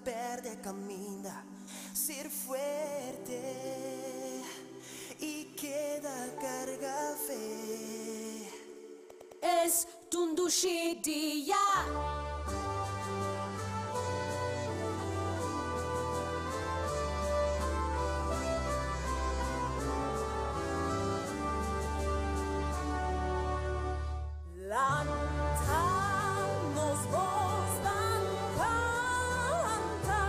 perde cammina, ser fuerte y queda carga fe. Es tundushidiyah. Lantamos vos dan canta,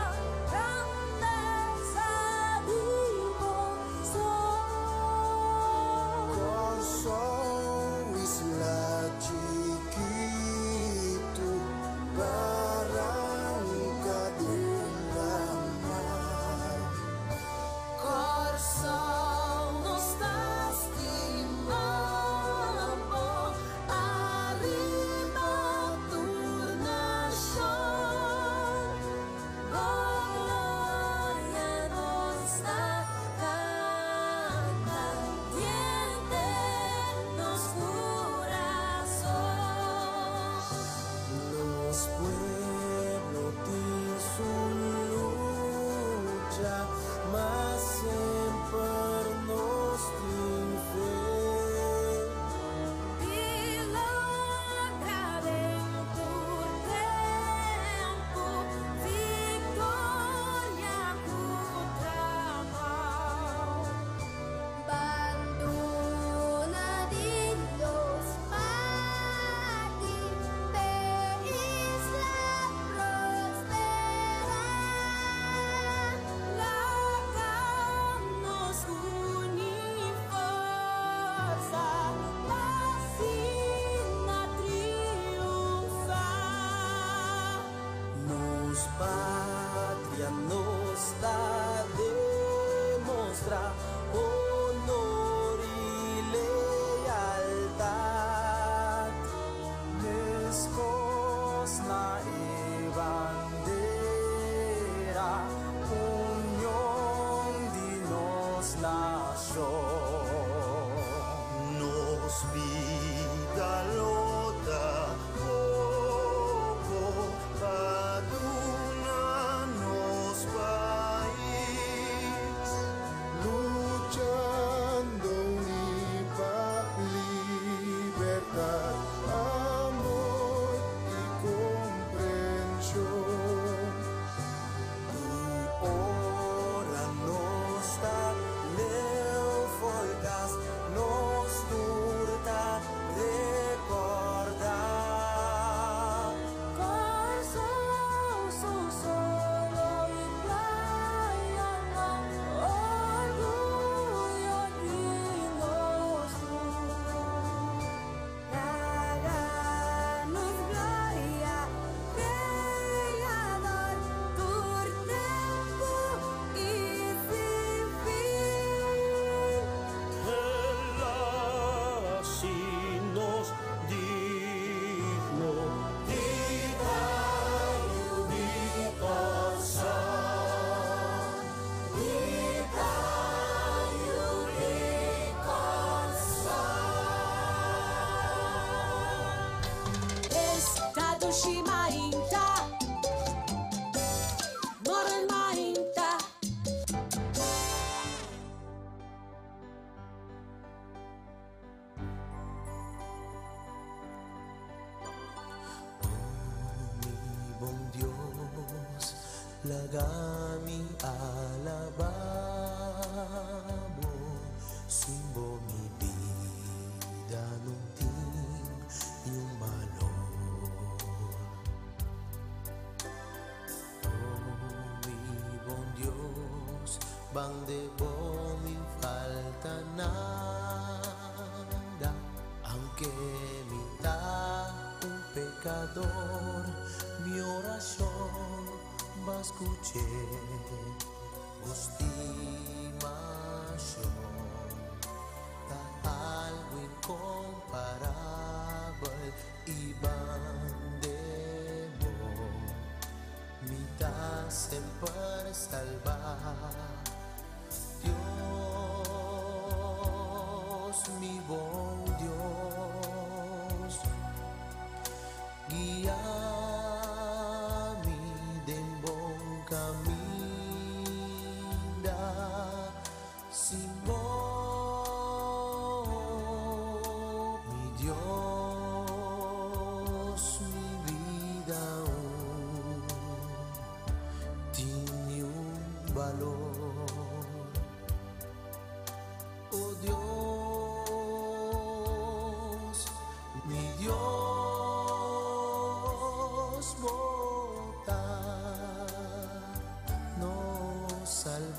grandeza vivo soy. Kosong isla chiquito, barangka dilamar. Corsong nos estás timando, arriba tu nación. Gloria nos da canta, tiéndenos corazón. Los pueblos de su lucha, mas siempre nos tienen fe. Milagre dentro tempo, victoria contra mal. Banduna Dios mati, isla prosperar. La nos une força, vacina triunfar. Nos patria nos da demostrar honor y lealtad. Neskos na bandera, unión de nos nación. Nos vida lota poco, paduna nos país, luchando ni pa' libertad, amor y comprensión. Ora nos da leu folgas, nos turta recordar. Corazón son solo y playa, orgullo y nuestro. Danos gloria, Creador, tu tiempo y sin fin. Él así nos dijo, Estado Shimainta, Moran Mainta. Mi buen Dios, lagami alabamo, simbo mi vida nung ting yung malor. Mi buen Dios, bang debo mi falta nada, aunque mi un pecador, mi oración va a escuchar, estimación, da algo incomparable y bandemo, mi da siempre salvar. Dios, mi buen Dios, guía mi dembong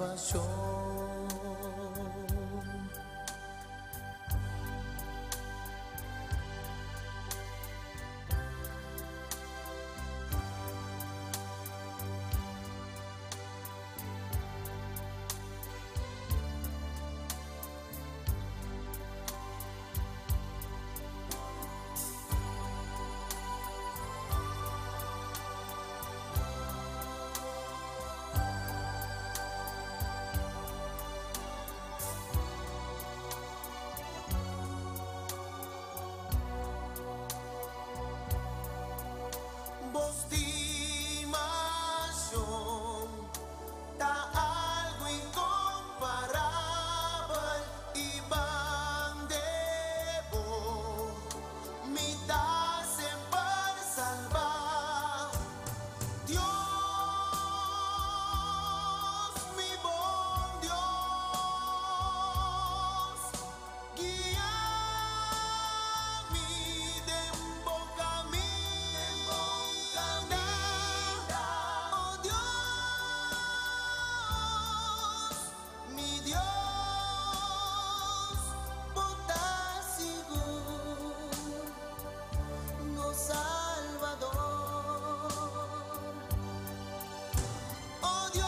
salvación. Voz de imagen, da algo incomparable y van de vos, me da sempre salvar. Dios, mi buen Dios, guía-me de buen camino. Oh Dios, mi Dios, bota seguro, no Salvador. Oh Dios,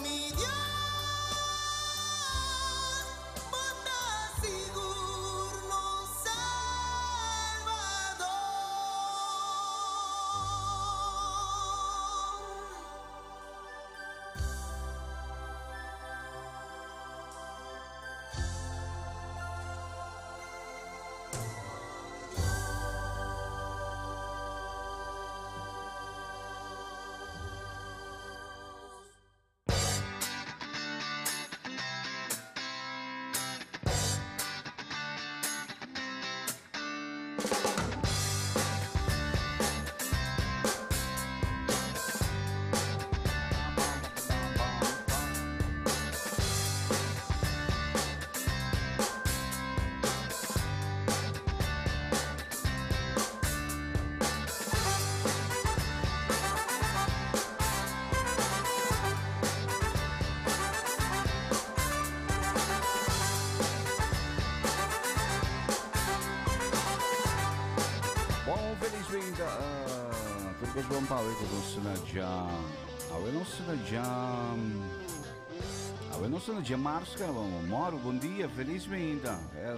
mi Dios, bota seguro, no Salvador. Bom, felizmente, Turcos Bom Paulo conosco na já. Nossa já marca, moro, bom dia, felizmente.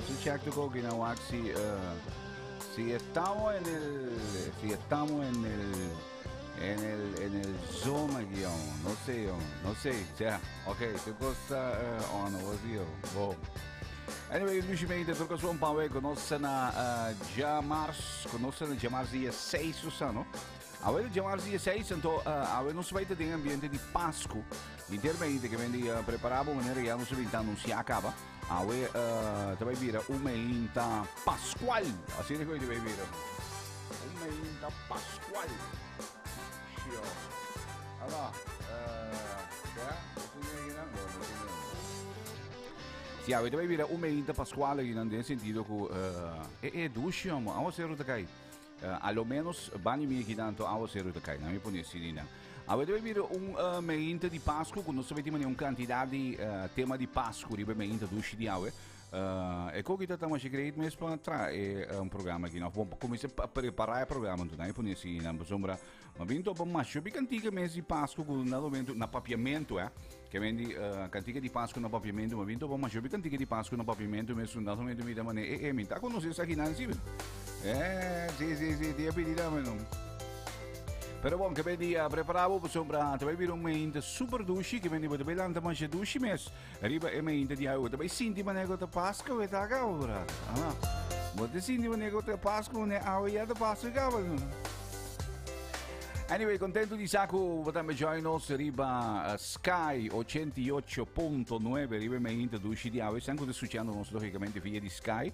Se check to go que na waxi, si estamos en el zona guión, no sé, ya, ok, tu cosa on was you, bom. Anyway, riuscimento per questo un po' conosce na già marzo dia 6 Susano. Avete già marzo dia 6, então avete non sapete di ambiente di Pasco. Intermente che vendi preparavo maneira che non si vita non si acaba. Avete vai dire umeinta Pasqual. Assim é que vai dire. Umeinta Pasqual. Io. Allora, sì, avete mai visto un momento pasquale che non ha sentito che è duscio, ma a você ruta kai. Allo menos bani mi che tanto a você ruta kai, non mi pone sidina. Avete mai visto un momento di Pasqua quando sapete un quantità di tema di Pasqua, di momento dusci di ave. E come che stiamo creando mesmo tra è un programma che non come se preparare il programma, non mi pone sidina, insomma, ma vinto un macho picantica mesi di Pasqua con un momento un appapiamento, che vendi cantiche di Pasqua un papiamento, ma vinto ma io cantiche di Pasqua un papiamento messo un dato mi da mane e mi sta conoscendo sa chi non si sì, ti appetita ma non. Però buon che vedi preparavo sembra te vai un momento super dusci che vendi per belante mangia dusci mes arriva e momento di auto vai senti ma nego te Pasqua e ta cavora ma te senti ma nego te Pasqua ne auia te Pasqua cavora. Anyway, contento di Saku, potete join us riba Sky 88.9, riba me introduci di Aves, anche adesso succedendo logicamente via di Sky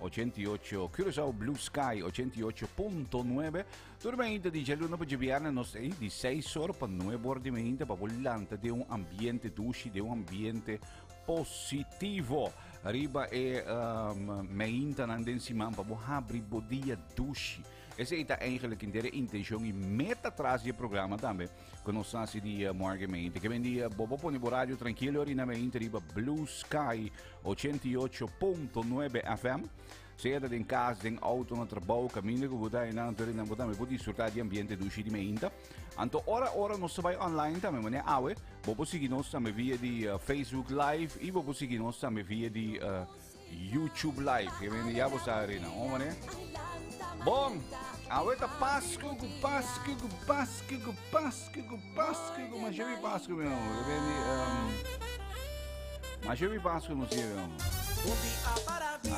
88, Curaçao Blue Sky 88.9, durante di giorno per giorno di 6 ore per 9 bordimenti per volante di un ambiente dusci, di un ambiente positivo. Riba e me intanando insieme per abri bodia dusci. Essa é eigenlijk in de intenção e meta atrás do programa também. Que nós estamos de morgen mente. Que vem dia bobo pone por rádio tranquilo e na mente riba Blue Sky 88.9 FM. Seja dat in casa, in auto, no trabalho, caminho, que você aí na terreno, você também pode desfrutar de ambiente do Chile mente. Então, ora nós vai online também, mas awe, você seguir nós também via de Facebook Live e você seguir nós também via de YouTube Live. Que vem já você aí na, né? Bom, awe tá Páscoa, mas já vi Páscoa mesmo. Mas já vi Páscoa no dia mesmo.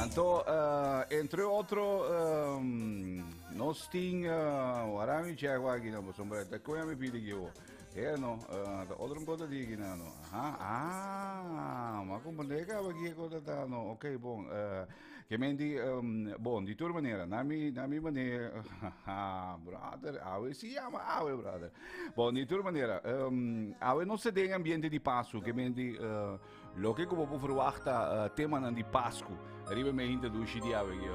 Então, entre outros, nós tínhamos, arami chegou aqui na sombra, até que eu me pedi que eu, no, outro coisa de aqui não, mas como é que aqui coisa tá, no, ok, bom, que me di, bom, de toda maneira, na minha maneira, brother, awe se chama awe, brother, bom, de toda maneira, awe não se tem ambiente de passo, que me di, lo que como vou verwachten, tema de Páscoa, arriba me hinta do Chile aqui,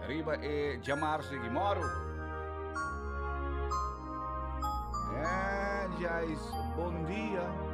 arriba é chamar-se que moro. É, Jais, bom dia.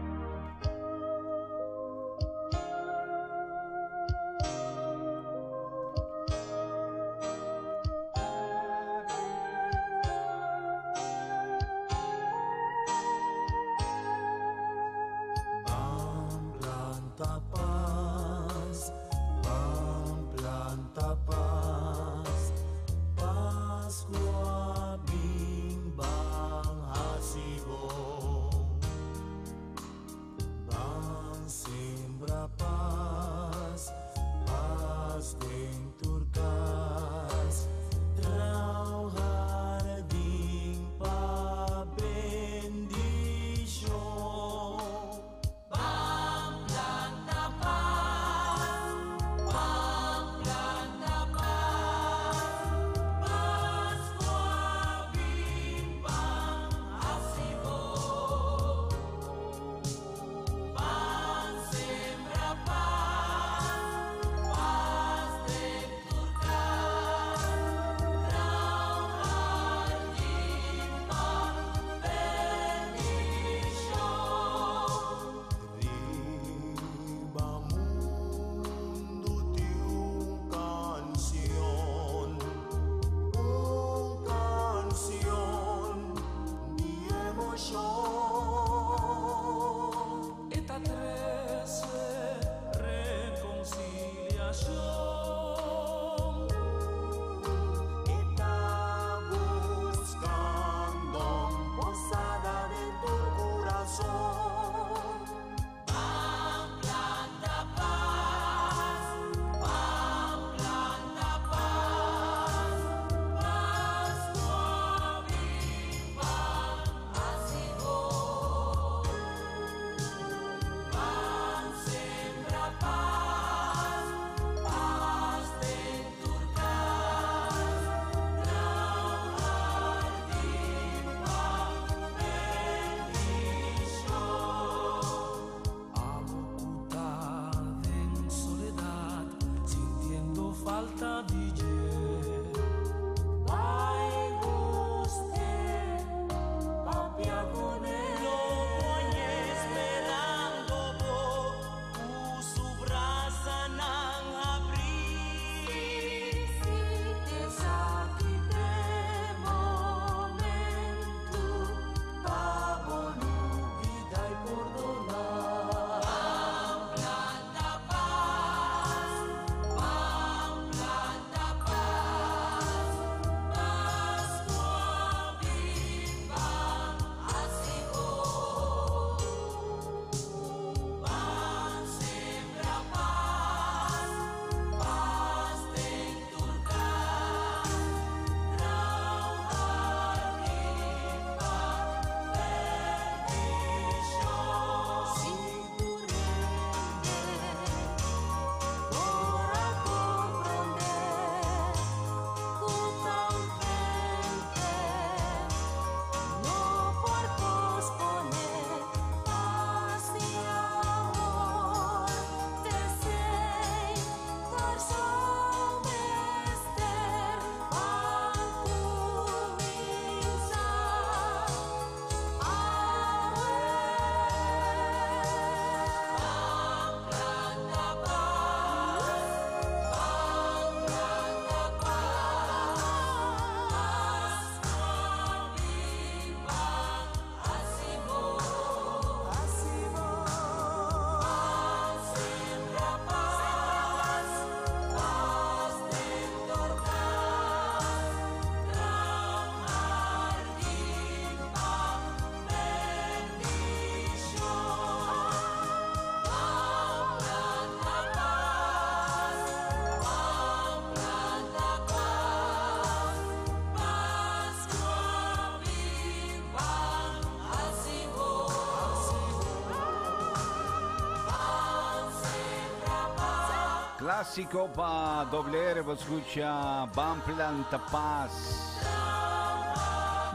Clásico pa doble R, escucha Ban Planta Paz.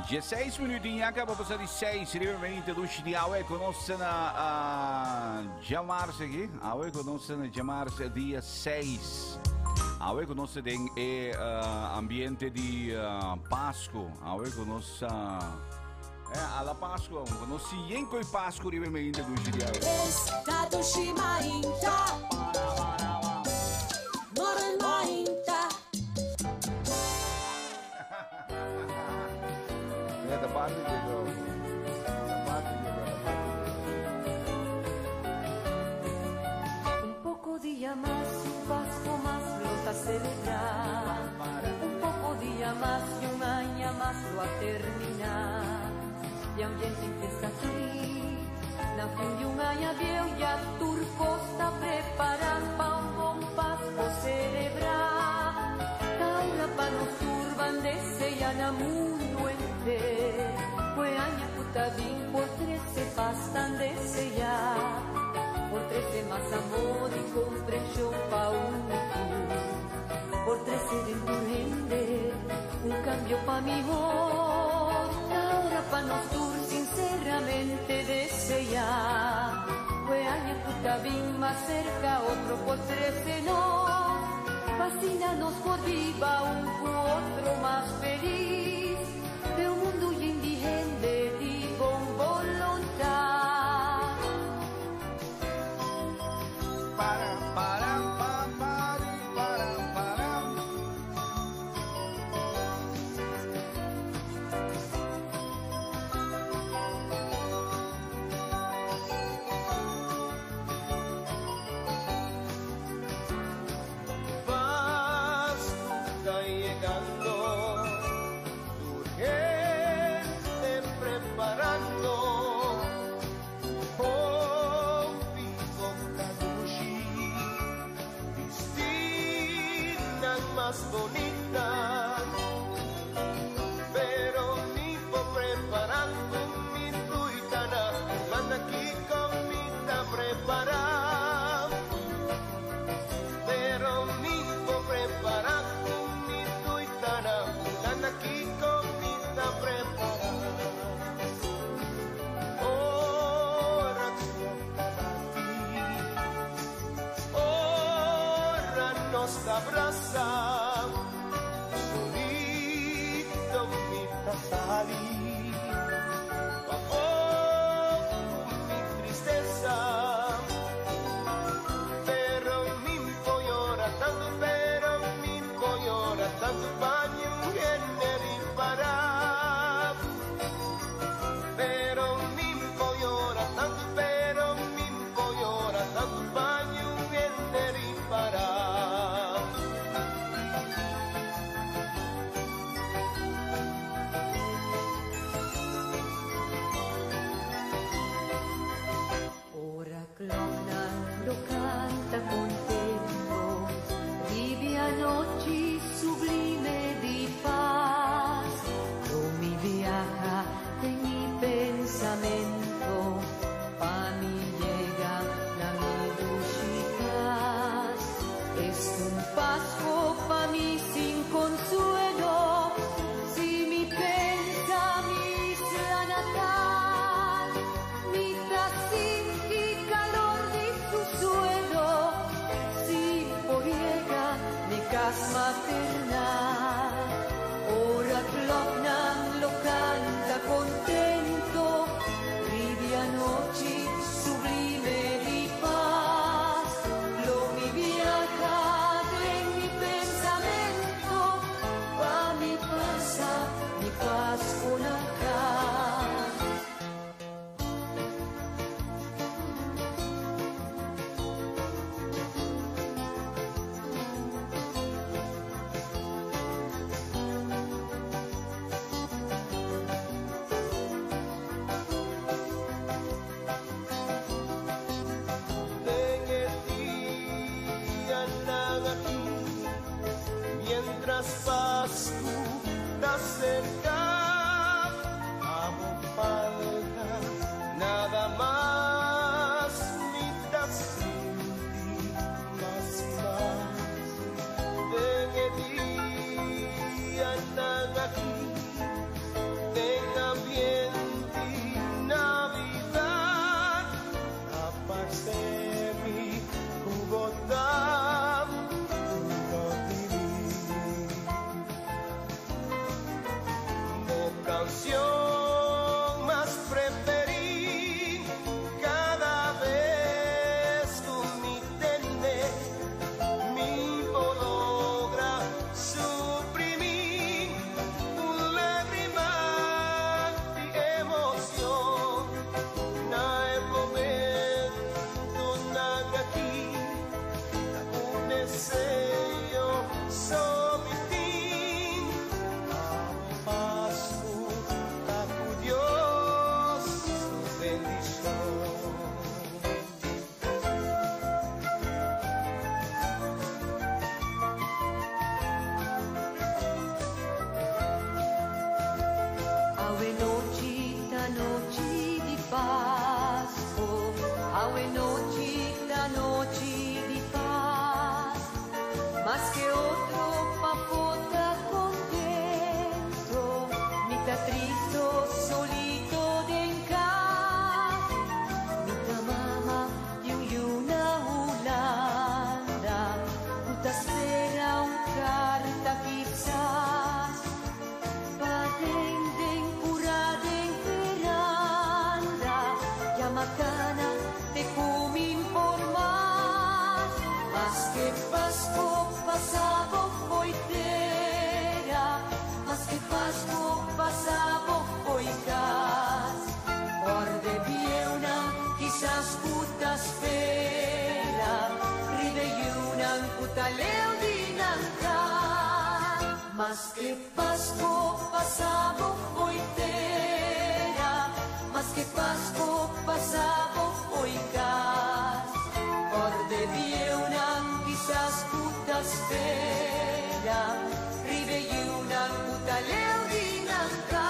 16 minutinhos, acaba de passar de 6, realmente do de Aue, conosco na chamar-se aqui, Aue conosco na chamar-se dia 6. Aue conosco tem ambiente de Páscoa, Aue conosco alla Páscoa, conosco yenko e Páscoa, realmente do de Aue. Estado Shimainta. Moral Mainta. Da parte de Un poco día más, un Pascua más lo a celebrar. Un poco día más y un año más lo a terminar. Y ambiente empieza aquí. Na fin de un año viejo ya turco está preparando pa un buen Pascua celebrar. Ahora pa nos turban desean a mundo entero. Fue año puta bien por 13 pastan desear. Por 13 más amor y comprensión pa' un futuro. Por 13 dentro rende un cambio pa' mi voz. Ahora pa' nosotros sinceramente desear. Fue año puta bien más cerca, otro por 13 no. Fascínanos por viva un otro más feliz. De un mundo indigente di con voluntad. Bonita, pero mi po preparando mi tuitana, manda aquí comida preparada, pero mi po preparando mi tuitana, manda aquí comida preparada. Ora ora nos abraza. Maternal, ora Clopnan lo canta contento, rivia noci sublime di paz, lo mi viaja en mi pensamiento, va mi pasa, mi paz con acá. Pascua cerca, amo falta nada más, mitad sin ti, más. semi Bogotá, canción más preferí cada vez con mi tener mi logra suprimir un lágrima de emoción na el momento nada aquí un deseo somitin paso noche de paz, más que otro papota contento, mitad triste, solito de encar, mitad mama de una Holanda, puta espera un carta quizás, padenden curada en veranda, yamacana de cumin por más que Pasco pasaba poitera, más que Pasco pasaba poicas, orde viuna quizás puta espera, ribeyuna puta leudinanca, más que Pasco pasaba poitera, más que Pasco pasaba poicas, orde viuna quizás puta espera, ribeyuna puta leudinanca.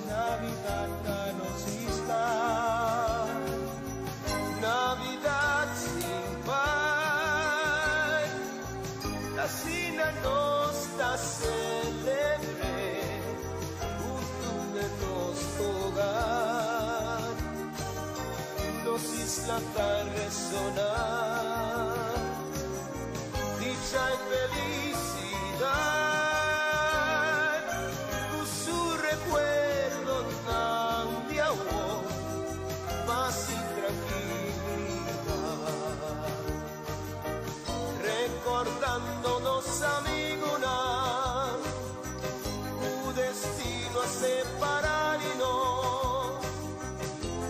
Navidad nos isla, Navidad sin paz, la cena nos da celebre, junto de nos hogar, nos isla da resonar, dicha y felicidad. Recuerdo tan de amor, paz y tranquilidad, recordándonos amigos, un destino a separarnos,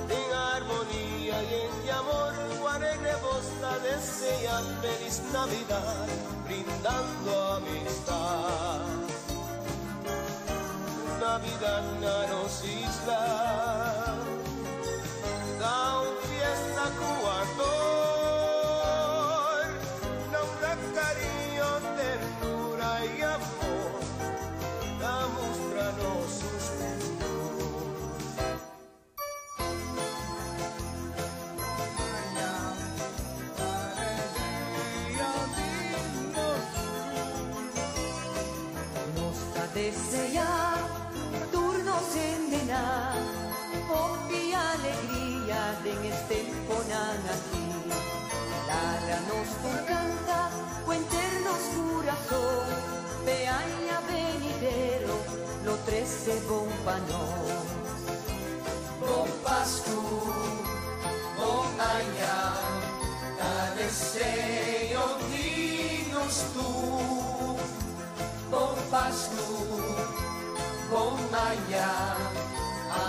en armonía y en amor, alegre voz desea feliz Navidad, brindando amistad. Navidad na nos isla, da un fiesta cuador, não dá carinho, ternura e amor, damos pra nossos Nos desear turnos en dena, y alegría de este ponan aquí. La nos canta, cuenternos corazón, peaña venidero, lo 13 bon panos. Bon Pascu, bon aña, ta deseo dinos tú. Bon Pascu, bon aña,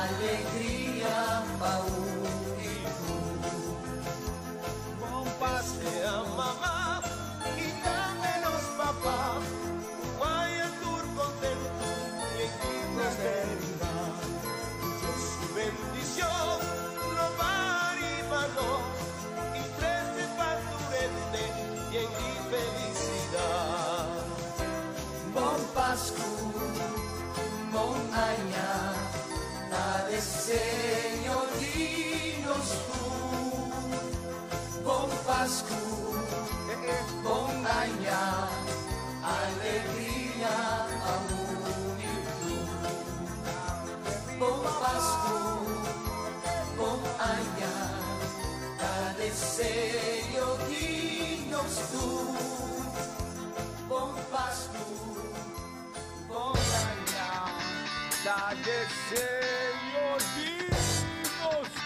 alegría paúritu. Bon pase a mamá y dámenos papá, vaya tur contento y en prosperidad. Su bendición lo marimanos y 13 paturente y en mi felicidad. Bon Pascu, bon aña, ta deseo dinos tú. Bon Pascu, Bonganya, alegria, amor e luz. Bom Pasko, bom Anya, desejo dinos tú. Bom Pasko, bom Anya, desejo dinos tú.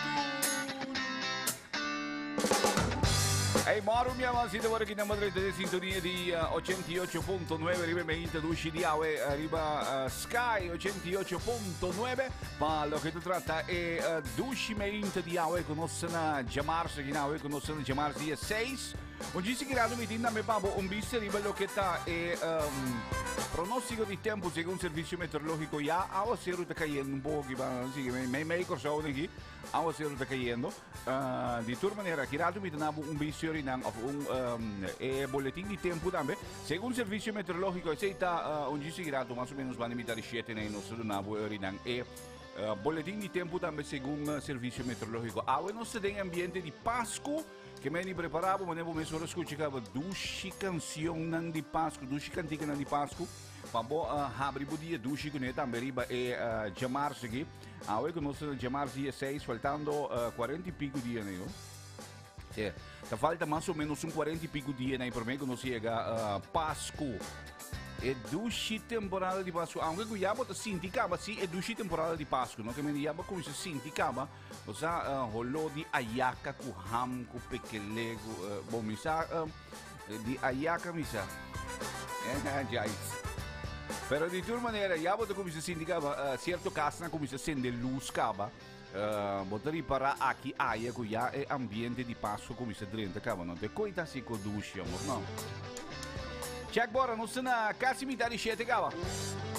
Hey, Maru, minha manzita, agora aqui na Madrid de sintonia de 88.9, arriba me introduci di Aue, arriba Sky 88.9, ma lo che tu tratta è Dushi me di Aue, conoscono chiamarsi in Aue, conoscono chiamarsi 6, oggi si creano mi tinda me pabo un bis arriba lo che sta è pronostico di tempo secondo servizio meteorologico ya, Aue si ruta cayendo un po', sì, me corso aqui, Aue si ruta cayendo, di tour maniera chirato mi tenavo un bis of boletim de tempo também. Segundo o serviço meteorológico, esse está onde se grado mais ou menos vai limitar 7 na nossa nabo orinang e boletim de tempo também segundo o serviço meteorológico. Agora nós temos ambiente de Páscoa que me preparava, mas eu mesmo escutava duas canções de Páscoa, duas cantigas de Páscoa. Para abrir o dia duas que também riba é chamar-se aqui. Agora que nós chamar dia 6, faltando 40 e pico dias, né? É, tá falta mais ou menos 40 e pico dias, né? Por mim, quando chega Páscoa. É duas temporadas de Páscoa. Aunque eu já vou sentir sim, é duas temporadas de Páscoa. Não que me já com isso sentir você rolou de ayaca com ham, com pequelego, bom, misa de ayaca, misa. Já isso. Pero de toda maneira, já vou começar a sentir certo caso, começa a acender luz, Botari para aqui aia que já é ambiente de Páscoa como isso dentro, não tem coisa assim com ducha, não. Check bora, não se na casa me dá de chete,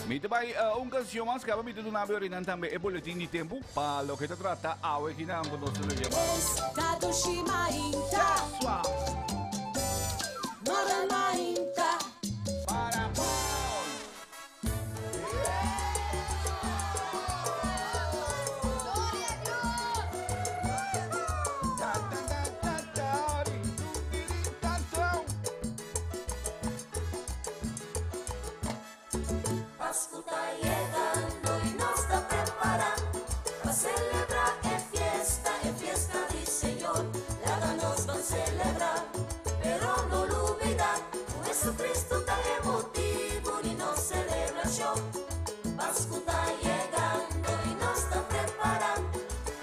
me vai canção mais, me do nave orinan também é boletim de tempo, para o que trata aue que não vamos levar. Estado Shimainta, Moramainta, Para Páscoa está llegando y nos está preparando para celebrar es fiesta del Señor. La nos van a celebrar, pero no lo olvidar. Jesucristo tan emotivo y nos celebración. Páscoa está llegando y nos está preparando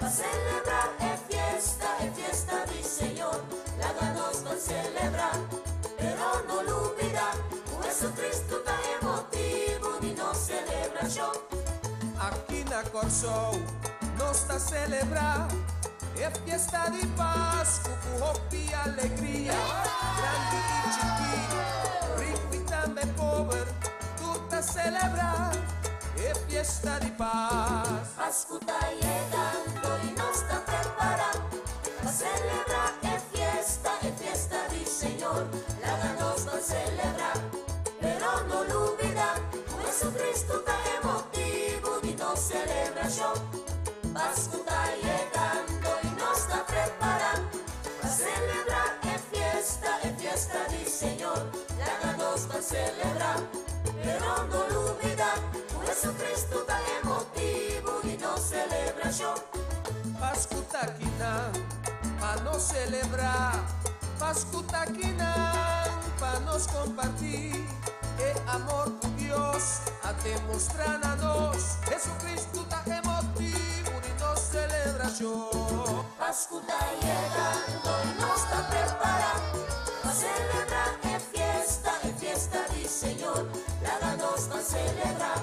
para celebrar es fiesta del Señor. La nos van a celebrar, pero no lo olvidar. Jesucristo tan emotivo y nos celebración. aqui na Corsol nós está celebrar é fiesta de Páscoa com roupa e alegria, grande e chiquinho, rico e também pobre, tudo tá celebrar é fiesta de paz. Páscoa está llegando y nos está preparando para celebrar es fiesta del Señor. La nos va a celebrar, pero no lo olvidar. Jesucristo está emotivo y nos celebración. Páscoa está llegando y nos está preparando para celebrar es fiesta del Señor. La nos va a celebrar, pero no lo olvidar. Jesucristo está emotivo y nos celebración. Páscoa tá aqui não, pra nós celebrar. Páscoa tá aqui não, pra nós compartilhar. É amor por Deus a demonstrar a nós. Jesucristo tá emotivo de nossa celebração. Páscoa está llegando y nos está preparando para celebrar es fiesta del Señor. La nos va a celebrar,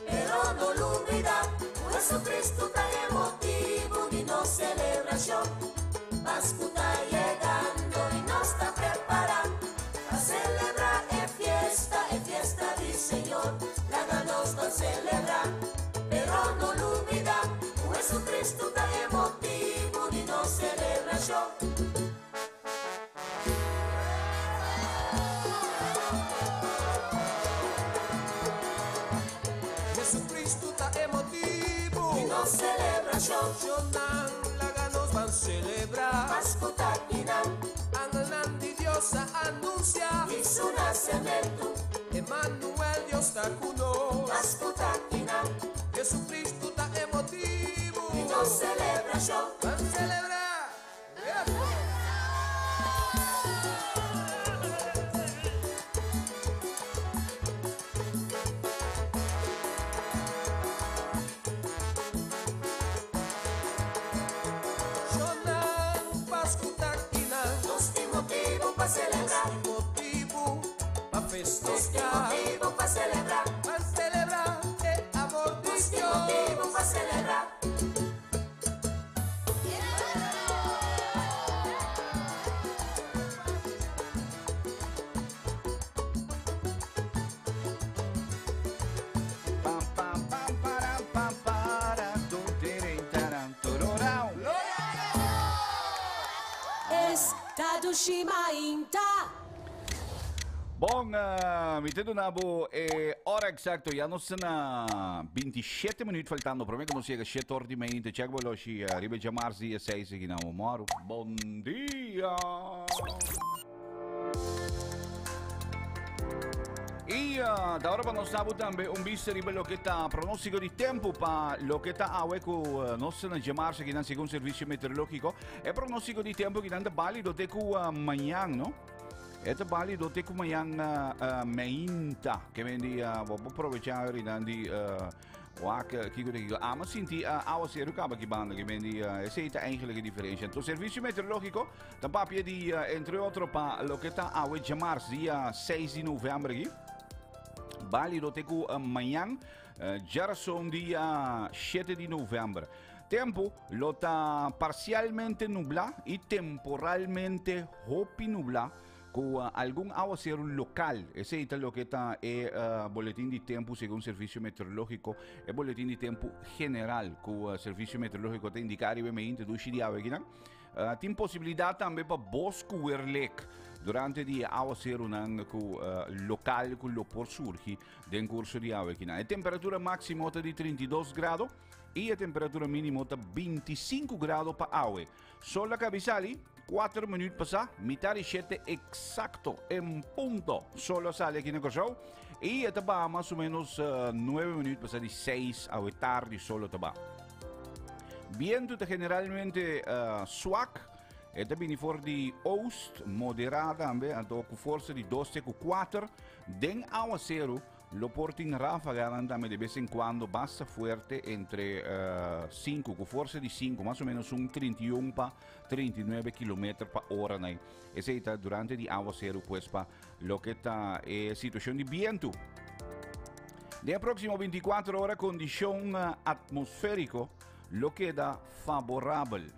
pero no lo olvidar. Jesucristo está emotivo y nos celebración. Páscoa está llegando y nos está preparando para celebrar es fiesta del Señor. La nos va a celebrar, pero no lo olvidar. Jesucristo está emotivo y nos celebración. Jesucristo tá emotivo Y nos celebración. Jonan, laga nos van celebrar. Páscoa está aquí, Anganan de Dios nos anuncia y su nacimiento, Emmanuel Dios está con nos. Pascutaquina, Jesucristo está emotivo. y nos celebración. Van a celebrar. Jonan Pascutaquina. Nos di motivo para celebrar, Motivo para nos di festejar. motivo para celebrar, Van a celebrar el amor de nos di Dios. motivo para celebrar. Pam, pam, pam, para, tum, tirin, taran, tururau. Estado Shimainta. Bom, metendo na boa, hora exacta, já não são 27 minutos faltando, para mim que não chega 7 horas de manhã, check bolo se ribe de março e 6 aqui na Moro. Bom dia! E da hora para nós saber também visto ribe lo que está pronóstico de tempo para lo que está a com nós na de março aqui na segundo serviço meteorológico, é pronóstico de tempo que anda válido até com amanhã, não? Ito bali do te kumayang mainta kaya hindi aprovechar rin hindi wak kiko ama sinti awa zero ka bagibanda kaya hindi esa eigenlijk een differentie. To servicio meteorologico dan papje di entre otro pa lo que está awe jamars dia 6 de novembro aqui. Bali do te ku amanhã já são dia 7 de novembro. Tempo lo está parcialmente nublado e temporalmente hopi nublado com algum aguacero local. Esse é o que está boletim de tempo segundo o serviço meteorológico, é boletim de tempo general que o serviço meteorológico tem indicado e bem do dia aqui, né? Tem possibilidade também para bosque werlek durante o dia aguacero local que lo por surgir den curso de água aqui, né? A temperatura máxima é de 32 graus e a temperatura mínima é 25 graus para água. Sol a cabizali 4 minutos passar, mitad de 7 exacto, en punto. Solo sale aquí en el show. Y esta va más o menos 9 minutos pasar de 6 a tarde, solo esta va. Viento generalmente swak. Esta viene for de oost, moderada, com força de 12 com 4. Den aguacero, lo portin ráfaga também de vez em quando, basta fuerte entre 5, com força de 5, mais ou menos 31 para 39 km por hora. Esse está durante o aguacero, pues, para lo que está situação de viento. De próximo 24 horas, condição atmosférica, lo queda favorável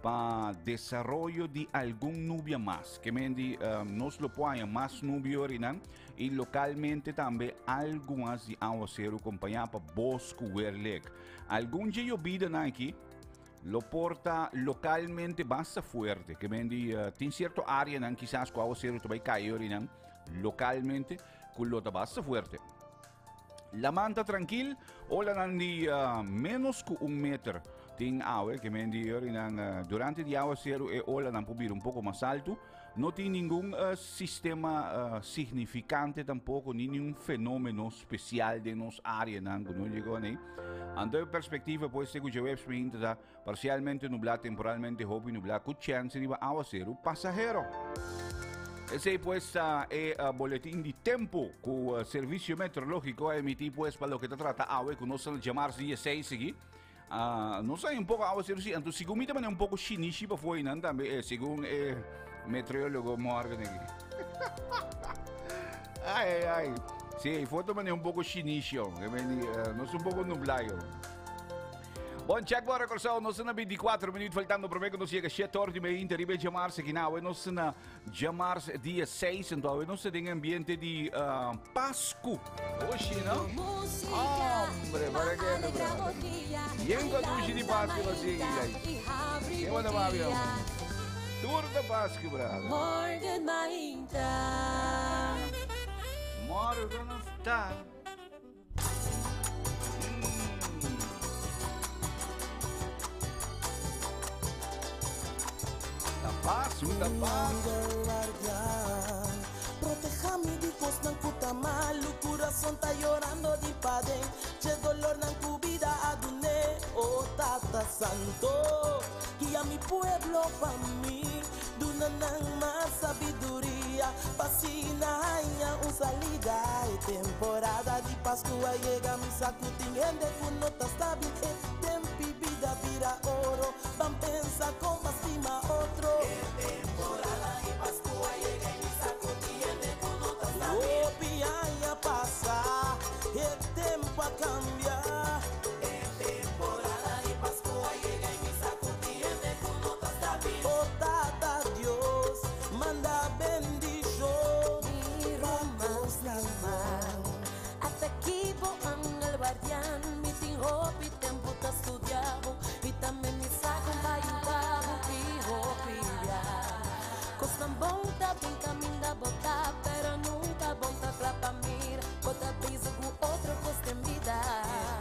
para desarrollo de algún nubia más, que mendi nos lo pueden más nubio orinan y localmente también algunas de aguacero acompañado por bosque werlek. Algún llovida aquí lo porta localmente bastante fuerte, que mendi tiene cierto área quizás con aguacero también cae orinan localmente con lo bastante fuerte. La manta tranquil o la nandi menos que 1 metro. Tem água que durante o aguacero e ola não pode um pouco mais alto. Não tem nenhum sistema significante tampouco, nenhum fenômeno especial de nossa área. Não chegou nem. Ante perspectiva, pode ser que o web está parcialmente nublado, temporalmente hopi nublado, com chance de aguacero passageiro. Esse pues é o boletim de tempo que o serviço meteorológico emite pues para o que trata água, que nós vamos chamar dia 6 aqui. Não sei um pouco aguacero, então segundo também é um pouco chinichi para foi, não também segundo meteorólogo Morgan aqui. Ai, sim, foi também um pouco chinichi, não é um pouco nublado. Bom, check agora, Corsão, nós estamos 24 minutos faltando para ver que nós chega 7 horas de manhã, terrible de março aqui na nós estamos de março dia 6, então nós estamos em ambiente de Páscoa. Hoje, não? Hombre, para que não, brother? E em quando hoje de Páscoa nós chegamos aí? E quando vai, meu? Tour da Páscoa, brother. Morgan Mainta. Morgan está. paz, muita paz. Guardián, proteja-me de costa ng puta malo, coração tá llorando de padeng, che dolor ng cubida adune, oh Tata Santo, guía mi pueblo pa mí, duna ng más sabiduría, pasinaña un salida, e temporada de Pascua llega mi sacutingende, con nota stabil, e tempi vida vira oro, van pensa con bastima otro. Temporada de Pascua llega y mi sacutingende, con nota stabil. Oh, piaña pasa, el tiempo a cambiar. Temporada de Pascua llega y mi sacutingende, con nota stabil. Oh, Tata Dios, manda bendición. Mi romance hasta aquí ang el guardián, mi tingo pi tempo ta estudiado, y también mi saco bayudado, pijo pilla. Costan bonta, bem caminho bota, pero nunca bonta clapa mira, bota piso com outro costa en vida.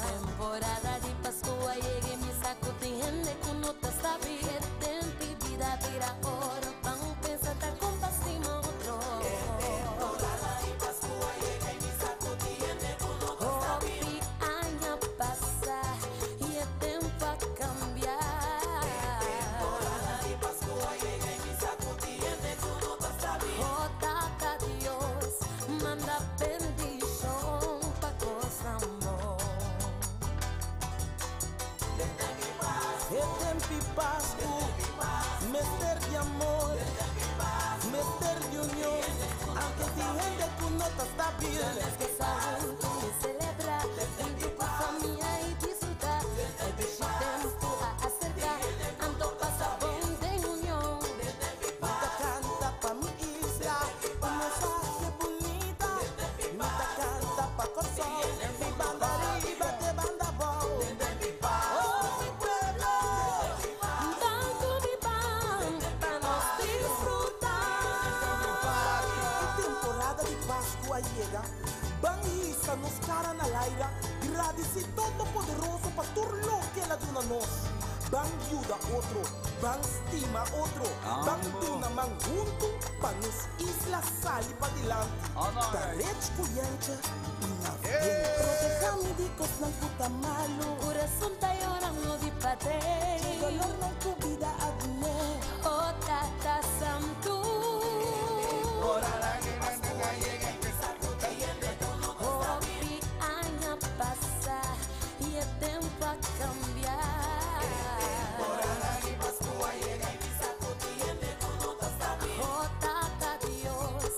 Temporada de Pascua llegue mi saco de gente con nota está bien, tempo y vida vira oro, pan pensa ta con bastima otro. Temporada de Pascua llega y mi sacutingende, con nota stabil. Año pasa y el tiempo a cambiar. Temporada de Pascua llega y mi sacutingende, con nota stabil. Oh, Tata Dios, manda bendición pa' cosa amor. El tempi Pascu, mester de amor, mester de unión, aunque si gente con nota stabil. Gozar juntos y celebrar, junto con familia y disfrutar. El bicho tempo a acercar, ando pasa bom de unión. Mita canta pa mi isla, un mensaje bonita. Mita canta pa Corsol, mi banda arriba de banda bow. Oh, mi pueblo, Dando mi pan para nos disfrutar. temporada de Pascua llega, van isa nos cara na laira, agradece todo poderoso pastor lo que la duna nos. Van viuda otro, van estima otro, van duna man junto, pa nos isla sali pa dilante. Tarech kuyancha, ina protejame di cos ng puta malo, Corazón está llorando de patén. dolor ng kubida adne. Oh, Tata Santo. Oh, año pasa y el tiempo a cambiar. Oh, Tata Dios,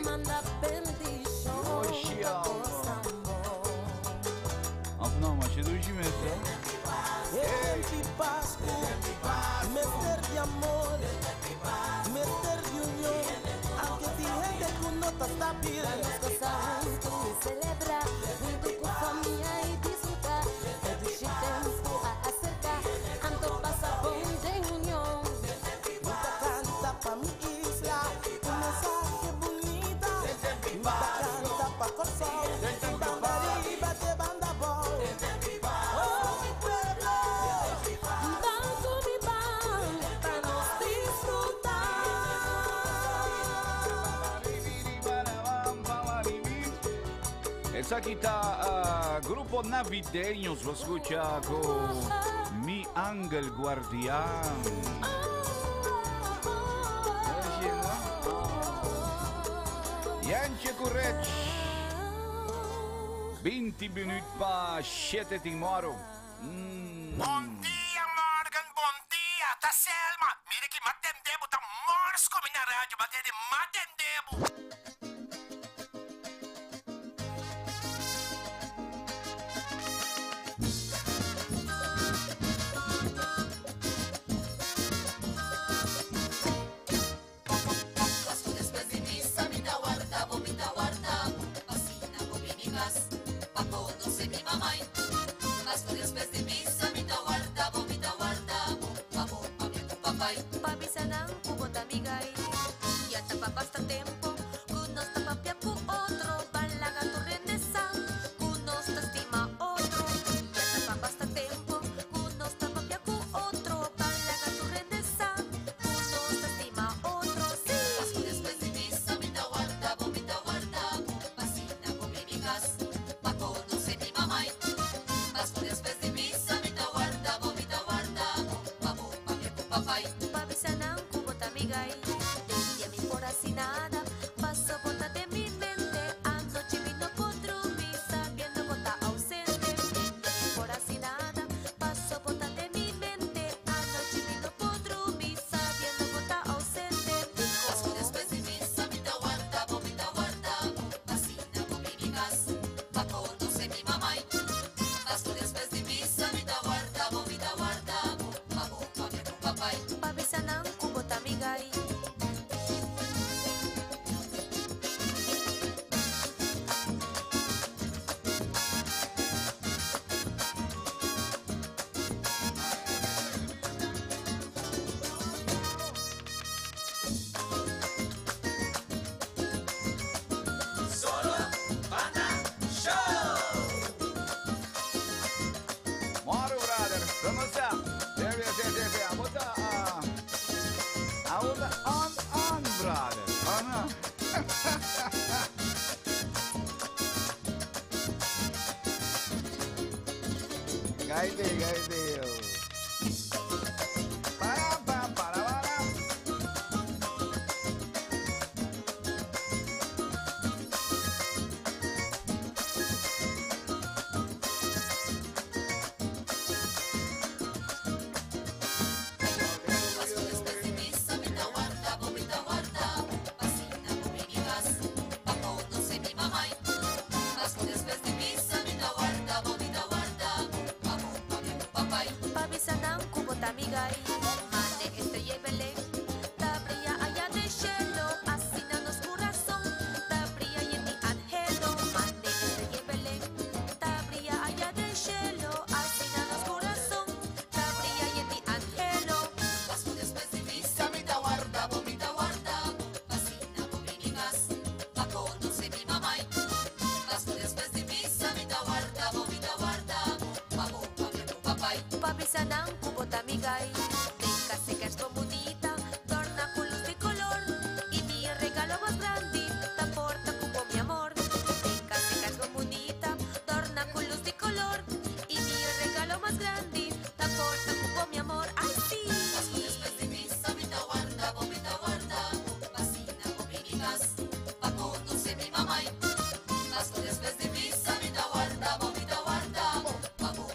manda bendición pa' cosa amor. Ablam, aşırı üşümezse. Tempi Pascu, mester de amor, mester de unión, aunque si gente con nota stabil. Vamos gozar juntos y celebrar, junto con familia y disfrutar. El bicho tempo a acercar, ando pasa bom de unión. Mita canta pa mi isla, un mensaje bonita. Mita canta pa Corsol, banda arriba de banda bow. Oh, mi pueblo, Dando mi pan para nos disfrutar. Essa aqui tá Grupo Navideños, vou escutar com Mi Ángel Guardián. Jantje Kurec. 20 minutos para 7 de moro. Bom dia, Morgan, bom dia. Tá Selma. Mira que matendebo, tá mors como na rádio, bater de matendebo. Pasco después de misa, me da guardavo, vacina polémicas, pa' todos en mi mamá. Pasco después de misa, me da guardavo, Cállate. Para. Pasko después de misa, vomita guarda, pasina comigas, papo no sé mi mamá. Pasko después de misa, vomita guarda, papo papay. Pavisa ng kubot amigay, mane estrella y Belén. Tabría allá de cielo, asina nos corazón. Tabría y en mi angelo, mane estrella y Belén. Tabría allá de cielo, asina nos corazón. Tabría y en mi angelo. Pasko después de misa, vomita guarda, pasina comigas, papo no sé mi mamá. Pasko después de misa, vomita guarda, papo papay. Pavisa ng kubot amigay, tenga secas bonita, torna con luz de color. Y mi regalo más grande, te aporta cubo mi amor. Tenga secas bonita, torna con luz de color. Y mi regalo más grande, te aporta cubo mi amor. ¡Ay, sí! Pasko después de misa, vomita guarda, pasina comigas, papo no sé mi mamá. Pasko después de misa, vomita guarda, papo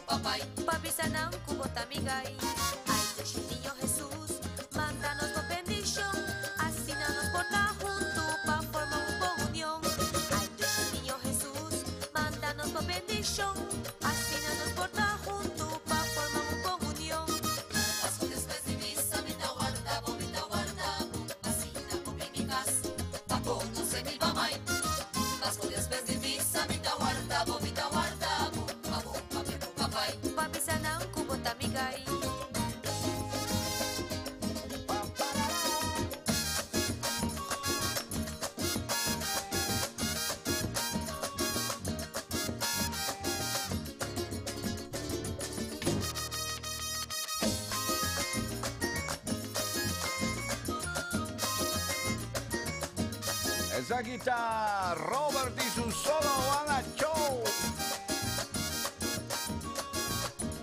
papay. Pavisa ng kubot amigay, ay Dios y niño Jesús, mándanos tu bendición, así nos porta junto pa formar un buena unión. Ay Dios y niño Jesús, mándanos tu bendición, así nos porta junto pa formar un buena unión. Pasko después de misa, vomita guarda, pasina comigas, papo no sé mi mamá. Pasko después de misa, vomita guarda, papo papay. Pavisa ng kubot amigay. Esa guitarra, Robert y su solo Wanna Show.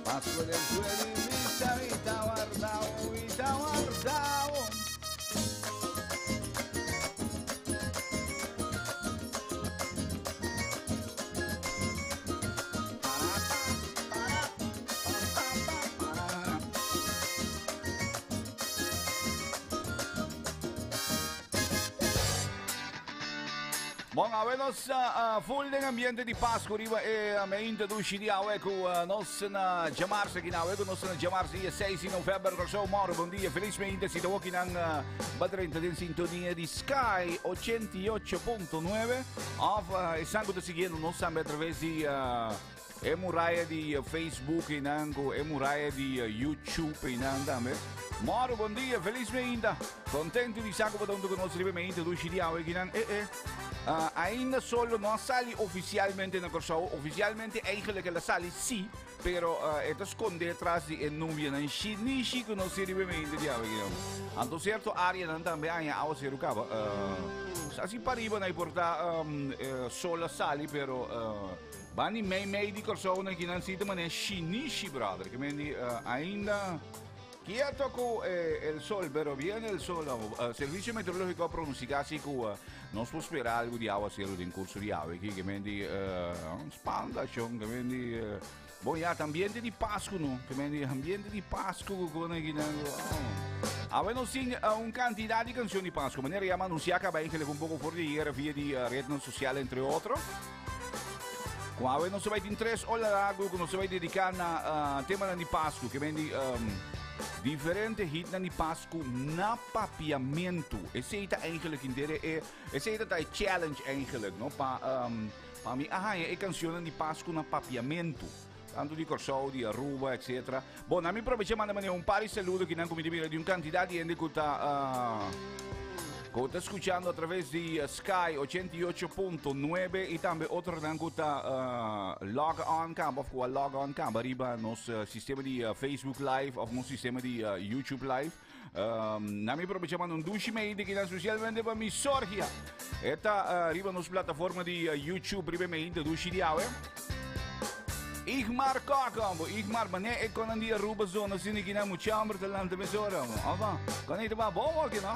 Paso del suelo y vista guardado. Bom, avevamo full ng ambiente di Pasko riba e me introduci di Aweku nos na jamarse ki na Aweku nos na jamarse dia 6 de novembro so moro bom dia felizmente si tawaki ng badrenta din sintonia di Sky 88.9 of sangue da seguindo nos samba através di Emuraia di Facebook e nango Emuraia di YouTube e nandame. Moro, bom dia, felizmente. Contento di sangue badando con nostri me introduci di Aweku nan ainda solo non sali ufficialmente na Corso, ufficialmente eigenlijk la sali sì, pero het esconde detrás di Enubia na Shinishi con non si rivemende di Aweku. Anto certo aria nan tambe anya awa se rukaba. Asi pariba na iporta sola sali pero bani mei di Corso na kinansita man è Shinishi brother, che quindi ainda quieto con el sol, pero viene el sol. Servizio meteorologico pronosticasi con non si può sperare algo di acqua cielo in corso di acqua, che quindi spanda, che quindi boiata ambiente di Pasco, no? Che quindi ambiente di Pasco con avevano sì un quantità di canzoni di Pasco, ma ne abbiamo annunciato che un poco fuori ieri via di rete sociale entre otros. Qua non si va in tres olla lago, non si va dedicare a tema di Pasco, che quindi differente hit na ni Pasco na papiamento. Esse é eigenlijk in dere esse é challenge eigenlijk, no? Pa mi e canzone di Pasco na papiamento. Tanto di Corso, di Aruba, eccetera. Bon, a mi aprovechamos de un par de saludos que nan come dire di un cantidad di gente que está escuchando a través de Sky 88.9 y también otro que está log on camp of log on camp arriba nos sistema de Facebook Live of nos sistema de YouTube Live. Nami aprovechamos un dushi meide que na socialmente para mi sorgia. Esta arriba nos plataforma de YouTube primeiramente dushi di awe. Igmar Kakam, Igmar, maar nee, ik kon aan die Aruba zone zien, ik naar moet chamber te landen met zo'n Ava, kan niet maar bom ook, no?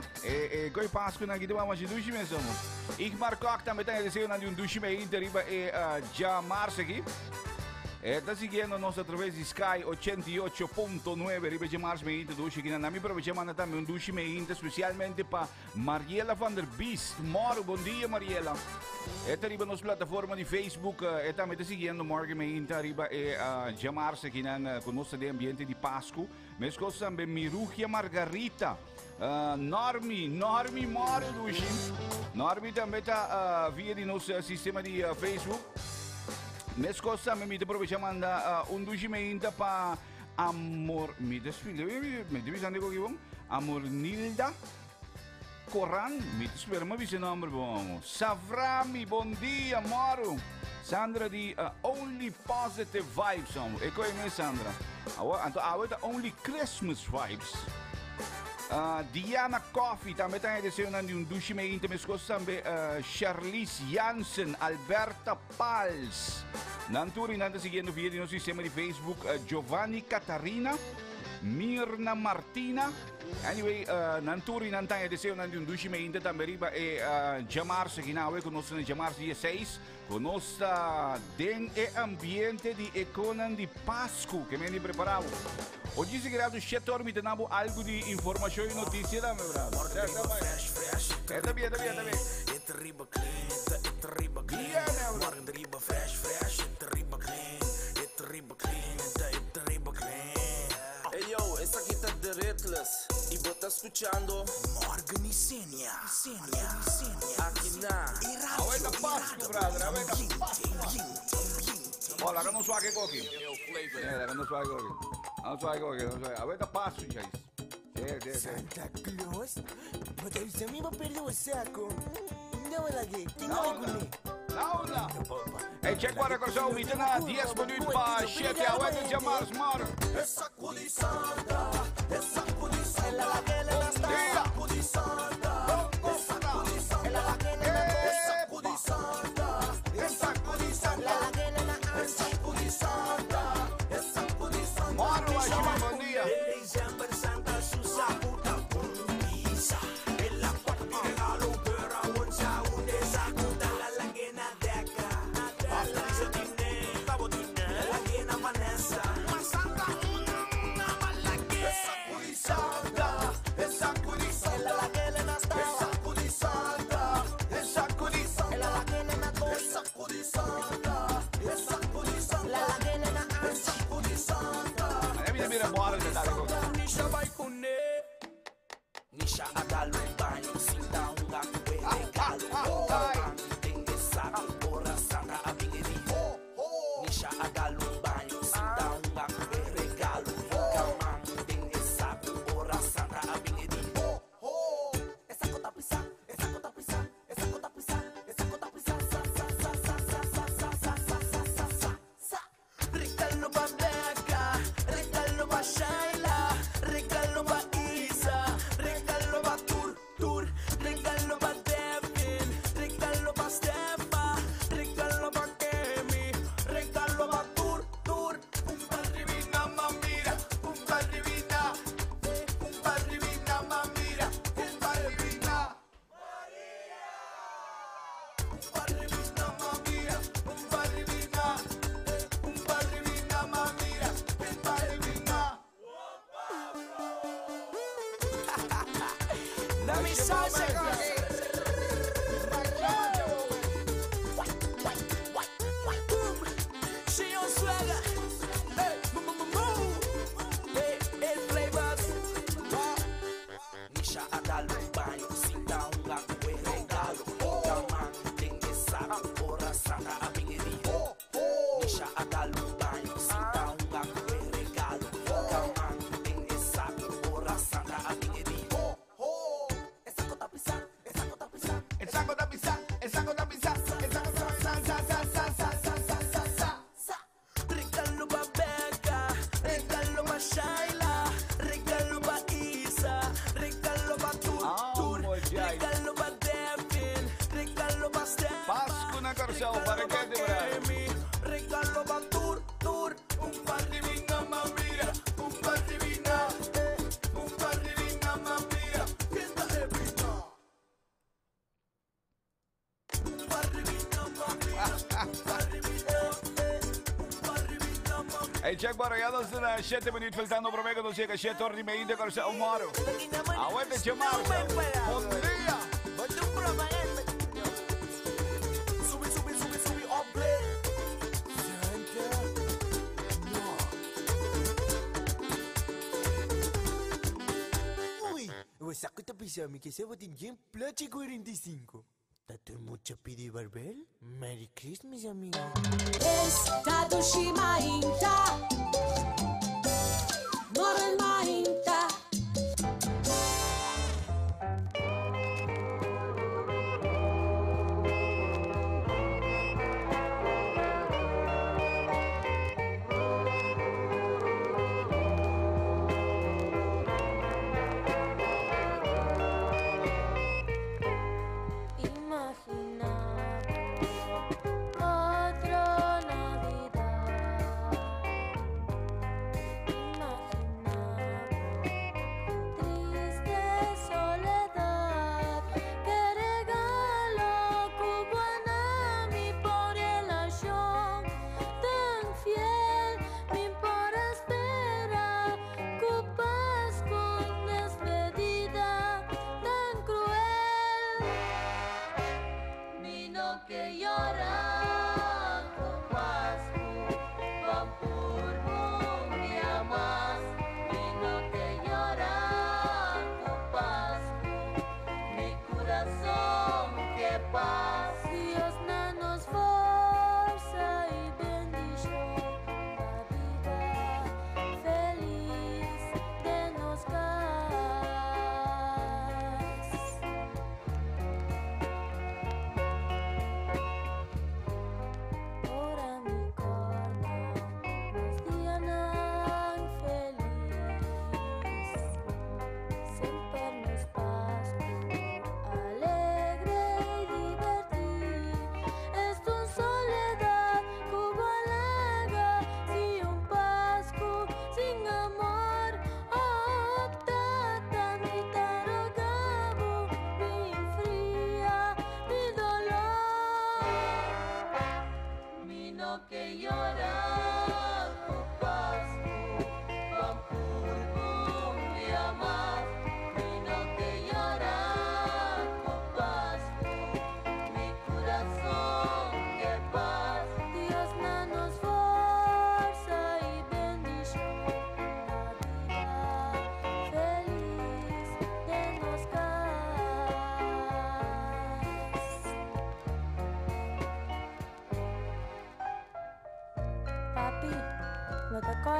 Kon je pas kunnen gaan, maar je douche met zo'n. Igmar Kakam, met een zeeuw naar die douche met in teriba Jamarsegi. Esta siguiendo nos a través de Sky 88.9, riba Jamars me inte douche, que na mi aprovechamos também um douche me inte especialmente para Mariela van der Beest. Moro, bom dia Mariela. Esta riba nos plataforma de Facebook, esta me está siguiendo morgen me inte riba Jamars aqui na conosco de ambiente de Páscoa. Mas coisa também Mirugia Margarita. Normi moro douche. Normi também está via de nosso sistema de Facebook. Mes cosa me te aprovechamos un ducimento para Amor, me despido, me devisando con Amor Nilda Corran, me despido, me dice nombre bom. Savrami, bom dia, Moro. Sandra di Only Positive Vibes, e coi me Sandra. Aweta Only Christmas Vibes. Diana Coffee, também está adicionando um duche meio íntimo, também Charlize Jansen, Alberta Pals. Nanturi nanda seguindo via no sistema de Facebook Giovanni Catarina, Mirna Martina. Anyway, Nanturi nanda adicionando um duche meio íntimo também riba Jamar-se que não é conosco na Jamar 16, conosco den ambiente de economia de Páscoa que me preparado. Hoje se grado 7 horas me tenho algo de informação e notícia da meu brado. Está bem. It's riba clean, it's riba clean. Morgen de riba fresh, it's riba clean. It's riba clean, it's riba clean. Hey yo, esta aquí está de Reckless y vos estás escuchando Morgen y Senia. aquí na. Aguenta Páscoa, brother, aguenta Páscoa. Olha, agora não suave aqui. Agora não suave aqui. Não suave. Aguenta Páscoa, já isso. Santa Claus? Mas a mim vai perder o saco. Não é lagi, tem algo comigo. Laula! E c'è guarda cosa ho visto na 10 minuti pa 7 aguenta Jamar Smart. Essa codisanta, essa codisanta, la que le está, essa codisanta, essa codisanta, la que le essa codisanta, essa codisanta, la que le essa codisanta, essa codisanta. Moro, Ashima, bom dia. Diciembre Santa Susa puta pisa. El agua de regalo pero aún se une esa puta la laguena de acá. Hasta se tiene, tabotine, la laguena Vanessa. Masanta una malaguena. Esa codisanta, esa codisanta, la laguena nasta. Esa codisanta, esa codisanta, la laguena nato. Esa codisanta, esa codisanta, la laguena na. Esa codisanta. Mira, buona che dai. Nisha vai con ne. Nisha agalo in bagno, sinta un gatto e regalo. Tengo saco, ora santa a bineri. Nisha agalo in bagno, sinta un gatto e regalo. Caman, tengo saco, ora santa a bineri. Essa cota pisa, essa cota pisa, essa cota pisa, essa cota pisa. Regalo pa Becca, regalo pa Shaila, regalo pa Isa, regalo pa Tur, regalo pa Devin, regalo pa Stefa, regalo pa Kemi, regalo pa Tur, un padrivina mamira, un padrivina mamira, un padrivina. Un padrivina mamira, un padrivina mamira, un padrivina. Dame salsa, she on swagger, hey, hey, flavors. Nisha agalo in bagno, sinta un gatto e regalo. Caman, tengo saco, ora santa a bineri. Nisha agalo in bagno, sinta un gatto e regalo. Caman, tengo saco, ora santa a bineri. Essa cota pisa, essa cota pisa. Esa cosa pisa. Regalo pa Becca, regalo pa Shaila, regalo pa Isa, regalo pa Tur, regalo pa Devin, regalo pa Steph. Páscoa na Corsão, para que de bravo. Regalo pa Tur, Hey, check para allá, nos 7 minutos faltando para mí que nos llega 7 horas y media con el Moro. Aguante, chamar. Buen día. Subi, hombre. Uy, saco esta pisami que se va a tener plache 45. Tato mucha pidi barbel? Merry Christmas, amigo. Estado Shimainta Moral Mainta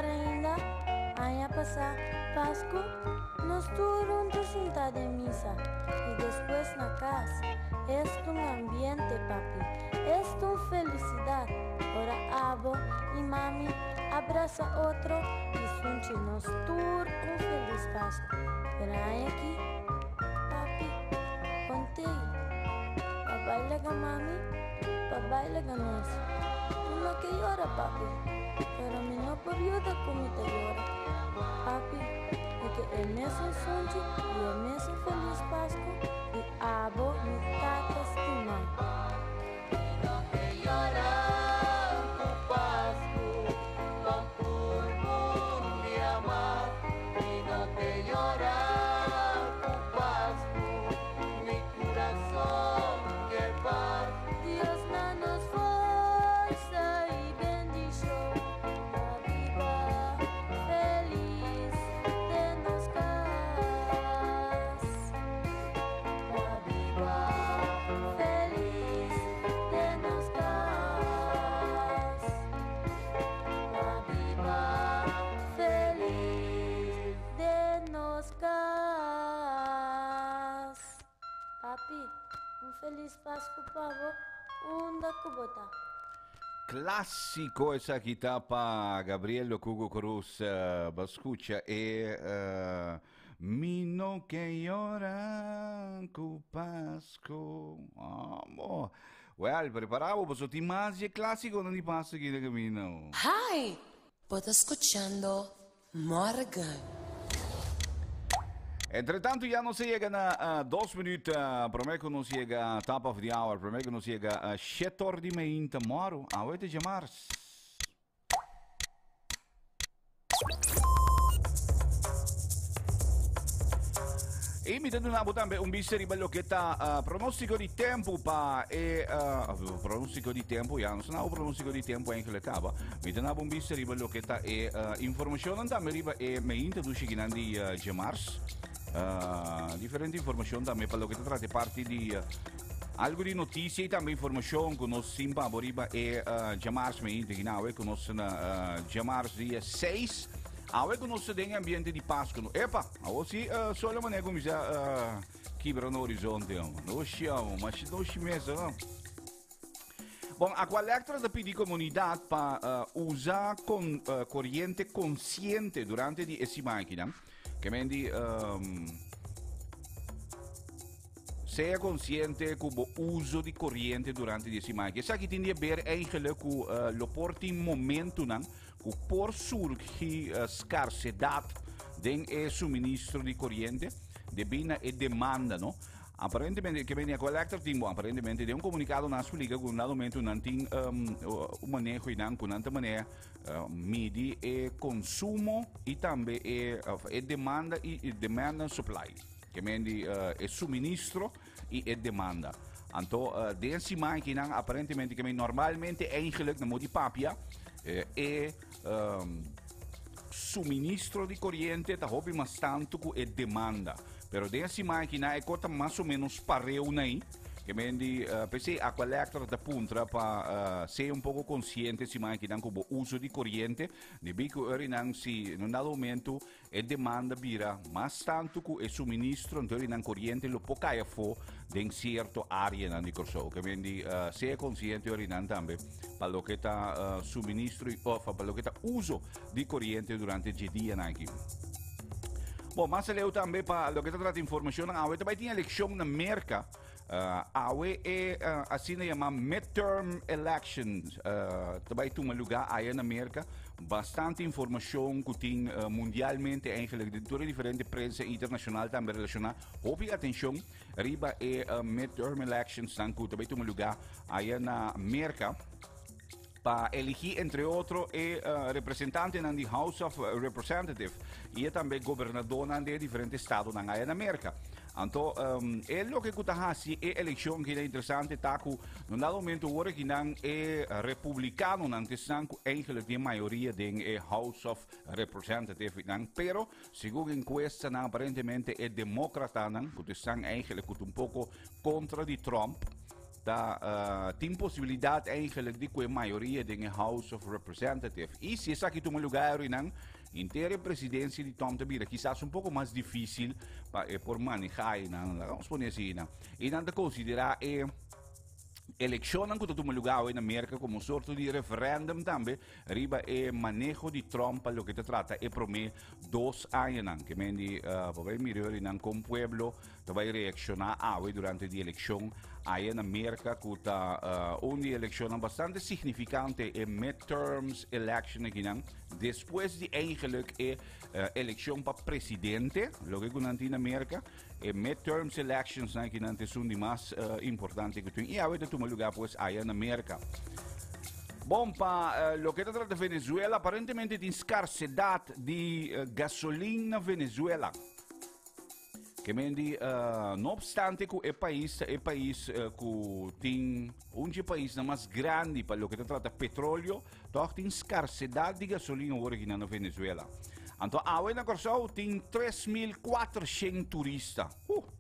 ainda, aí a passar Páscoa, nós juntos sentados em missa e depois na casa. É um ambiente, papi, é uma felicidade. Ora, abo e mami abraça outro e sunte nós um feliz Páscoa. Pero aí aqui, papi, contigo. Papai lega mami, papai lega nós. Não que llora, papi. Pero mi no periodo como te llora. Papi, é que é mesmo sonte e é mesmo feliz Páscoa e abo me tata estimar. Feliz Páscoa, pavo, da cubota. Classico essa aqui tá para Gabriel Cugo Cruz Bascucha e Mino que llora cu Pasco. Amor. Well, preparado para ti más e clássico non ti passa aqui da camino. Hi, vos escuchando Morgan. Entretanto, já não se chega na 2 minutos, para mim que não chega a top of the hour, para mim que não chega a 7 horas de manhã, moro, a 8 de março. E mi dando una tambe un bisseri bello che sta pronostico di tempo pa e pronostico di tempo ja non sono pronostico di tempo eigenlijk cava mi dando un bisseri bello che sta e informazione da me riba e me introduci che nandi Jamars differenti informazioni da me per lo che tratta parti di algo di notizie também informazione conosciamo Simba riba e Jamars me introduci conoscono Jamars dia 6 Awe conosce den ambiente di Pasqua. Epa, oggi solo maneira come já quebra no horizonte, não chamo, mas não chimesa, não. Bom, a collector da PD comunidade para usar corrente consciente durante di essa máquina, que mendi seja consciente com o uso de corrente durante essa máquina. Isso aqui tem a ver eigenlijk com o porte momento, não? Por surgir scarsità del suministro di corrente, de bina e demanda, no? Aparentemente, che viene a collector team, aparentemente de un comunicato nascoliga con un aumento un manejo in con un'altra maniera midi e consumo e tambe e demanda e demanda supply, che quindi e suministro e demanda. Anto deze macchina apparentemente che normalmente eigenlijk na modi papia e suministro di corrente ta hobby mas tanto ku e demanda pero dessa máquina é corta mais ou menos pareu aí que mendi pensei a collector da punta para ser um pouco consciente se máquina com o uso de corrente de bico orinan si no dado momento e demanda bira mas tanto ku e suministro então orinan corrente lo può caia fo in certo area nan di corso che quindi se è consciente orinan tambe per lo che sta suministro per lo che sta uso di corrente durante il dia nanki. Bom, mas leu também para lo que sta tratta informazione awe também tinha eleção na América awe e assim se chama midterm elections também toma lugar aí na América bastante informação que tem mundialmente eigenlijk de toda diferente prensa internacional também relacionada houve atenção riba e midterm elections dan que também toma lugar aí na América para elegir, entre outros, representante na House of Representatives e também governador na diferentes estados na América. Então, é o que está fazendo é eleição que é interessante, tá que no momento agora que não é republicano, não tem eigenlijk a maioria da House of Representatives, pero segundo encuesta, aparentemente é democrata, que estão eigenlijk pouco contra de Trump. Tem possibilidade eigenlijk de que a maioria da House of Representatives. E se está aqui no lugar, inteira presidência de Tom Tabira, quizás pouco mais difícil por manejar, vamos poner assim, e não considerar eleição que toma lugar na América como sorte de referendum também, riba e manejo de Trump lo que te trata e promete 2 anos, que mendi vai melhor com o pueblo, vai reaccionar durante a eleição aí na América, que está uma eleição bastante significante e midterms election aqui, depois de eigenlijk eleição para presidente, lo que é na América, e midterms elections aqui são de mais importante que tem, e aí toma lugar pues aí na América. Bom, para lo que trata de Venezuela, aparentemente tem escassidade de gasolina na Venezuela. Que mendi, não obstante que o país que tem país mais grande para o que trata de petróleo, toch tem escassidade de gasolina original na Venezuela. Então, a na Corsão tem 3.400 turistas.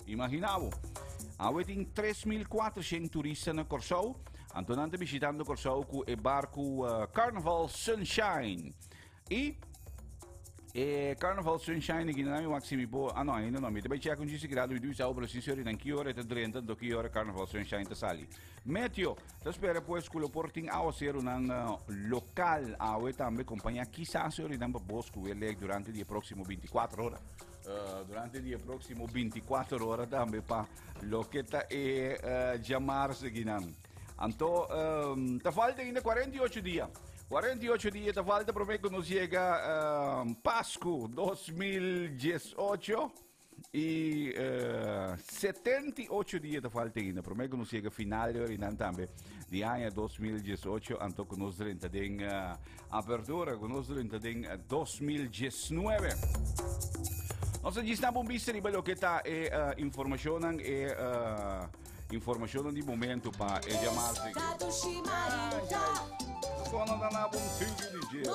Imaginava. A tem 3.400 turistas na Corsão. Então, nós visitando Corsão com o barco Carnival Sunshine. E Carnival Sunshine aqui na minha maximi po ainda não me também tinha com 10 graus e 2 horas precisa em que hora está 30 do que hora Carnival Sunshine está sali meteo espera pues que o porting ao ser local ao também companhia quizás se oridan para bosco ele durante o próximo 24 horas durante o próximo 24 horas também para lo que está chamar-se aqui então tá falta ainda 48 dias 48 dias da falta para que nos chega Pasco 2018 E 78 dias te falta ainda. Para mim, que não chega final de também de ano 2018, então que nós tem abertura, que nós tem 2019. Nós estamos um bicho de que está informação informação de momento para chamar-se. Quando anda na bom filho de dia.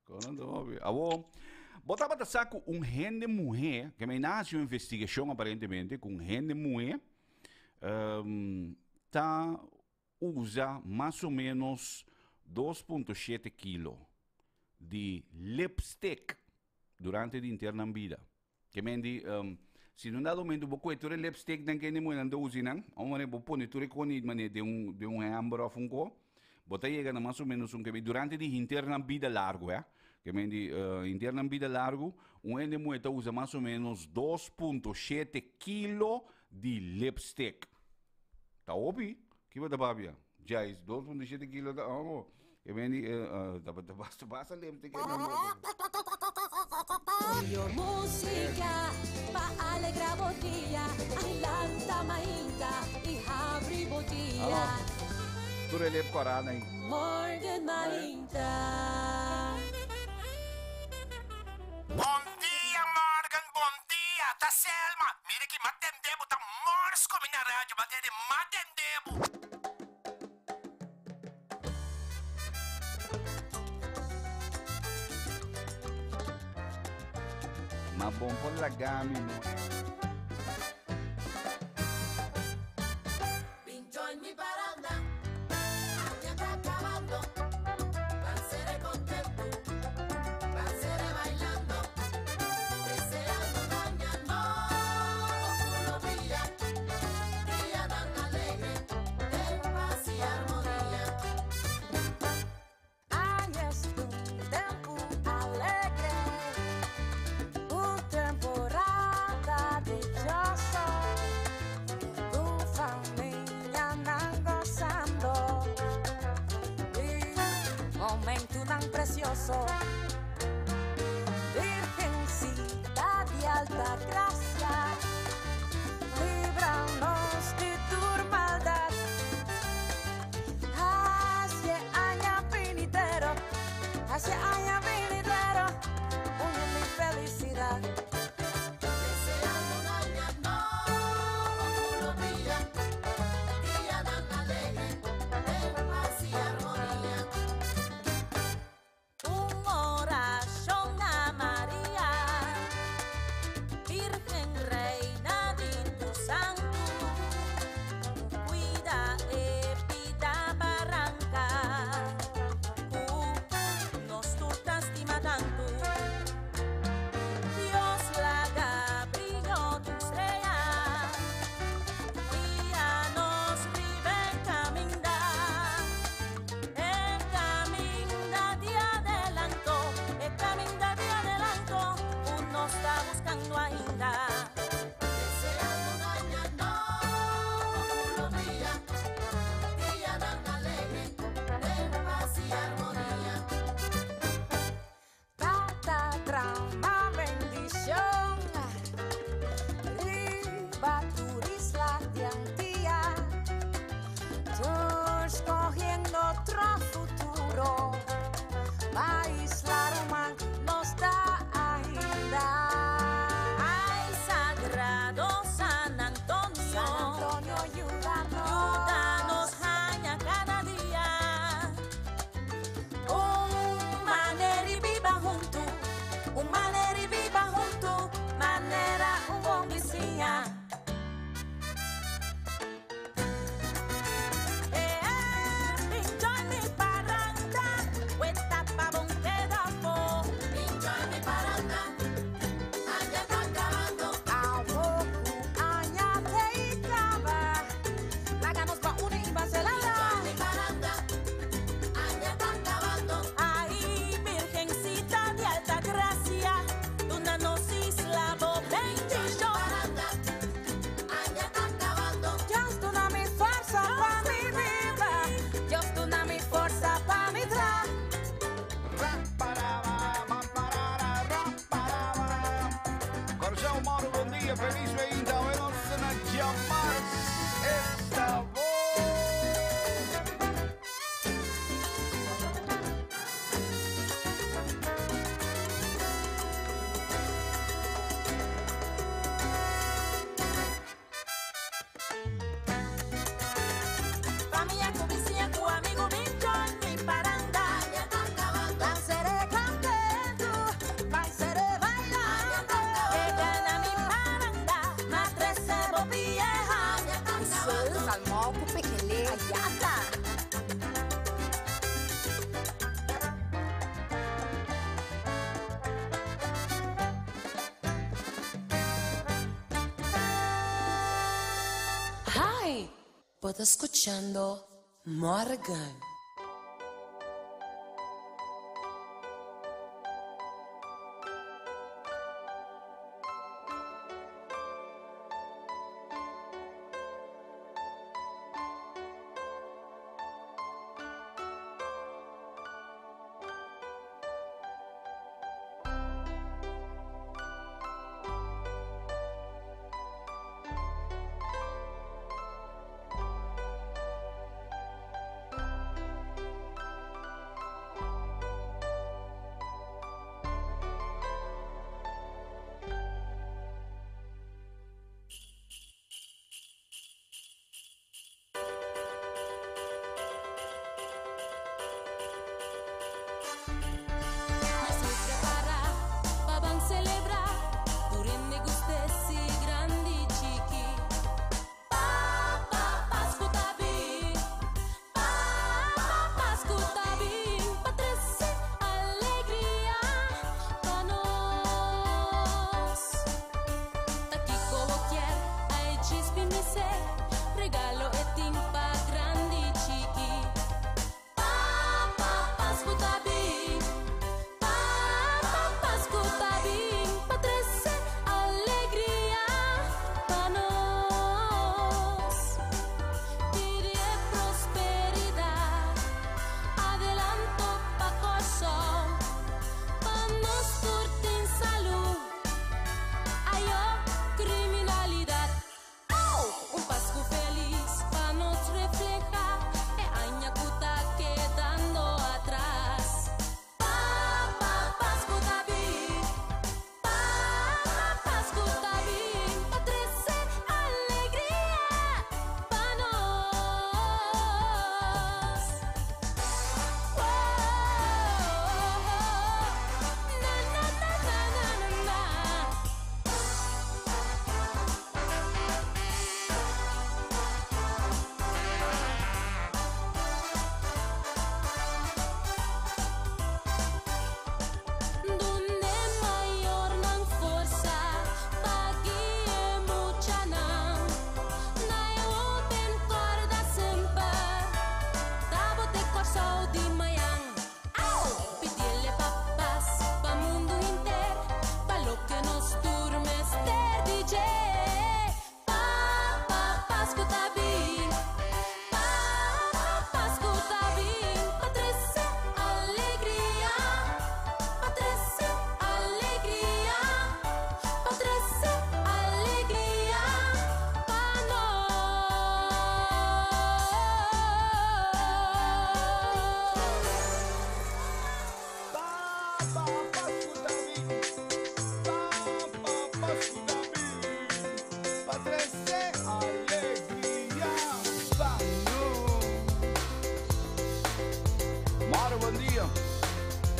Quando ouve. Avô, botava de saco gente mulher, que me nasce uma investigação aparentemente, com gente mulher, tá usa mais ou menos 2,7 kg de lipstick durante a interna vida. Que me diz, se não dá domínio do boco, tu lipstick não quer nem mulher não usa não, ou mané bopo nem tu reconhece mané de um hambro of um co, bota chega mais ou menos que durante a interna vida largo, que me diz, interna vida largo, gente mulher usa mais ou menos 2,7 kg de lipstick. Tá ouvi? Que vai dar babia? Já é 2,7 kg da amo. Que me diz, basta lipstick na mão. Io música pa alegrar o dia, ailanta mainta e abre o dia. Tu relep corana aí. Morgen mainta. Bom dia, Morgan, bom dia. Tá Selma. Mira que matendebo tá morsco minha rádio, bater de matendebo. Mas bom por lagami mo. Pincho en mi baranda, aña está acabando. Pasaré contento, pasaré bailando, deseando un año nuevo, día tan alegre, de paz y armonía. Año es un tempo alegre. Temporada dichosa, tu familia andan gozando y momento tan precioso, Virgencita de alta gracia, líbranos de tu maldad, hacia año venidero, mi felicidad. Pincho en mi barranca, cuesta pa' bonque. dia, feliz 20, vamos a llamar esta voz. Familia, cu vizinha, cu amigo, minchón, mi paranda. Danzaré contento, vai seré bailando. Llega na mi paranda, matrese bobieja. Salmão com pequele, ayata. Hi, vos escuchando Morgan.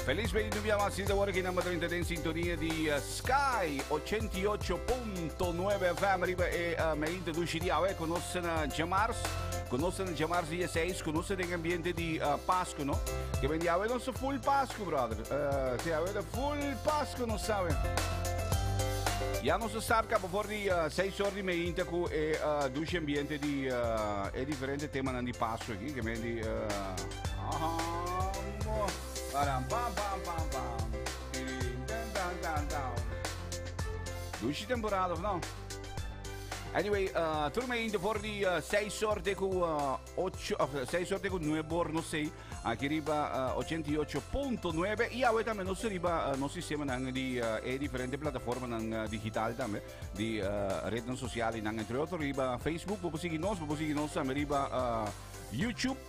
Feliz 29 más de hora que nada más en sintonía de Sky 88.9 FM. Arriba me introduciría a conocen a Jamars. Conocen Jamars 16, conocen el ambiente de Pascua, ¿no? Que vendía a ver full Pascua, brother. Sí, a ver full Pascua, no saben. Ja, non si sta por di 6 giorni mi intaco e duce ambiente di è differente tema di passo qui che mendi pam pam pam pam duce temporada no Anyway, turma ainda voor die 6 sorte com 6 sorte com 9 bor, não sei. Aqui riba 88.9 e agora também nós riba no sistema nang di diferente plataforma nang digital também, di redes sociais nang entre outros riba Facebook, vou seguir nós também riba YouTube.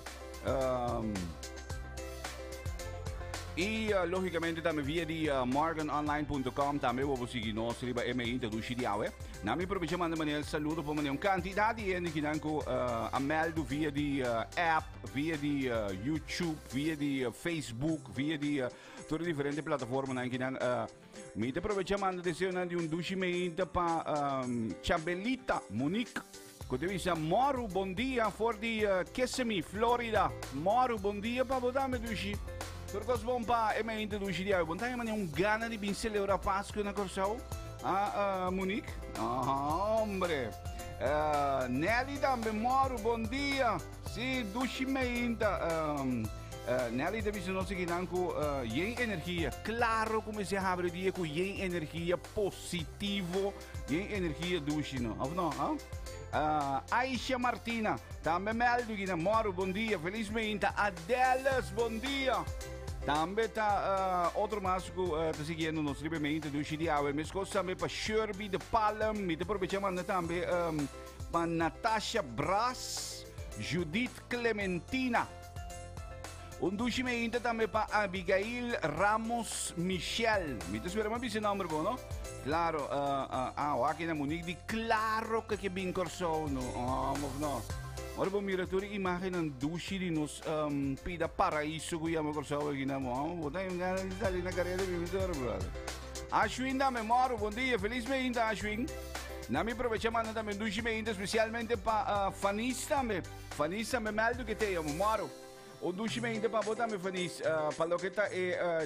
E logicamente também via di morganonline.com também vou seguir nós riba MI introduci di awe. Nami aproveitar de maneira saludo para uma quantidade de gente que não a meldo via di app, via di YouTube, via di Facebook, via di todas diferentes plataformas não que não me aproveitar de dizer de ducimento para Chabelita Monique. Quando eu Moro, bom dia for di Kissimmee, Florida. Moro, bom dia para botar me duci. Turcos bom pa e me introduci di awe. Bom tayo man yung gana de bem celebrar Páscoa na Corsao. Monique? Hombre. Nelly também, Moro, bom dia. Sim, ducimento. Nelly deve ser nosso guinanco yen energia. Claro, como se abre dia com yen energia positivo, yen energia ducino. Não? Aisha Martina, também meldo guina. Moro, bom dia. Felizmente. Adelas, bom dia. Também tá outro mais que tá seguindo nos livremente do Chidiawe. Mas coisa também para Sherby de Palm, me te aproveitamos também para Natasha Brás, Judith Clementina. Ducimento também para Abigail Ramos Michel. Me te esperamos esse nome bom, não? Claro, aqui na Monique di claro que bem corso, não. Ora bom miratore immagine ng dushi di nos pida paraíso ko yung makorsawa ginamo. Bota yung gana di tali na karera bimitor, brother. Ashwin da memoro, bom dia, feliz meinda Ashwin. Nami aprovechamos na também dushi meinda especialmente pa fanista me meldo que te amo, moro. O dushi meinda pa botar me fanis para que tá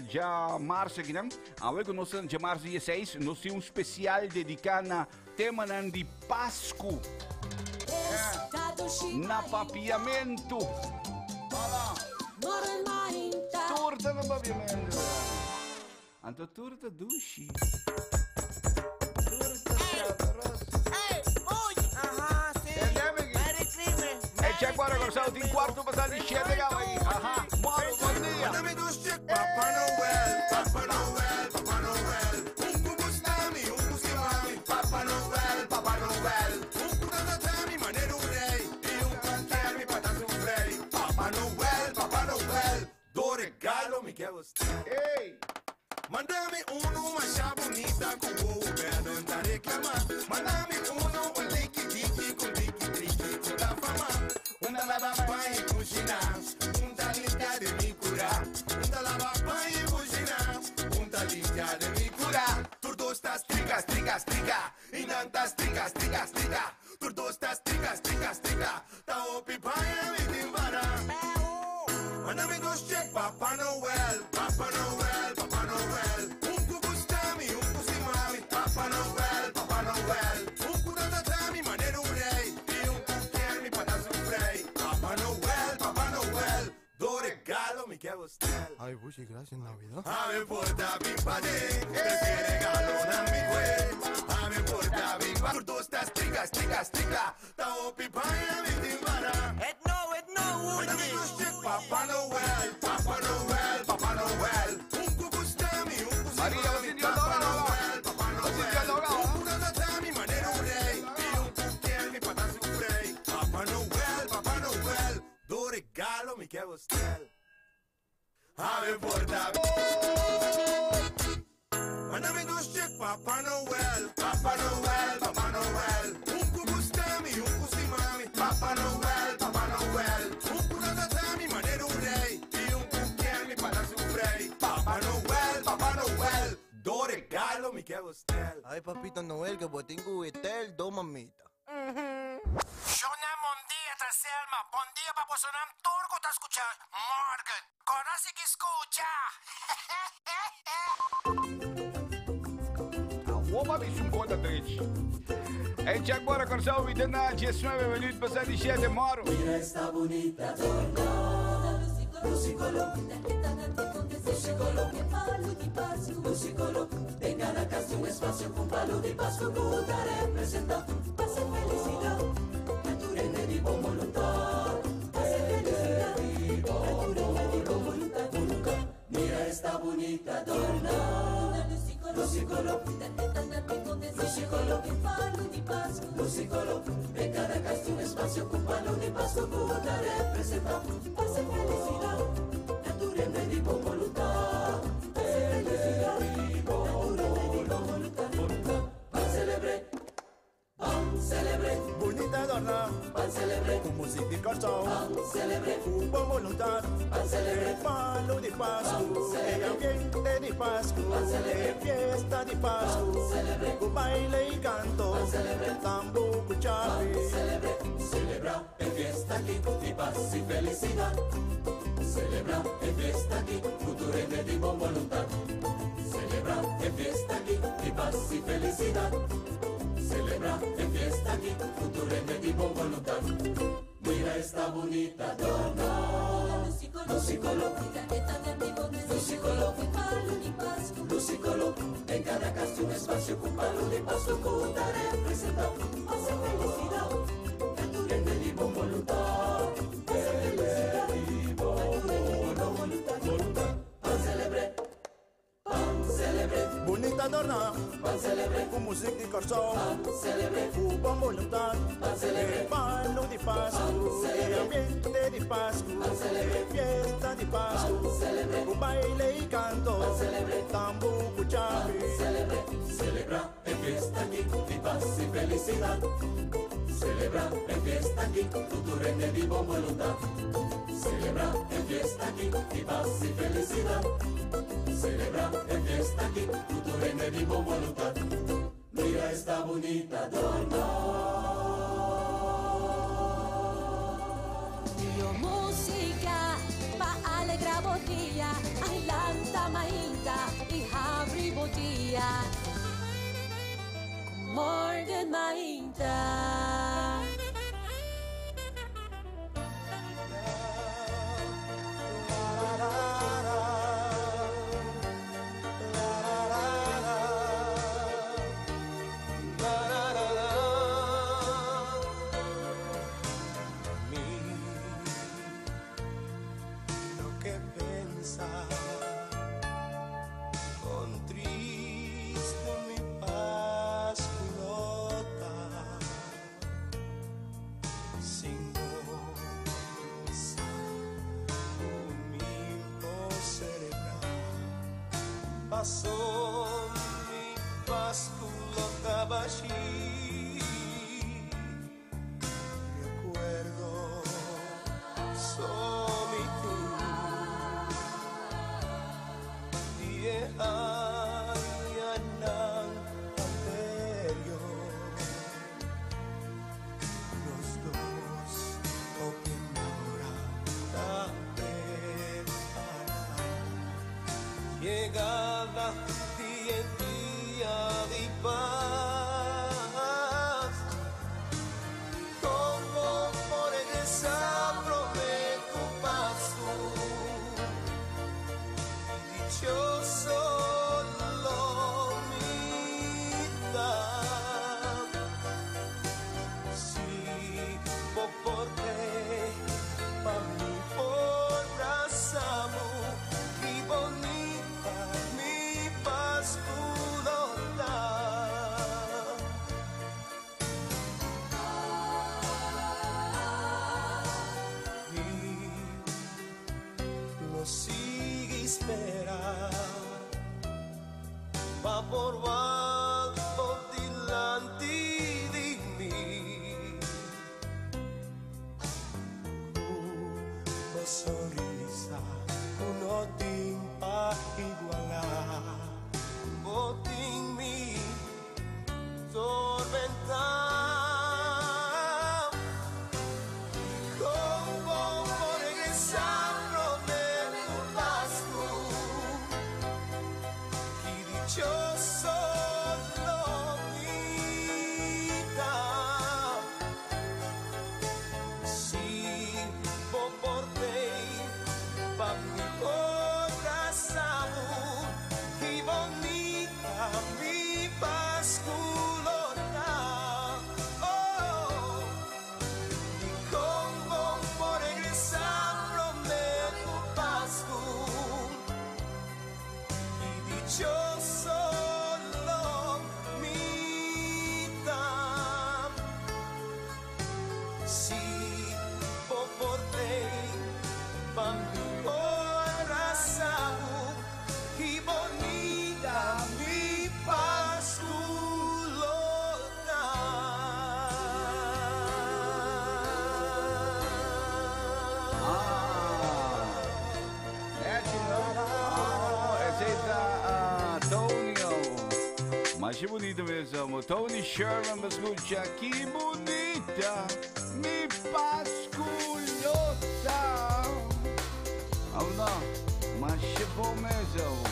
já março aqui, não? Agora que nós já março 16, nós temos especial dedicado na tema de Páscoa. Na papiamento. Torta na papiamento. Anto torta dushi. E c'è guarda con salto in quarto passare di scende aí. Moro, bom dia. Papa Noel, Papa Noel, Papa Noel. Gustami, Gustimami, Papa Noel, Papa Noel. Tatami, maneiro rei. E cantarmi para sofrer. Papa Noel, Papa Noel. Do regalo me quer você. Ei! Mandame uma chave bonita com o governo não reclamar. Mandame um liqui-diqui com liqui-triqui com a fama. Uma lava-pai e cozinhar, talinha de me curar. Lava-pai e cozinhar, talinha de me curar. Tudo estás trigas, e não estás trigas. Tudo estás trigas. Tá o pipanha me timbara. Mandame dos check, Papa Noel, Papa Noel, Papa Noel. Gustami, Gustimami, Papa Noel, Papa Noel. Tatami, maneiro rei. E quer-me para sofrer. Papa Noel, do regalo me quer você. Ai, puxa, graças Navidad. Ave porta pipa de, esse regalo na mi güey. Ave porta pipa, tudo estás trigas. Tá o pipanha me timbara. Et no, Mandame dos check, Papa Noel, Papa Noel, Papa Noel. Gustami, Maria, você deu Papa Noel, Papa Noel. Tatami, maneiro rei. E quer-me para sofrer. Papa Noel, do regalo me quer você. Ave porta. Mandame dos check, Papa Noel, Papa Noel, Papa Noel. Gustami, Gustimami, Papa Noel, Papa Noel. Tatami, maneiro rei. E quer-me para sofrer. Papa Noel, do regalo me quer você. Ay, papito Noel, que botín cubitel, do mamita. Shona, bom dia, tá Selma. Bom dia, pra você não turco, tá escutando? Morgan, conoce que escucha. Opa, bicho, um conta triste. E c'è agora con salvi di 19 minuti passati di scende, Moro. Mira esta bonita donna, Lucicolo, que palo de paso, Lucicolo, tenga na casa un espacio con palo de paso, que representa, pase feliz. bonita donna. Lucicolo, Lucicolo, che parlo di Pasqua. Lucicolo, e cada casa un espacio ocupado de Pasqua puta representa paz y felicidad, naturalmente di buon voluntà. Felicidad, naturalmente di buon voluntà. Pan celebre, bonita donna, pan celebre, con música y corso, pan celebre, con buena voluntad, pan celebre, el palo de Pascua, el ambiente de Pascua, la fiesta de Pascua, con baile y canto, tambor, cuchapi, celebra en fiesta aquí, di paz y felicidad. Celebra en fiesta aquí, futuro y de buon voluntad. Celebra en fiesta aquí, di paz y felicidad. Celebra en fiesta aquí, futuro y de buon voluntad. Mira esta bonita donna. Lucicolo, Lucicolo, Lucicolo, en cada casa un espacio ocupado de Pascua puta representa paz y felicidad, naturalmente di buon voluntad. bonita donna, Pan celebre, con música y corso, pan celebre, con buena voluntad, el palo de Pascua, el ambiente de Pascua, la fiesta de Pascua, con baile y canto, tambor, cuchapi, celebra en fiesta aquí, di paz y felicidad. Celebra en fiesta aquí, futuro y de buon voluntad. Celebra en fiesta aquí, di paz y felicidad. Celebra en fiesta aquí, futuro y de buon voluntad. Mira esta bonita donna. Io música pa alegrar botia, ai lanta mainta e abri botia. Morgen mainta. lo que pensar, con triste mi pasculota, sin goza, domingo celebrar, pasó mi pasculota baixí, recuerdo somitu dianan anterior, los dos opinora da preparar llegada día en día de paz. Como por regresar prometo paso y dichoso lo mitad. Si vos porque pa' mí abrazamos y bonita mi pasculota. Lo sigue esperar, va por alto delante de mí. Una sonrisa, uno timpa igualar, botín mi tormentar. Como por regresar prometo Pascua y dichoso Qué bonito mesmo. Tony Sherman me escucha. Que bonita mi Pasculosa. Allah, mas que bom mesmo.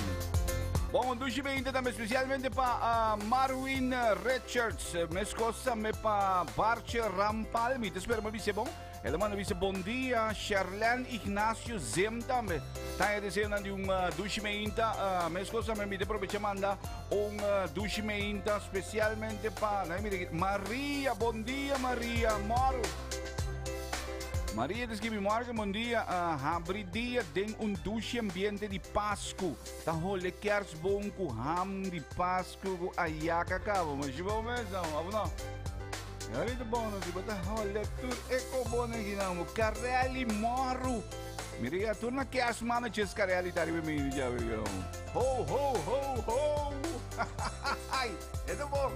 Bom, dus ainda também especialmente para Marwin Richards. Mes cosa me para Barche Rampal. Me espero me visse bom. Ela manda visse bom dia. Charlene Ignacio Zem também. Tá dizendo de dus ainda. Mes cosa me de provecha manda dus ainda especialmente para Maria. Bom dia Maria. Moro. Maria diz que bom dia, abri dia tem douche ambiente de Páscoa. Tá rolê kersboom com ham de Páscoa com ayaca cabo, mas bom mesmo, não? É muito bom, não? Tipo, tá rolê tudo eco bom aqui não, Carelli Moro. Mira, tu na que as manas de Carelli tá ali bem já, viu? Ho ho ho ho. Ai, é tão bom.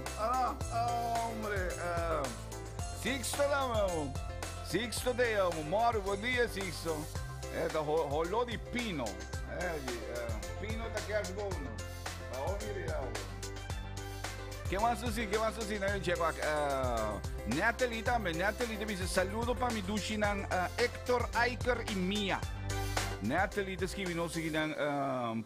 Hombre, Sixto não, meu. Sixto te amo, Moro, bom dia Sixto. Da rolô de Pino. Pino tá querendo bom. Tá ouvindo? Que mais assim, né? Natalie também, Natalie diz saludo para mi duchinan Hector, Aiker e Mia. Natalie descreve nos seguindo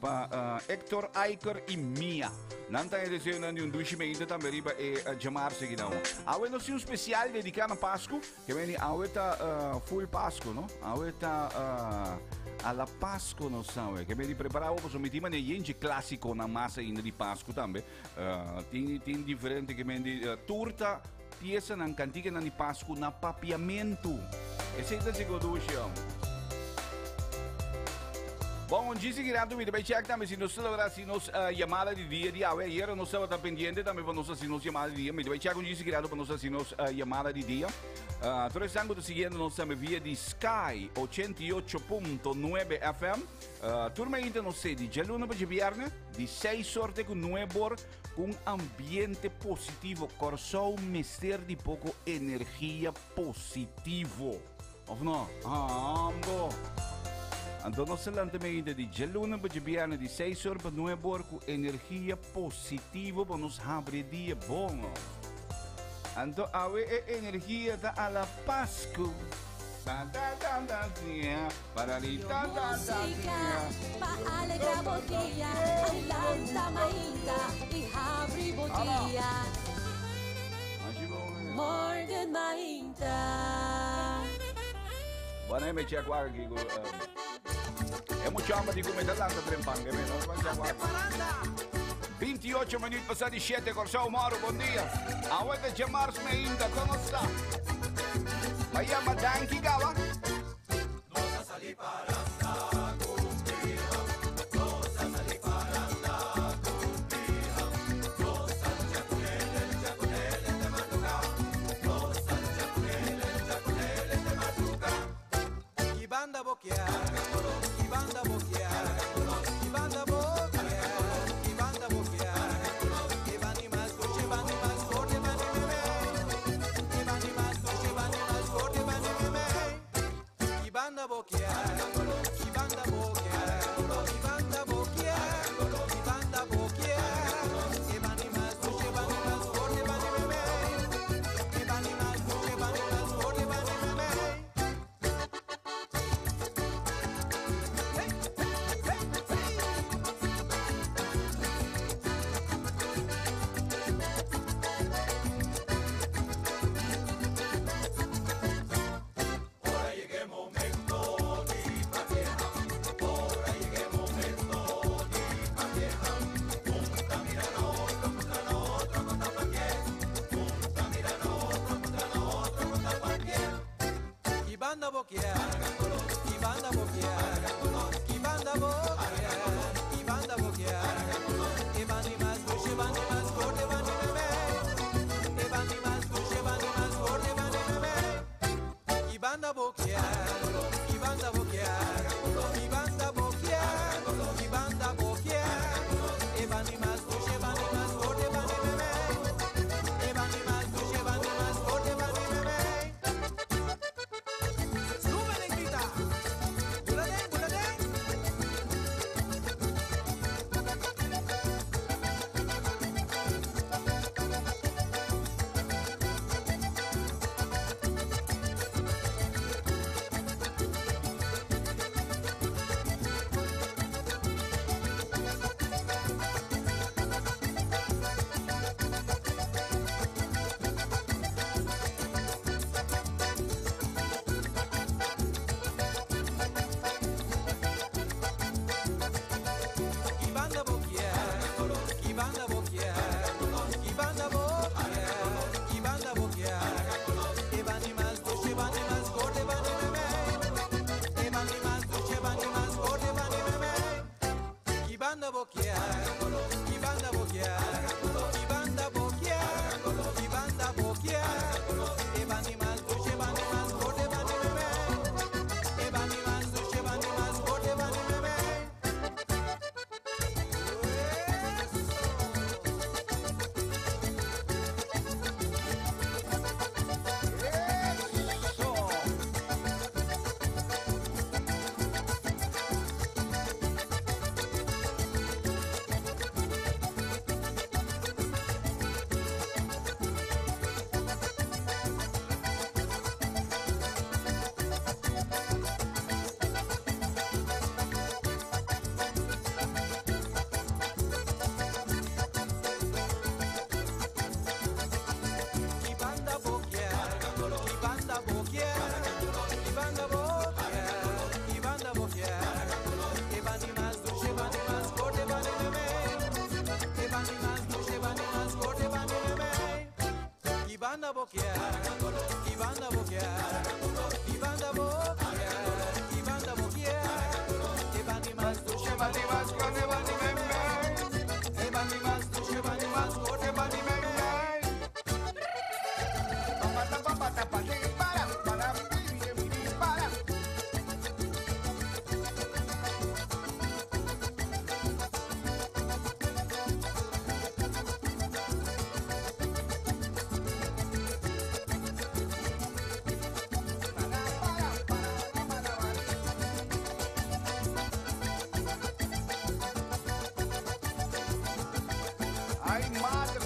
para Hector, Aiker e Mia. Nanta é desenho de douche ainda também riba e chamar-se aqui não. Awe não se especial dedicado a Páscoa, que vem awe tá full Páscoa, não? Awe tá a la Páscoa não sabe, que vem preparado para someter uma gente clássico na massa ainda de Páscoa também. Tem diferente que vem de torta, peça na cantiga na de Páscoa na papiamento. Esse é o segundo douche. Bom, disse que rato me vai checar também se nos celebrar se nos chamada de dia de hoje. Ayer não estava pendiente também para nós se nos chamada de dia. Me vai checar com disse que rato para nós se nos chamada de dia. Todos os anos seguindo nós também via de Sky 88.9 FM. Turma ainda não sei de Jaluna para viernes de 6 sorte com 9 horas com ambiente positivo. Corsou mister de pouco energia positivo. Ou não? Ambo. Então, nós falamos também de Jaluna para viernes de 6 horas para 9 horas com energia positiva para nos abrir dia bom. Então, a energia da a la Páscoa. Para ali, música, para alegrar bom dia, alanta mainda e abre bom dia. Morgan mainda. Boa noite, me checo aqui. É muito chama de comer lá no trempang, é mesmo? 28 minutos passados de 7, Corsão Moro, bom dia. Aonde chamar-se ainda, como está? Vai chamar Danky Gawa? Nossa sali paranda, cumbia. Nossa sali paranda, cumbia. Nossa jaculele te matuca. Nossa jaculele te matuca. E banda boquear. Banda boquear, e banda boquear, e banda boquear, e banda mais forte, e banda mais forte, e banda Ibanda boquear, Ibanda boquear, Ibanda boquear. Ibandi mas tu, Ibandi mas con, Ibandi meme. Ibandi mas tu, Ibandi mas con, Ibandi meme. Ay, madre.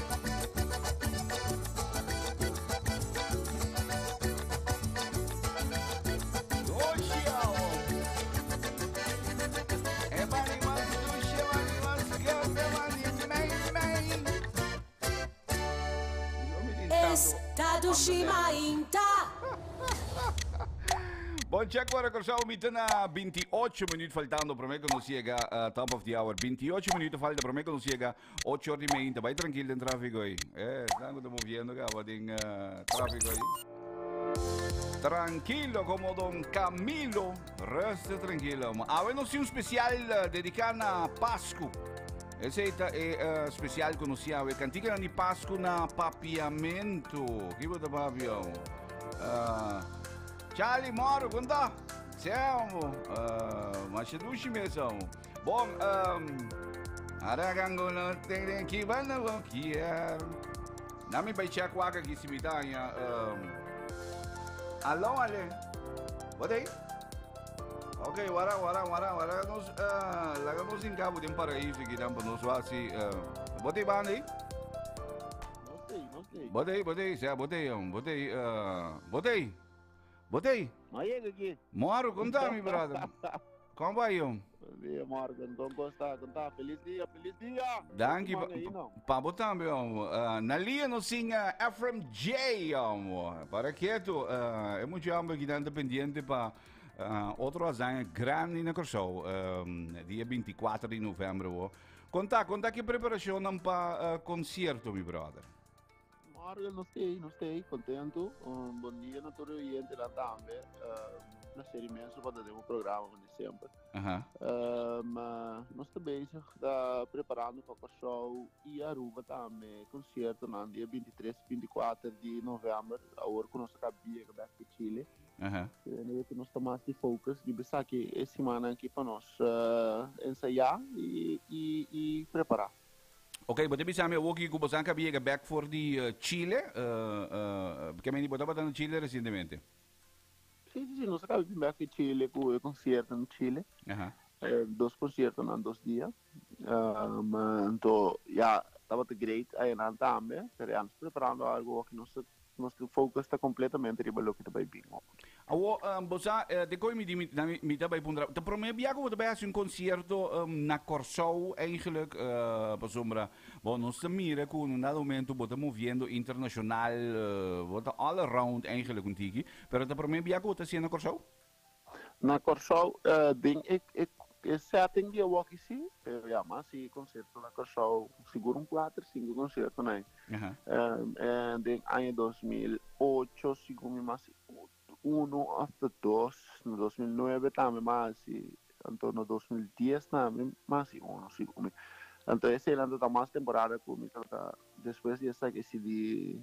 Estado Shimainta. Bom, check agora com o mito na 28 minutos faltando para mim que não chega top of the hour. 28 minutos falta para mim que não chega 8 horas e meia. Vai tranquilo em tráfego aí. Estamos movendo cá, tem tráfego aí. Tranquilo como Don Camilo. Resta tranquilo. Agora nós temos um especial dedicado a Páscoa. Esse é especial conhecido. Cantiga de Páscoa na papiamento. Que bota papio? Charlie Moro, conta? Siamo. Machadushi mesmo. Bom, aragango no tem que vai na boquia. Nami vai check waka que se mitanya. Alô, ale. Botei? Ok, wara nos lagamos em cabo de um paraíso que dá para nós assim. Botei banda aí? Botei. Maiega aqui. Moro, conta-me, brother. Como vai, Bom dia, Morgan. Como está? Feliz dia. Danke, pa botar, meu. Na linha nós tinha Ephraim J, para quieto, é muito amor que dá independente para outro azar grande na show, dia 24 de novembro. Conta que preparação para concerto, meu brother. Morgan, não sei, contento. Bom dia, na tua oriente lá também. Na série imenso para ter um programa, como sempre. Mas nós também está preparando para o show e Aruba também, concerto no dia 23 e 24 de novembro, agora com nossa cabia que vai para Chile. Nós estamos de focus de pensar que essa semana aqui para nós ensaiar e preparar. Ok, but bisa me woki ko basan kabiye back for the Chile, kami ni botaba no Chile recentemente. Sim, nós acabamos de vir aqui Chile com o concerto no Chile. Dois concertos em 2 dias. Então, já estava great aí na também. Estamos preparando algo que nosso foco está completamente ribalho que vai vir. Awo, bosa, de koi mi daarbij pondra. De promeer we daarbij een concerto na Corsou eigenlijk, por sombra, bom, nós mira com um dado momento bota movendo internacional, bota all around eigenlijk contigo, pero de promeer we te na Corsou? Na Corsou, ding ik setting dia walk sim, ja, mas se concerto na Corsou, seguro 4, 5 concertos, né? Em ano 2008, seguro mais 1 after 2, no 2009 também mais, então no 2010 também mais 1, seguro. Então esse ano está mais temporada comigo, depois dessa que se de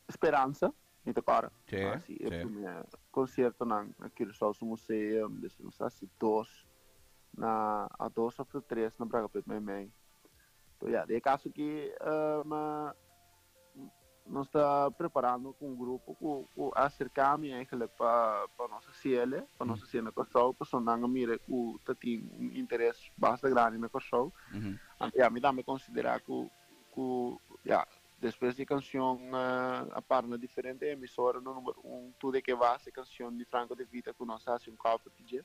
Esperança. Então, cara, assim, é concerto aqui no Salso Museu, depois assim, 2 a 2 ou 3 na Braga Preto Memem. Então, já, de caso que nós está preparando com um grupo que acercar-me para nossa cena, para nossa cena com o show, para só não mira que tem um interesse bastante grande no show. E a mim também considerar que depois de canção a página diferente emissora no número 1, tudo que vai ser canção de Franco de Vita que nós fazemos um copo de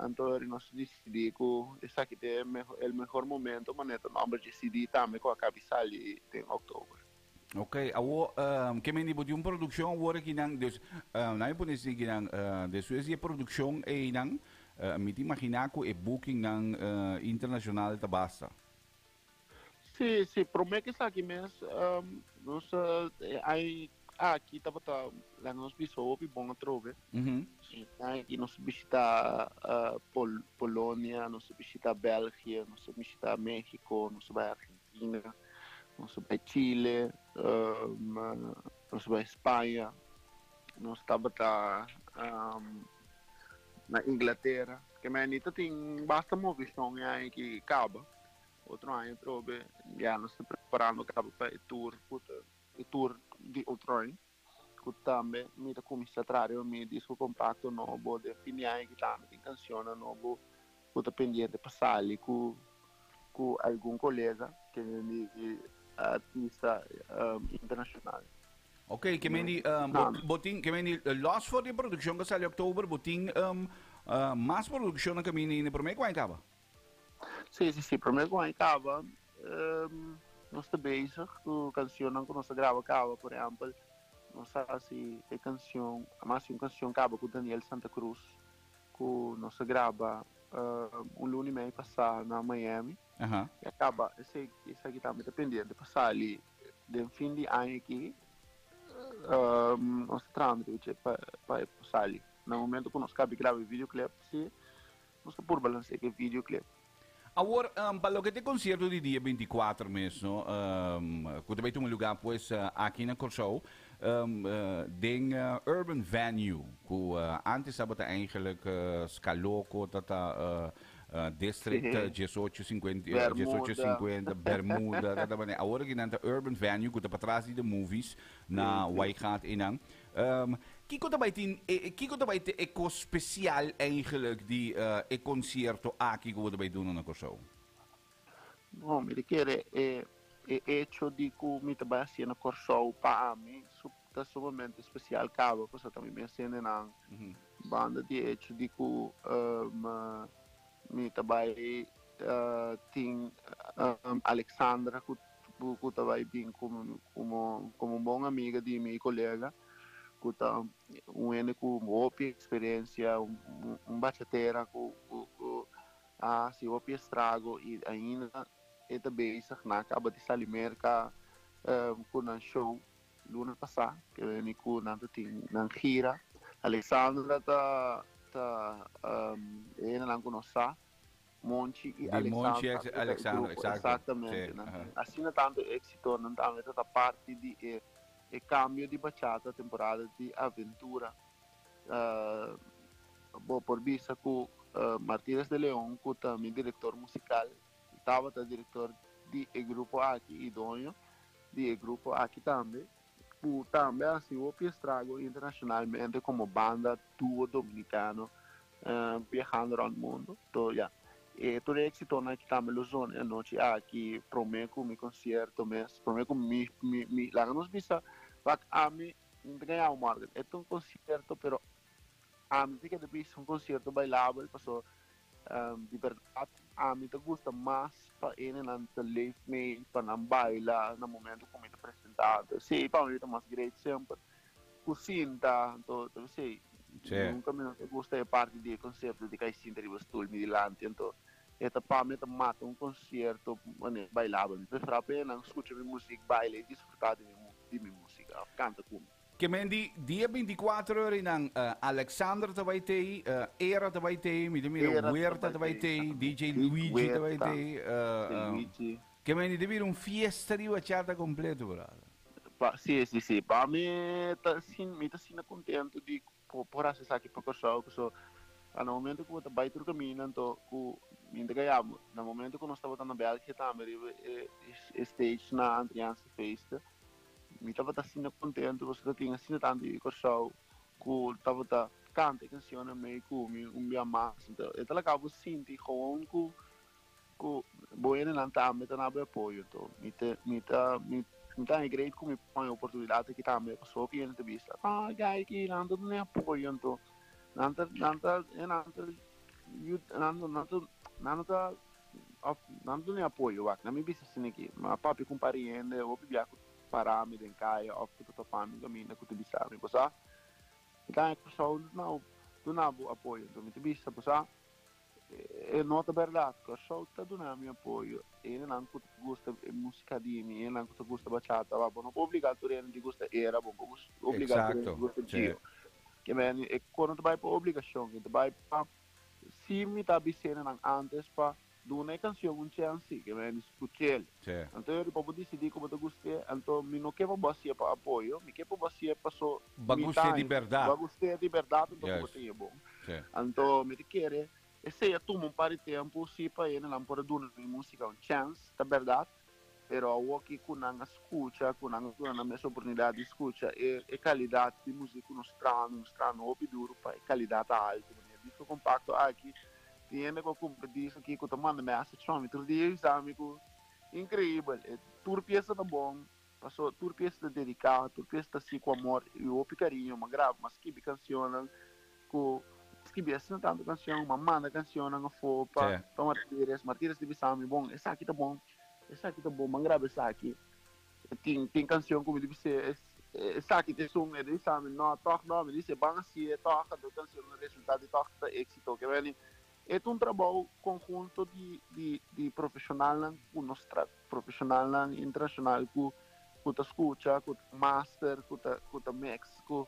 então nós decidimos que esse aqui é o melhor momento, mas não vamos decidir também com a cabeça ali em outubro. Ok, awo kami ni budi production wora kinang dus na po nisi kinang desues ye production e nang miti imaginar ko e booking ng international tabasta. Sim, sim, prometo que aqui mesmo, nós, aí, aqui estava, lá nós bisou, bom a trove. Aqui nós visita Polônia, nós visita Bélgica, nós visita México, nós vai Argentina, nós vai Chile, nós vai Espanha, nós estava na Inglaterra, que me anita tem basta movição aí que acaba. Outro ano trove, já nós estamos preparando acaba para o tour de outro ano. Que também me da comissário me disco compacto novo de fim de ano que também tem canção novo que está pendente para sair com algum colega que é artista internacional. Ok, que meni botin que meni loss for de produção que saiu em outubro botin mais produção que meni no primeiro ano acaba. Sim, primeiro ano acaba nós estamos bezig com canção que nós grava acaba, por exemplo. Não sei se é canção, mas uma canção acaba com Daniel Santa Cruz, que nós grava lunes e meio passar na Miami. E acaba, esse aqui também está pendente, passar ali, de fim de ano aqui, nós estamos para passar ali. No momento que nós grava videoclip, nós estamos por balancear que videoclip. Agora, para o que te concerto de dia 24 mesmo, que também tem um lugar pues, aqui na Corsou, den urban venue, que antes estava eigenlijk Scaloco, district 1850, Bermuda, agora que nanta urban venue, que para trás de movies, na Waikaat inang. Kiko também tem eco especial eigenlijk die concerto aqui que você doen na Corsou? Bom, me quer é hecho de que me trabalha assim na Corsou para mim está sumamente especial cabo, porque também me acende na banda de hecho de que me trabalha tem Alexandra que trabalha bem como boa amiga de minha colega. Kuta um com outra experiência bachateira com se outra estrago e ainda é também na acaba de sair merca com um show luna passada que vem com nada tem na gira Alexandra tá não conhece Monchi e Alexandra exatamente assim tanto êxito não também toda parte de e cambio di bachata temporada di aventura por vista que Martínez de León que também diretor musical estava diretor de grupo aqui idôneo de grupo aqui também assim o estrago internacionalmente como banda duo dominicano viajando around o mundo então e todo éxito na que também lo zona a noite aqui prometo mi concerto mes prometo mi lá nos visa vai a mim ganhar uma marca é um concerto pero a mim que deve ser um concerto bailável passou de verdade a mim te gosta mais para ele não te live me para não bailar no momento como ele apresentado sim para mim é mais great sempre cozinha então sei nunca me gusta a parte de concerto de que sinta de vestir me dilante então para mim mata concerto bailável prefiro apenas escutar minha música baile e desfrutar de minha música canta como que mendi dia 24 ore nang Alexander também tem Era também tem Midemiro Huerta também tem DJ Luigi também tem que mendi deve um fiesta de bachata completo brother sim para mim me tá sendo contente de por acessar aqui para o show que só no momento que eu estou bem caminhando então no momento que nós estamos na Bélgica também stage na Adriança Festa me estava sendo contente você tinha sido tanto de show que estava cantando canções meio que dia mais então eu acabo sentindo que boa não também está na apoio então me tá great que me põe a oportunidade que também passou aqui na entrevista guy que não tem apoio então não tem apoio na minha business aqui mas papi com pariente eu vou para me den caia of que tô família caminho que tu bisa me passar então é pessoal não apoio então me bisa passar é nota verdade, que o show está dando meu apoio. Ele não gosta de música de mim, ele não gosta de bachata, não é obrigatório de gostar era, bom, obrigatório de gostar de que bem, é quando tu vai para obrigação, tu vai para se me tá dizendo antes para dar uma canção um chance, que bem, escutar ele. Então eu depois decidir como tu gostei, então me não quero você para apoio, me quero você para só bagulho de verdade. Bagulho de verdade, então eu bom. Então me quer esse é um par de tempo se para ele não pode dar música um chance, é verdade. Pero aqui com a escuta, com a mesma oportunidade de escuta, é qualidade de música no strano, duro, é qualidade alta. Disco compacto aqui, tem que competir aqui com o tamanho da massa, outro dia amigo, incrível, tudo peça tá bom, passou tudo peça dedicada, tudo peça assim com amor e o carinho, uma grava, mas que canção, com que biasa tanto canção, uma manda canção na fopa, para Martires de Bissami, bom, essa aqui tá bom, mas grava essa aqui, tem canção como deve ser, essa aqui tem som, ele sabe, não, toca não, ele disse, bang assim, toca, do canção, o resultado de toca tá êxito, que vem, é trabalho conjunto de profissional, com nosso profissional internacional, com a escuta, com o master, com o mix, com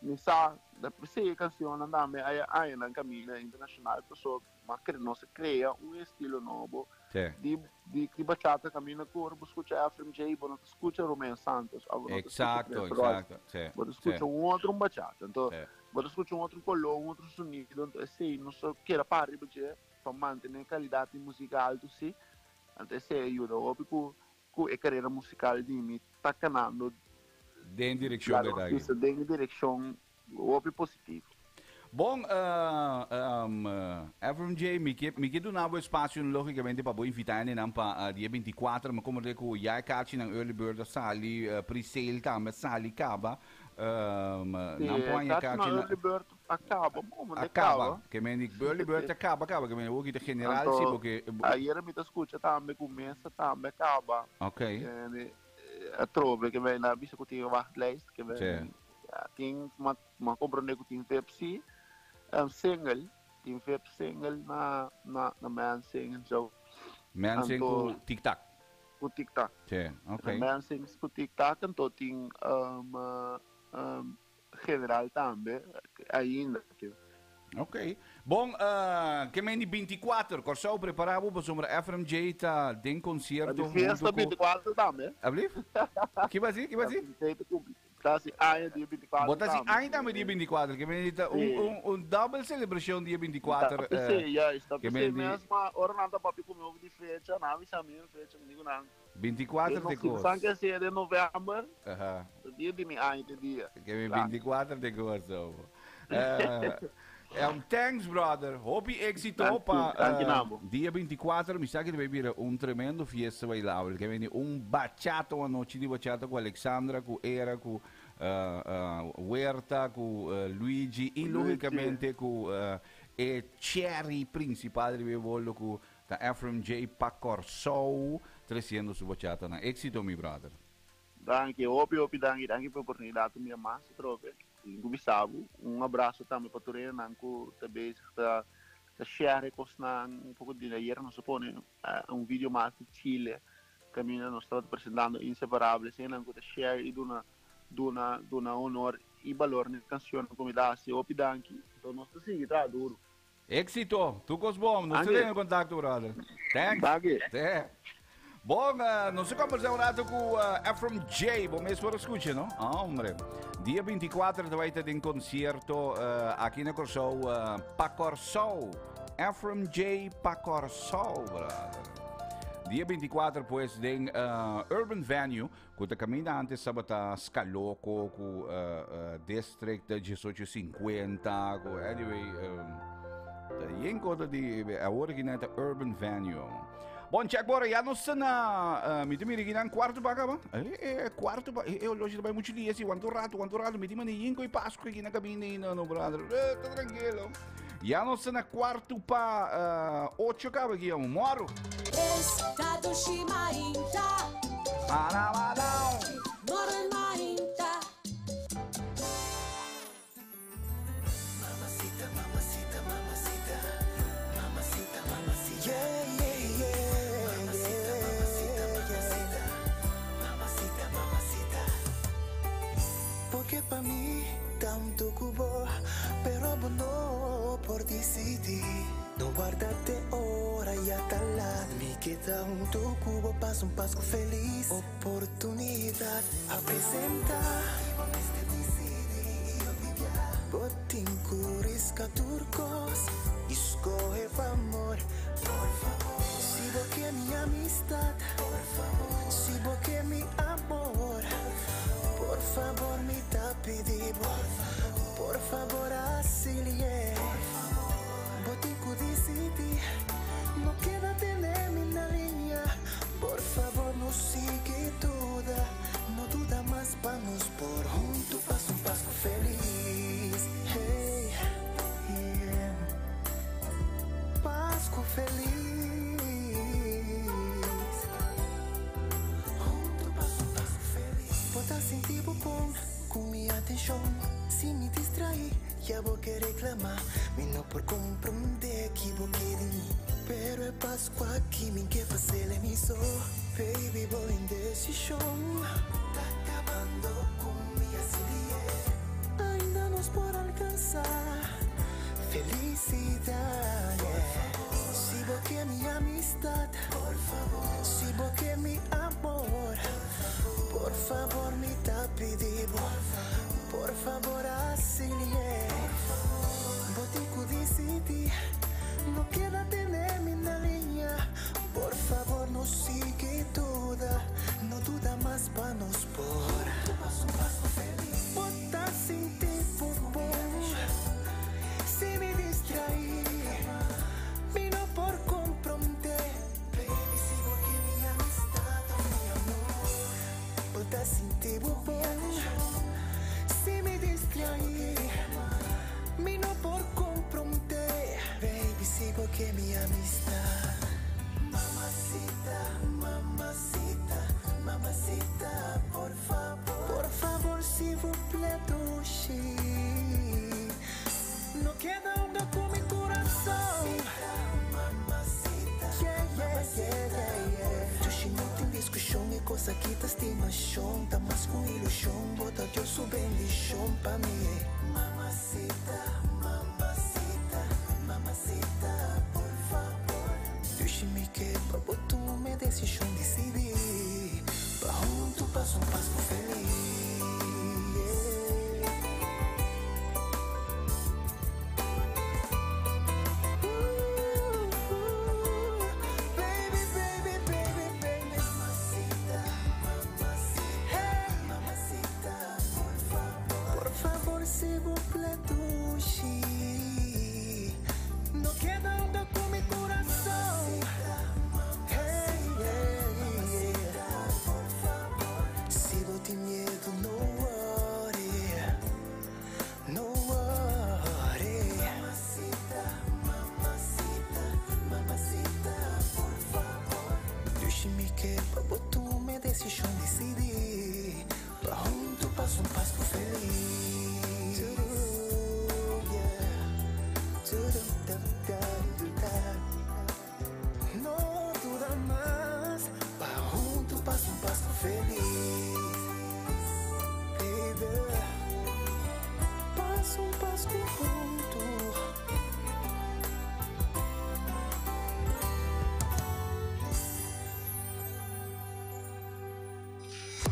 nessa da primeira canção andando aí na caminho internacional pessoa mas que nós cria estilo novo de bachata caminho corpo escuta FMJ bom escuta Romeo Santos exato bom escuta outro bachata então bom escuta outro color outro sonido então assim não só queira para manter a qualidade musical do sim então esse ajuda óbvio com a carreira musical de mim tá canando den direção verdade. Isso, den direção positivo. Bom, FMJ, me quedo na boa espaço, logicamente, para invitar ele para dia 24, mas como eu digo, já é na Early Bird sali, pre-sale também, sali acaba. Não põe a caixa na Early Bird acaba, que me diz, Early Bird acaba, que me diz, que general, sim, porque... Aí era me escuta também, começa também, acaba. Ok. A trova que vem na bisa que tinha wachtlijst que vem tem uma compreender que tinha Pepsi single tem Pepsi single na man single so man single tic tac ok man single com tic tac então tem general também ainda ok. Bom, que me 24, corso preparavo para sobre FMJ tá den concerto. A festa 24 também. Abli? Que vai ser? Tá assim, dia 24. Bota assim, ainda me dia 24, que me dita double celebration dia 24. Está mesmo, ora nada papi comeu de fecha, na avisa minha fecha, me digo não. 24 de coisa. Sangue é de novembro. Dia de mim ainda dia. Que me 24 de coisa. Thanks, brother. Hope éxito para dia 24. Me sa que vai vir tremendo fiesta bailável. Que vem bachata, uma noite de bachata com Alexandra, com Era, com Huerta, com Luigi e logicamente com o Cherry principal de bolo com a FMJ Pacorso, 300 su bachata. Éxito, mi brother. Danke, danke pela oportunidade, minha massa, troca. Gubisabo, abraço também para o Nanco, também está share com um pouco de dinheiro, não supõe vídeo mais de Chile, que nós estamos apresentando inseparáveis, sem Nanco de share e dona honor e valor na canção, como dá se opidanki, então nós seguimos tá duro. Éxito, tu bom, nós temos contato, brother. Thanks. Bom, nós conversamos um rato com FMJ, bom mês para escutar, não? Hombre. Dia 24 vai ter um concerto aqui na Corso, Pacorso, FMJ Pacorso, brother. Dia 24, pues, tem Urban Venue, que está caminhando sabata Scaloco, com District 1850, com, anyway, tem coisa de, a original Urban Venue. Bom, check bora, já não está na... Me tem que quarto para cá, quarto para... Eu hoje vai muito dia, assim, quanto rato, me tem que ir Páscoa aqui na cabine, não, brother, tá tranquilo. Já não está na quarto para 8 cá, aqui, moro. Estado Shimainta. Marabadão. Mormainta. Mamacita, mamacita, mamacita. Mamacita. que para mí tanto cubo, pero no por decidir. No guardate ora y atalad. Mi que tanto cubo, paso un paso feliz. Oportunidad a presentar. Botín curisca turcos. Escoge amor, por favor. Si vos que mi amistad, por favor. Si vos que mi amor, por favor, mi tapidibo. Por favor, asilie. Botico decidi, no queda tener mi na línea. Por favor, no sigue duda, no duda más, vamos por junto, paso un paso feliz. Hey, yeah. Pasco feliz. Junto, paso un paso feliz. Botar sentir bom com minha atenção. Se me distrair, ya vou que reclamar. Me não por compreender que vou querer. Pero é Páscoa aqui, me que fazer emissão. Baby, vou em decisão. Tá acabando com minha serie. Ainda nos por alcançar felicidade. Se vou que minha amistad, por favor. Se vou que mi amor, por favor, me tá pedindo. Por favor, asilie. Botico decidi, no queda tener mi na línea. Por favor, no sigue duda, no duda más para nos por. Bota sin tiempo bom, se me distraí, me no por comprometer. Baby, sigo que mi amistad, mi amor. Bota sin tiempo bom. Se me distraí, me no por comprometer. Baby, sigo que mi amistad. Mamacita, mamacita, mamacita, por favor, si vous plaît, touche. No queda onda con mi corazón. Mamacita, yeah, yeah, yeah, yeah, yeah. Touche não tem discussão, é coisa que tá estimação. Tá mais com ilusão, bota Deus sua bendição pra mim. Mamacita, mamacita, mamacita, por favor. Touche-me que pra botar uma decisão decidir. Pra junto, passo um passo feliz.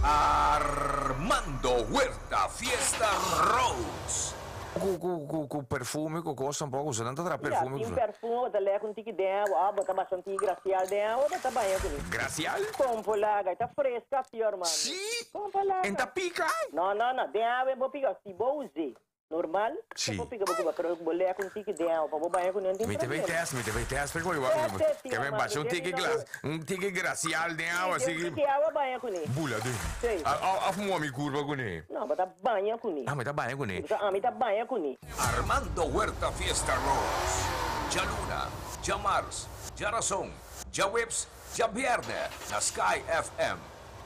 Armando Huerta Fiesta Rose. Com perfume, com coisa um pouco, você não tá perfume. Sim, perfume, tá lá com tique dentro, bota bastante gracial dentro, bota banho com isso. Gracial? Compra lá, tá fresca, pior, mano. Sim? Compra lá. Ainda pica? Não, dentro eu vou picar, se vou usar. Normal? Sim. Eu vou picar, pero eu vou ler com tique dentro, para banho com isso. Me teve teste, porque eu quer me baixar um tique gracial dentro, assim. Tique água banho com isso. Bula dentro. Sim. A me curva com isso. Não, bota banho com isso. Mas tá banho com isso. Mas tá banho com isso. Armando Huerta Fiesta Rose. Já Luna, já Mars, já Razão, já Webs, já Viernes, na Sky FM.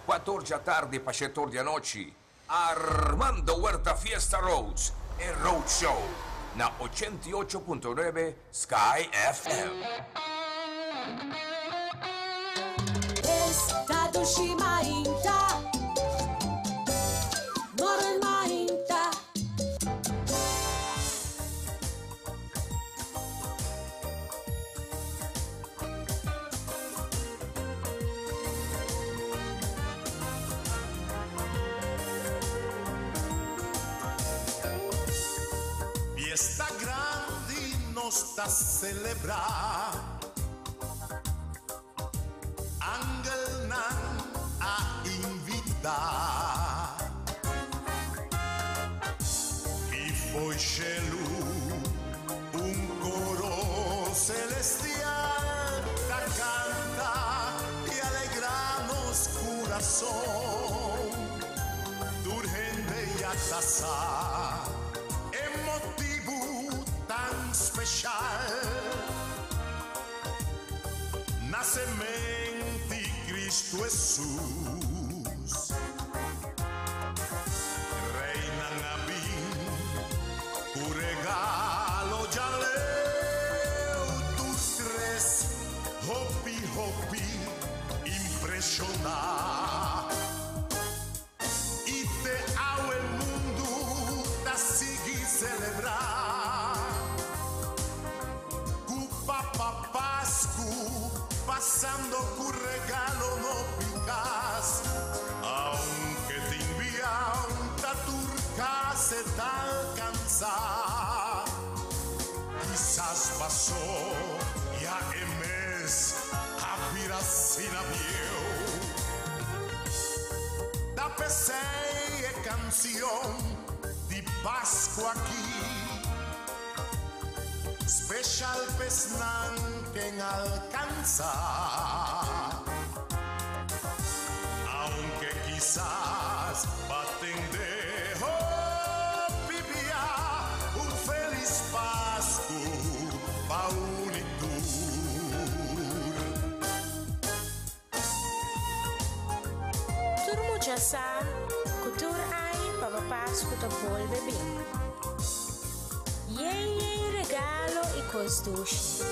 14 da tarde para 7 da noite. Armando Huerta Fiesta Rose. E Road Show na 88.9 Sky FM. Estado Shimainta, Moren Mainta. nos da celebrar. Angel nan a invitar. E foi Xelu, coro celestial da canta e alegramos coração. Durhende e atassar emotivo tão especial. Na semente Cristo Jesus. Reina Nabim, o regalo de leu dos três. Hopi, hopi, impressionar. E te ao mundo da seguir celebrar. Papa Pascu, passando com regalo no picas. Aunque te enviam da turca se te alcançar. Quizás passou e a emes a viracina viu. Da PC é canção de Páscoa aqui. Special pesnan quien alcanza. Aunque quizás baten de pipia, un feliz Pascu pa unitur. Turmo jasa, kutur ai papa Pascu to volve bem. Yei regalo e costuche.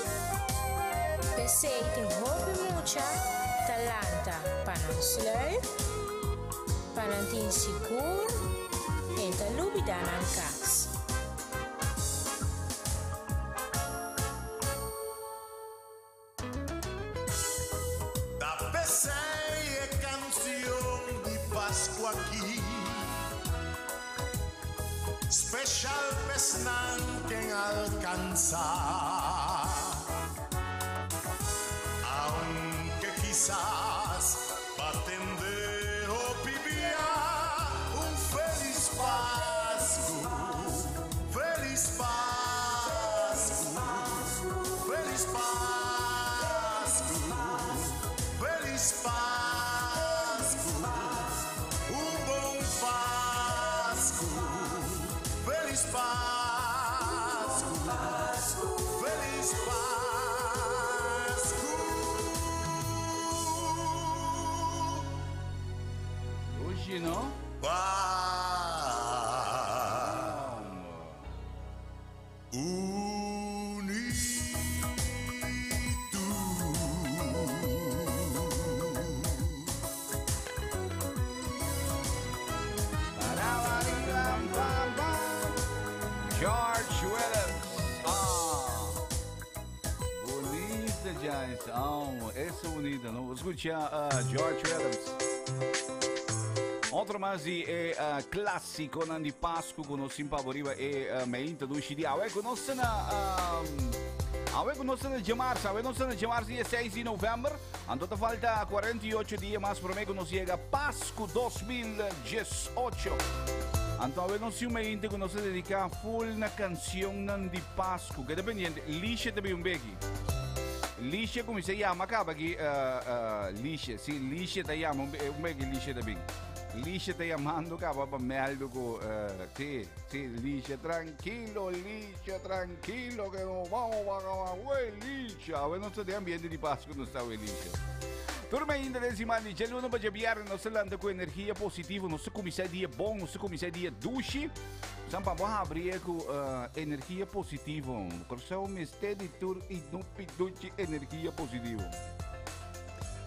Pensei tem hobby mucha talanta para não slur, para não ter seguro, e ta lubida na casa. Da PC é canção de Páscoa aqui. Special pesnan quien alcanza. Aunque quizás baten de opibia, un feliz Pascu, feliz Pascu, feliz Pascu, feliz Pascu, un bom Pascu. Feliz Pascu, feliz Pascu. Hoje não? George Williams. Bonita, Giants. Essa é bonita, não? Vamos escutar George Williams. Outro mais é clássico de Páscoa que nós favoriva é meinta do Chile. Awe conosco na Jamarsa, dia 6 de novembro. Então falta 48 dias mais para mim que nós chega Páscoa 2018. Então, nós temos que nos dedicar full na canção de Páscoa, que depende, lixa também um beque. Lixa, como se chama, acaba aqui, lixa, sim, lixa te chama, um beque lixa também. Lixa te chamando, acaba para meldo com, sim, lixa, tranquilo, que não vamos, lixa. Nós temos ambiente de Páscoa, não está lixa. Turma ainda desse mani, já não vai jabiar no selando com energia positiva, não se começa dia bom, não se começa dia duche. Sampa vamos abrir com energia positiva. Coração me steady tur e não piduche energia positiva.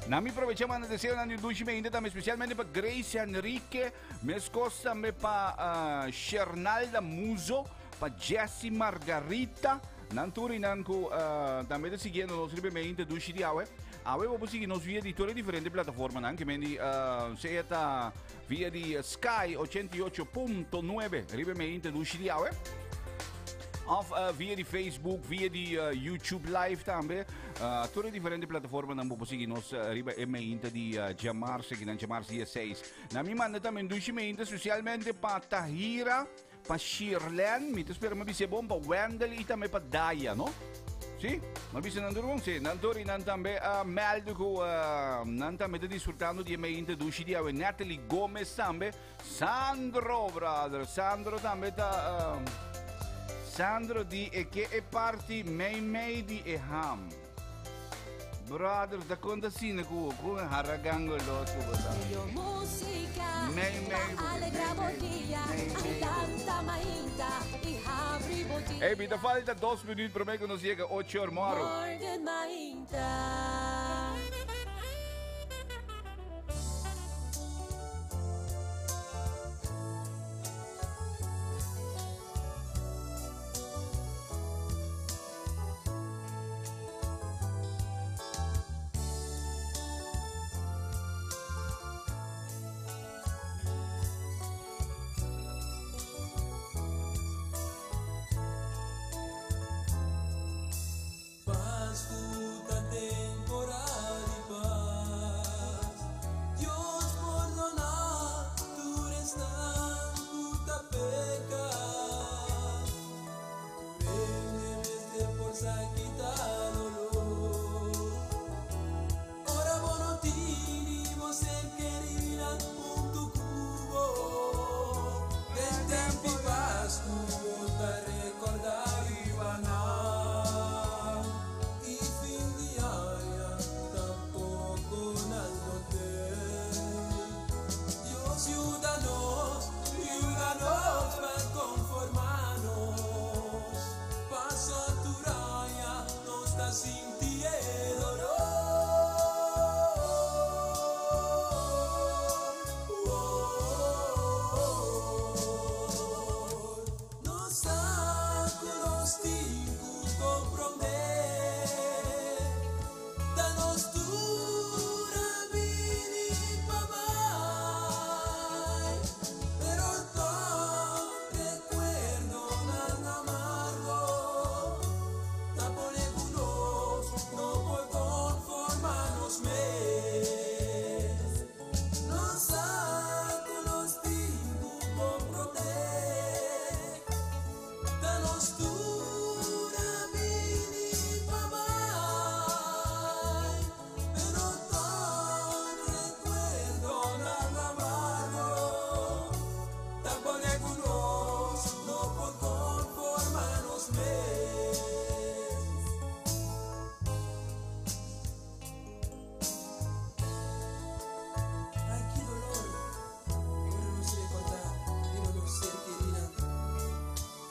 Nami aprovechamos desejo na duche me ainda também especialmente para Grace Enrique, me escosta me para Chernalda Muso, para Jessie Margarita, Nanturi nanku também seguindo nos ribemente duche de awe. Vamos seguir nos via di tutte differenti piattaforme, anche se via di Sky 88.9, ripemente du CDAwe. of via die Facebook, via die YouTube live também. Tudo diferente plataforma na música nós riba e meinta di Jamar, que na Jamar 16. Na minha manda também duas meinta, socialmente para Tahira, para Shirlen, me espera me bise bom para Wendell e também para Daya, no? Sì, ma bisogna andare sì, nantori nan tambe meldo ko nan tambe da disfrutando di meinta dushi di ave Natalie Gomez tambe, Sandro brother, Sandro tambe da Sandro di e che è parti mei di e ham. Brother, da conta sine ku haragango lo subata. Música, alegra botia, canta mainta e abre botia. Hey, bitte falta 2 minutos para mim que nos chega 8 horas moro. Morgen mainta.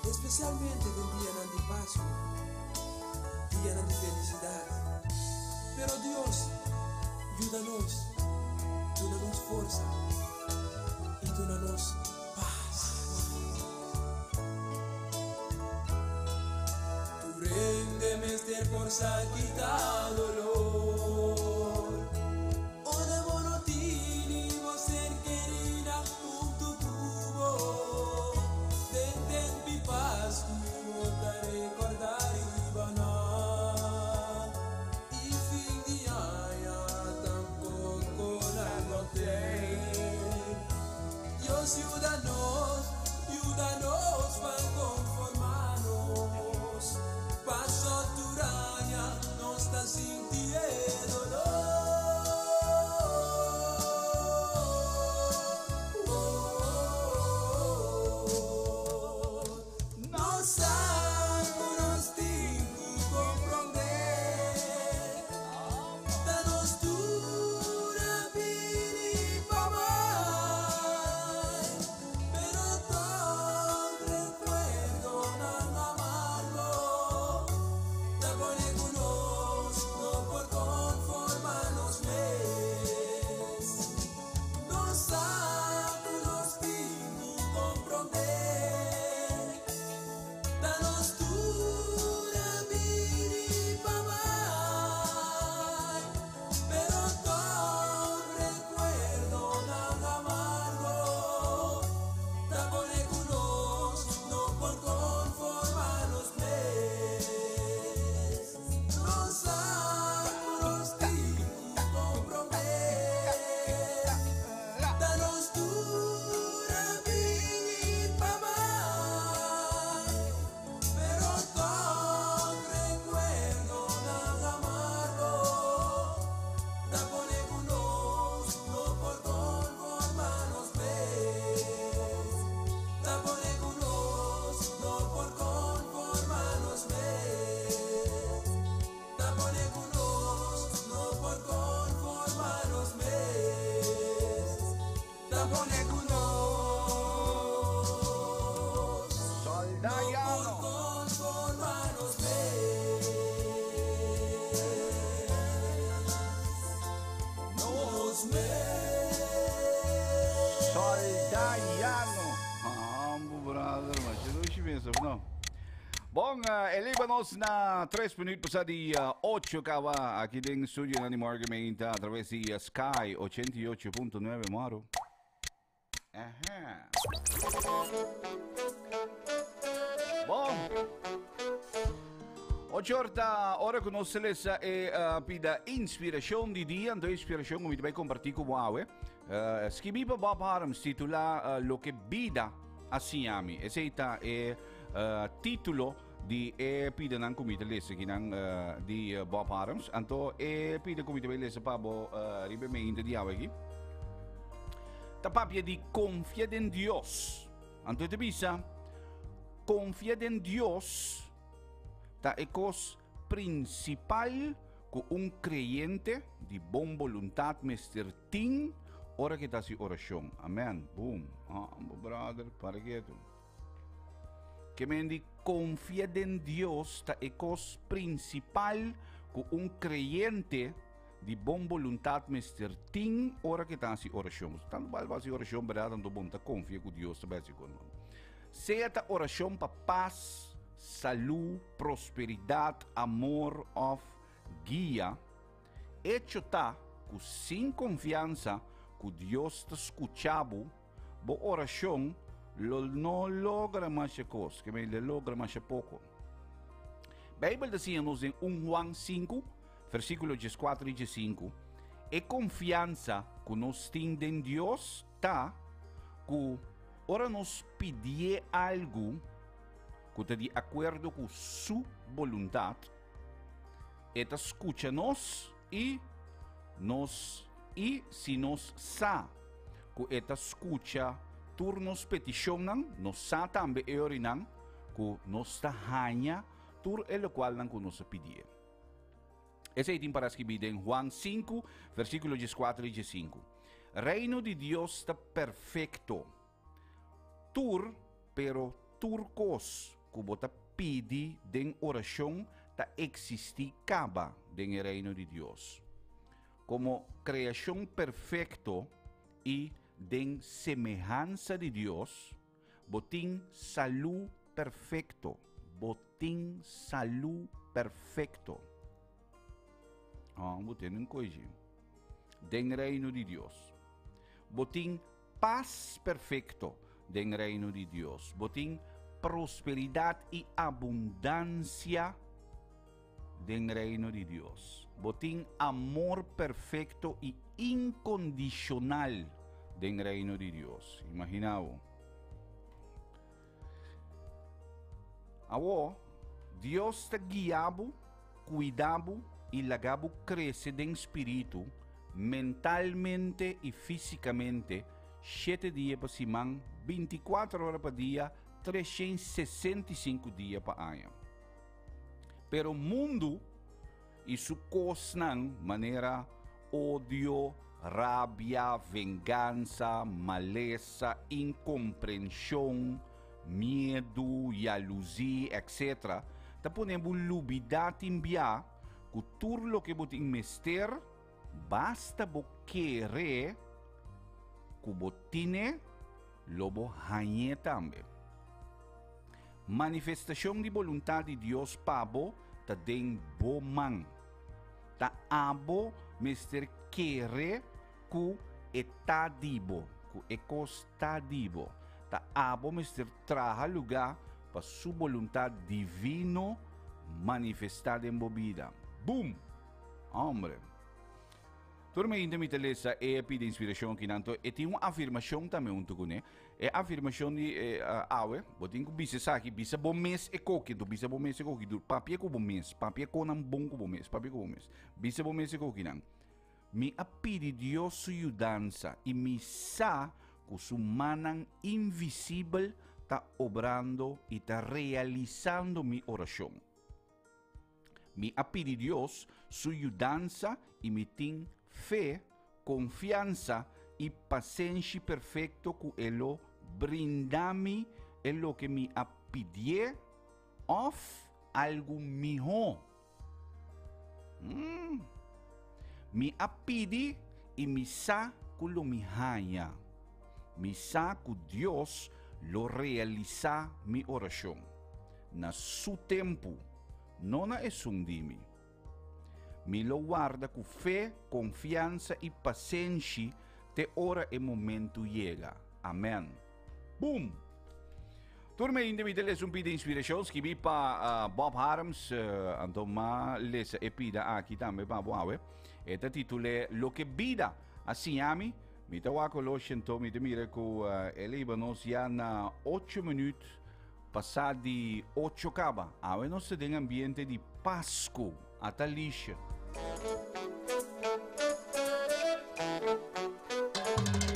Especialmente del día de Pascua, día de felicidad. Pero Dios, ayúdanos fuerza y ayúdanos paz. Tu réndeme este forza quita dolor. Ora monotini vos ser querida junto tubo. Den mi paz, da recordar Ivana. Y fin de año tampoco la noche. Dios ayúdanos para conformarnos. Paso tu raya, no está sintiendo dolor. Recuerdo Italiano. Brother, mas eu não penso, não. Bom, eleva-nos na 3 minutos sa di 8 kawa aqui din studio na ni Morgan Mainta através de Sky 88.9, Maro. Aham. Bom. 8 hora que nós selesa é pida inspiração de dia, então inspiração como vai compartilhar com você. Escrevi para Bob Harms titula Lo que vida assim ami. Esse é título di pida ng kumita lesa kinang di Bob Harms. Anto pida kumita ba lesa pa bo ribe me inda di awagi. Tapapia di confia en Dios. Anto te bisa confia en Dios ta ecos principal ko un creyente di bon voluntad Mr. Ting ora que ta si oración. Amen. Boom. Brother, para que tu. Que me di confía en Dios ta ecos principal ko un creyente di bon voluntad Mr. Ting ora que ta si oración. Tanto balba si oración, verdad, tanto bon ta confía con Dios ta basi con. Sea ta oración pa paz, salud, prosperidad, amor of guía, hecho ta que sin confianza que Dios te escuchaba, bo oración no logra más cosas, que me le logra más poco. Bíblia decía-nos en 1 Juan 5, versículo 14 y 5, e confianza que nos tiene en Dios ta que ora nos pedir algo que está de acuerdo con su voluntad, esta escucha-nos y si nos sa que esta escucha turnos peticionan, nos sa también orinan que nos tahaña tur el cual nan que nos pedir. Ese es para escribir en Juan 5, versículo 14 y 5. Reino de Dios está perfecto. Pero turcos que bota pidi den oración ta existi caba den el reino de Dios. Como creación perfecto y den semejanza de Dios, botín salud perfecto. Botín salud perfecto. Botín en coisa. Den reino de Dios. Botín paz perfecto. Den reino de Dios. Botín prosperidad y abundancia den reino de Dios. Botín amor perfecto y incondicional den reino de Dios. Imaginado. Awo, Dios te guiabo, cuidabo y lagabo crece den espíritu, mentalmente y físicamente, 7 días para semana, 24 horas para día, 365 días para año. Pero mundo y su cosnan manera odio, rabia, venganza, maleza, incomprensión, miedo, jalousia, etc. Ta ponemos lubidad enviar que todo lo que vos mester basta vos querer que vos tiene lo vos hañe también. Manifestación de voluntad de Dios pabo ta den bo man. Ta abo mester querer que está dibo, que está dibo. Ta abo mester traja lugar para su voluntad divino manifestada en vida. Boom! Hombre. Turma ainda me telesa pide inspiração que nanto e tem uma afirmação também um tucune é afirmação de awe botin ku bisa saki bisa bom mês e coque do bisa bom mês e coque do papia ku bom mês papia com um bom ku bom mês papia ku bom mês bisa bom mês e coque nan me apide Dios su ayudanza e me sa ku su manan invisível tá obrando e tá realizando mi oração. Me apide Dios su ayudanza e me tin fe, confianza y paciencia perfecto que Él brindami en lo que me apidie of algo mejor. Me apidi y me sa que lo me haya. mi saco Dios lo realiza mi oración. Na su tempo, não na esundimi. Mi lo guarda com fé, confiança e paciência, te hora e momento chega. Amém. Boom! Turma individual es un pide inspiración, escribí para Bob Harms, antoma les epida aquí también para Boawe. Este titule Lo que vida así a mí. Mi tawako lo siento, mi te mire que el Líbanos ya na 8 minutos passati 8 caba. Ave non se den ambiente di Pasco a Talisha.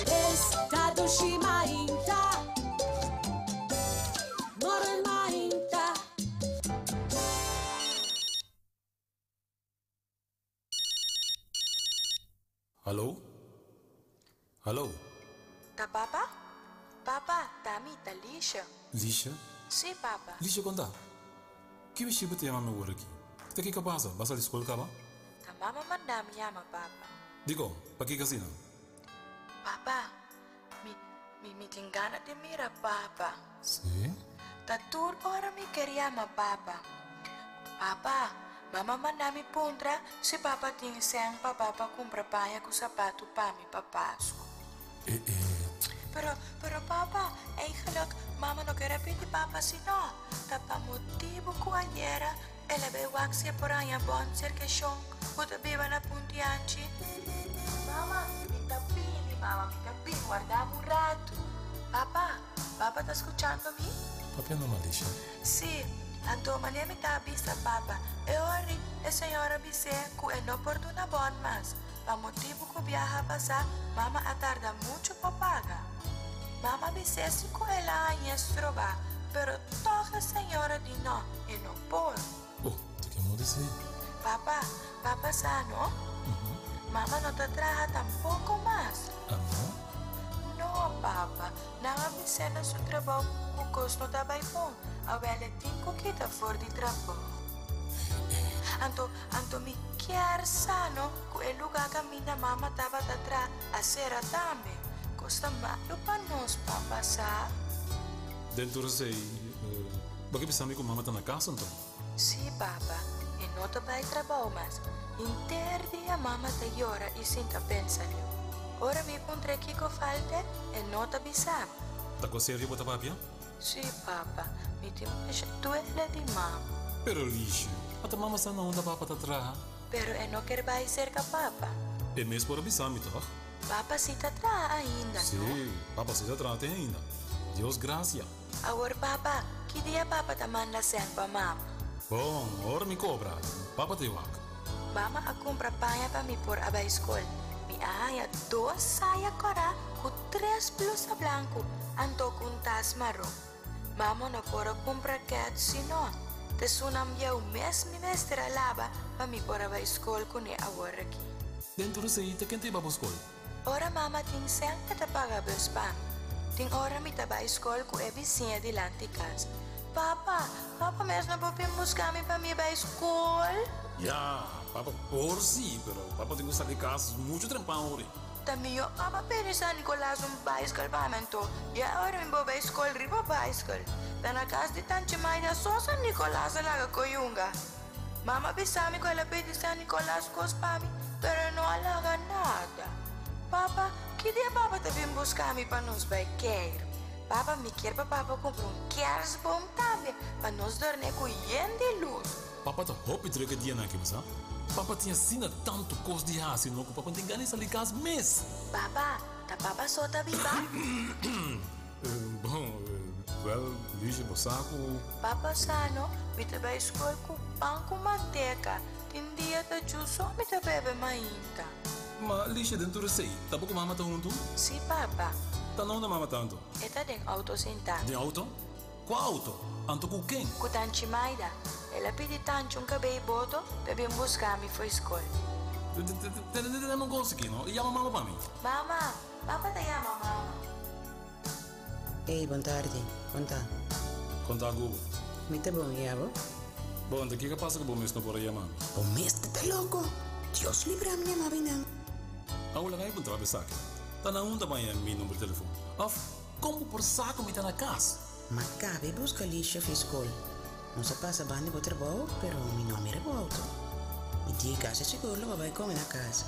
Estado Shimainta Moral Mainta. Hallo? Hallo? Da papa? Papa, dami Talisha. Lisha? Sim, papa. Lisha, conta. Que você te chama meu aqui? O que passa? Vas à escola, caba? Da mama mandam chama papa. Digo, para que casina? Papa, me tem gana de mira papa. Sim? Da tur ora me queria ma papa. Papa, mama mandami puntra se papa tem sang pa papa compra paia com sapato pa mi papasco. Pero papa, eigenlijk mama no quer pedir papa sino. Tapa motivo com a era, ela veio waxia por aí a bom cerquechão, puta biba na puntianchi. Mama, me tapini, guardava rato. Papa tá escutando-me? Papel não, Lisha. Sim, então mané me tá avisa papa. E ora, a senhora me disse que é não oportuna bom mas. Pa motivo que viaja passar, mama atarda muito para pagar. Mama me disse que ela ia trovar, pero toda a senhora de não, e não pode. Oh, tu que me dizer? Papa sano? Mama não te traga tampouco mais. Não, papa, não me disse no seu trabalho que o custo tá bem bom. A velha tem que estar fora de trabalho. Anto me quer sano que o lugar que minha mama estava atrás a serra também. Costa malo para nós, papa, sa? Dentro sei, bagi pensar que mama tá na casa então? Sim, papa. E não tá bem trabalho, mas inteiro dia mama tá llora e sinta pensando. Ora me encontrei aqui com falta e não tá bisab. Tá com sério botar papia? Sim, papa. Me tem mais duela de mama. Pero Lisha, a mama está na onda papa tá atrás. Pero e não quer vai ser com papa. É mesmo por avisar me tá? Papa se tá atrás ainda, sim, não? Papa se tá atrás ainda. Deus graça. Agora, papa, que dia papa tá manda sempre pra mama? Bom, ora me cobra. Papa te wak. Mama a compra paia pra mim por a escola. Me aia 2 saia cora com 3 blusa branco, anto com tas marrom. Mama não pode comprar cat senão. Te sunam eu mesmo mestra lava pra mim por a escola com ele agora aqui. Dentro sei te quem te vai pra escola? Ora mama tem sempre te paga bus pa. Tem hora me te vai escola com a vizinha de lá de casa. Papa mesmo não pode buscar-me para mim para a escola? Ja, papa por si, pero papa tem que sair de casa muito trampão, ori. Também eu, papa pede San Nicolás bicycle para mim, e agora me vou para a escola, riba bicycle. Tá na casa de tante mãe, só San Nicolás lá com Yunga. Mama pensava que ela pede San Nicolás com os pami, pero não alaga nada. Papa, que dia papa te vem buscar-me para nós baiqueiro? Papa me quer para papa comprar queres bom também, para nós dormir com de luz. Papa tá hope três dia na casa. Papa tinha sina tanto coisa de raça, não que papa tem ganas de casa mês. Papa, tá papa só tá viva? Bom, well, Lisha saco. Papa sano, me te vai escola com pão com manteca. Tem dia tá só me te bebe mainta. Mas Lisha dentro sei, tá pouco mama tá junto? Sim, papa. Tá não da mama tanto? Eta tem auto sentado. Tem auto? Qual auto? Anto com quem? Com Tanchi Maida. Ela pede tanto cabelo boto para vir buscar-me para a escola. Não consegui, não? E a mamãe para mim? Mama, papa te chama mama. Ei, boa tarde. Conta. Conta, Google. Muito bom, Yabo. Bom, daqui que passa que o mês não pode chamar. O mês tá louco? Deus livre a minha mãe, não. Agora, vai para o trabalho, sabe? Tá na onda, vai meu número de telefone. Of como por saco me tá na casa? Mas cabe buscar lixo fiscal. Não se passa bem de trabalho, pero mi nome é revolto. Me diga casa seguro, vai comer na casa.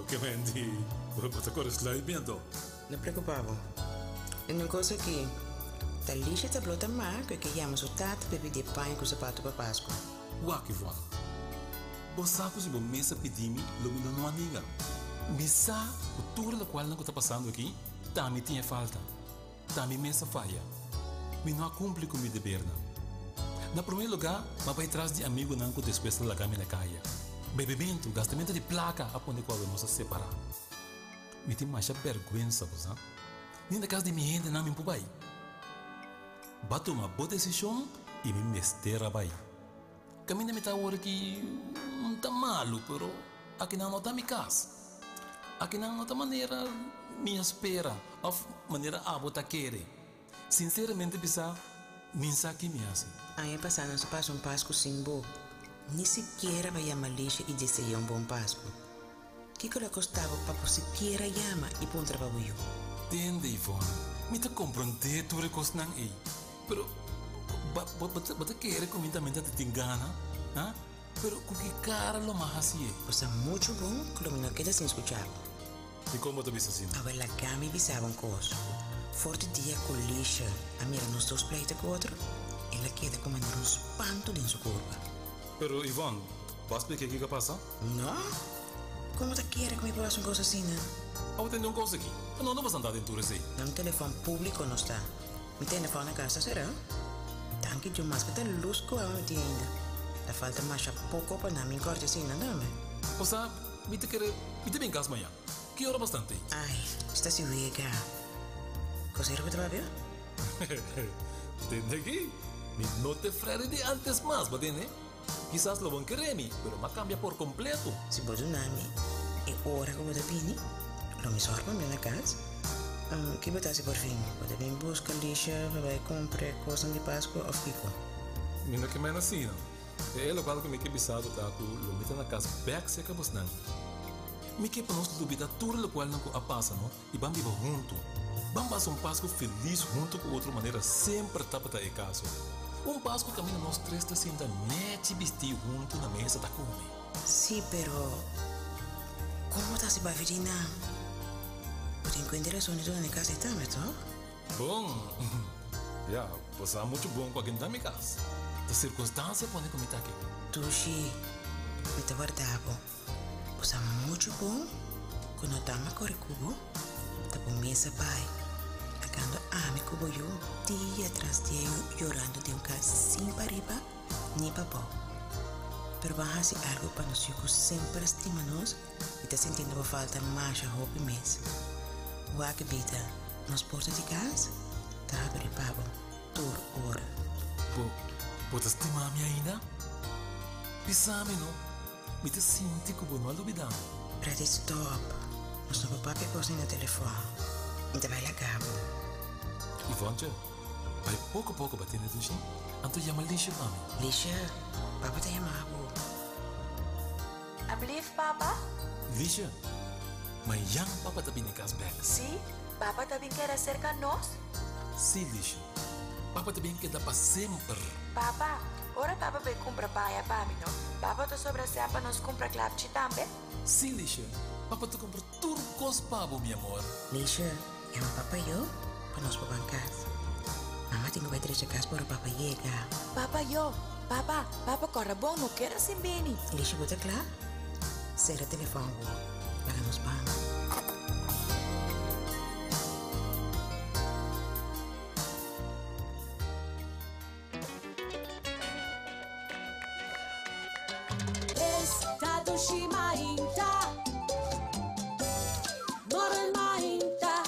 Que mendi. Você corres lá e vendo. Não preocupava. E uma coisa aqui. Tá lixo tá blota marca que chamamos o tato para pedir pão com sapato para Páscoa. Waki Ivan. Bosaco se bom mesa pedimi, lumino não amiga. Misa, o tour da qual não está passando aqui, também tinha falta. Também mesa falha. Me não cumpre com o meu dever. Na primeiro lugar, mas vai atrás de amigo não que depois de lagar na caia. Bebimento, gastamento de placa, a onde qual vamos separar. Me tem mais vergonha, você? Nem na casa de minha gente não me empubai. Bato uma boa decisão e me mestera vai. Caminho me tá hora que não tá malo, pero aqui não tá minha casa. Aqui não tá maneira minha espera, ou maneira a botar querer. Sinceramente, bisa, minha que me hace. Aí passando se passa Páscoa sem boa. Nem sequer vai chamar lixo e dizer bom Páscoa. Que que lhe custava para sequer chamar e pôr trabalho? Entende, Ivone? Me tá compreender tudo que você não é. Pero, você quer que eu me te engana? ¿Ah? Pero, com que cara lo mais assim é? Você é muito bom que não queda sem escuchar. E como você assim? A ver, a Gami visava coisa. Forte dia com lixo, a mira nos dois pleitos com outro, ela queda como um espanto dentro da curva. Pero, Ivone, vas ver o que passa? Não. Como você quer que me passe uma coisa assim, né? Eu tenho uma coisa aqui. Eu não vou andar dentro desse. Não, telefone público não está. Mi telefone na casa, será? Tanto que eu mais que tá luz com a minha ainda. Da falta mais a pouco para não me corte assim, não é? O sea, me te bem casa amanhã. Que hora bastante? Ai, está se uiga. Coseiro para trabalhar? Entende aqui? Me não te frere de antes mais, ¿verdad? Quizás lo van querer mí, pero me cambia por completo. Se você não é hora que você pini, lo me sorpa na casa. Que botasse por fim? Pode vir buscar lixo, vai comprar coisas de Páscoa ou fico? Minha que menos assim, não? É o qual que me que bisado tá com lo mete na casa back se acabou não. Me que para nós dúvida tudo o qual não a passa, não? E vamos viver junto. Vamos passar Páscoa feliz junto com outra maneira sempre tá para caso. Páscoa caminho nós três tá sendo net vestir junto na mesa da come. Sim, pero como tá se vai vir não? Pode encontrar sonido na casa também, tá? Bom, já, você é muito bom com alguém da minha casa. Da circunstância pode comentar aqui. Tuxi, me te guardava. Você é muito bom quando tá na corre cubo, tá com mesa pai. Quando ame cubo eu, dia atrás dia chorando de caso sem pariba, nem papá. Pero vai fazer algo para nós que sempre estima-nos e tá sentindo a falta mais a roupa mês. Waka bita, nos portas de casa, tá abre pavo, tur hora. Pode estimar-me ainda? Pisame, não? Me te sinto como não duvidando. Prete stop. Nós não papá que coisa no telefone. Então vai lá cabo. Ivonche, vai pouco a pouco batendo do chão. Anto chama lixo, mami. Lixo? Papa tá chamando. I believe, Papa? Lixo? Mas yang papa também na casa back. Sim, Papa também quer acercar nós? Sim, lixo. Papa também quer dar para sempre. Papa, ora Papa vai comprar paia para mim, não? Papa tá sobre a para nós comprar clapchi também? Sim, lixo. Papa tu compra tudo cos pavo, meu amor. Lixo, é um papa eu para nós para casa. Mama tem que vai trazer casa para o papa chega. Papa eu, Papa corre bom, não quero assim bem. Lixo, bota claro? Será telefone. Pagamos bem. Estado Shimainta, Normainta.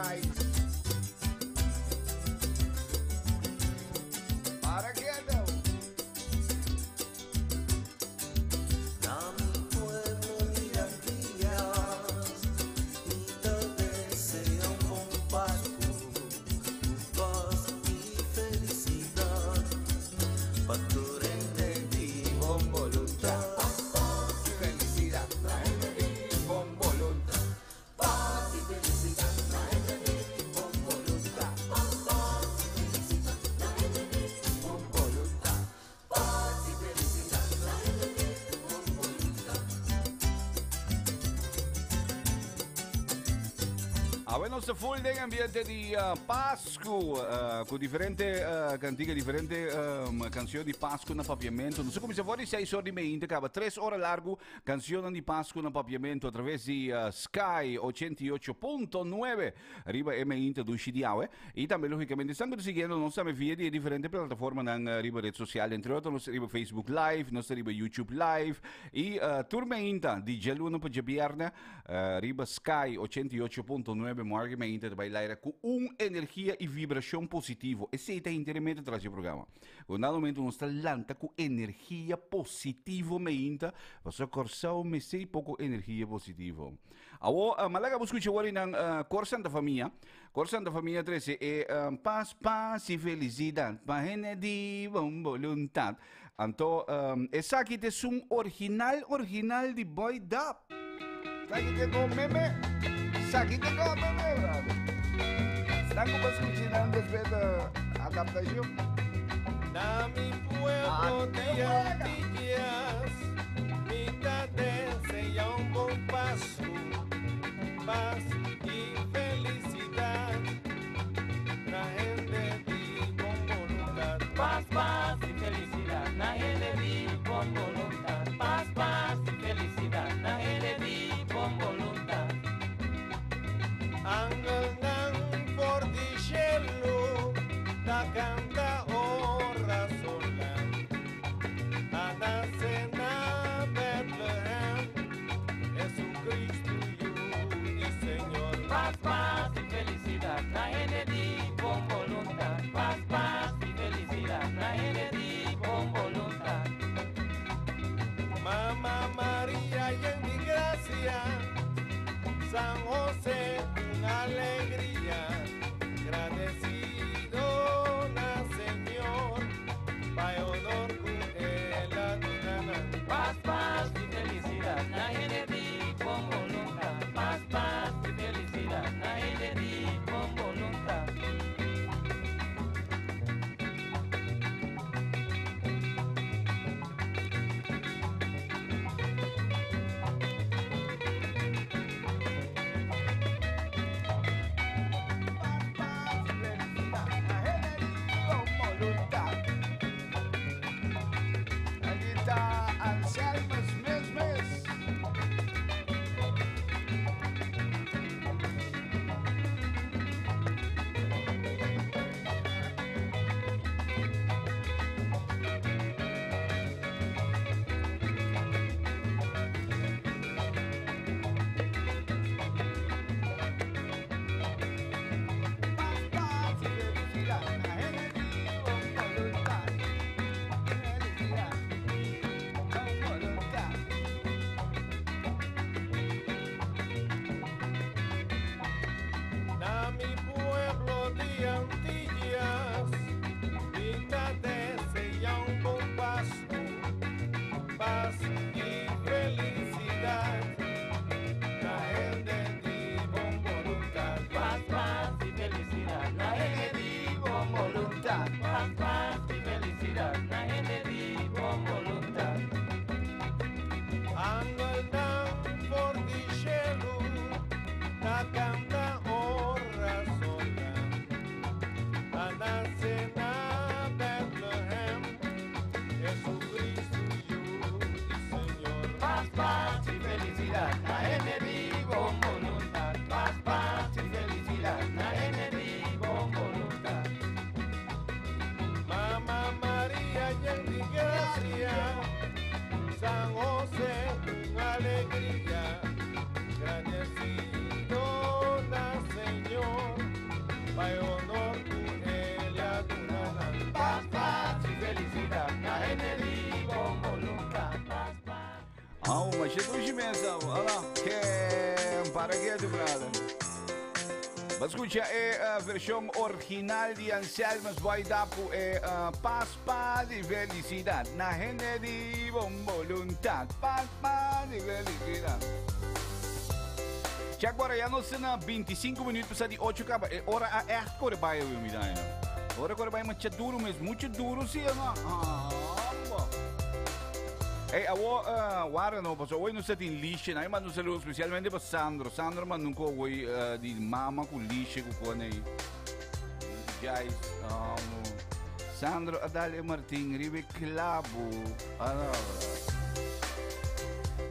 ay. ¿Para qué no? A mi pueblo día a día, y te desea un buen Pascua, paz y felicidad, para tu rendi con voluntad. Paz y felicidad, la gente con voluntad. Paz y felicidad, la gente con voluntad. Paz y felicidad, la gente con voluntad. Paz y felicidad, la gente con voluntad. Avendo sto full day ambiente di Pasqua, con differenti cantiche, differenti canzoni di Pasqua nel papiamento. Non so come se fuori 6 ore di mente, cava 3 ore largo, canzoni di Pasqua nel papiamento attraverso Sky 88.9, arriva mente do Shidiawe. E também, logicamente, stanno seguendo la nostra via di differenti piattaforme nella rete sociali, entre altri, nostra arriva Facebook Live, nostra arriva YouTube Live, e turma inta di Geluna per Giabierne, arriva Sky 88.9, morgen mente bij leiden com energia e vibração positivo. E se tem inteiramente atrás do programa. Quando no momento nós talanta com energia positivo mente, você corsão me sei pouco energia positivo. Awo malaga busco chegou na Corsan da família. Corsan da família 13 é paz e felicidade, para de bom voluntad. Então, essa aqui é um original de Boy Dub. Aqui tem com meme. Aqui tem como meme, brother. Estão como escutando después da adaptação? Na mi pueblo días, mitad desea un buen paso, paz y felicidad. La gente vive con voluntad. Paz y felicidad. La gente vive con voluntad. Paz y felicidad. La gente vive con voluntad. Angan por di cielo, la canta ora sola. A nacer na Bethlehem, Jesucristo y Señor. Paz y felicidad. La gente vive con voluntad. Paz y felicidad. La gente vive con voluntad. Mamá María y en mi gracia, San José con alegría, agradecido la Señor. Oh, mas é dois imensa. Olha, que para que é brother. Mas escucha, a versão original de Anselmo Guaidapo é Paz, Paz e Felicidade. Na gente de bom voluntad. Paz, Paz e Felicidade. Já agora, já não são 25 minutos para de 8 acaba. É hora a echt corre vai eu me dar. Hora corre vai muito duro mesmo, muito duro sim, não. Hey, agora não, porque hoje não se tem lixo, né? Mas não se usa especialmente para Sandro. Sandro, mas nunca hoje de mama com lixo com aí. Jais, Sandro, Adalio Martin, Ribe Clavo.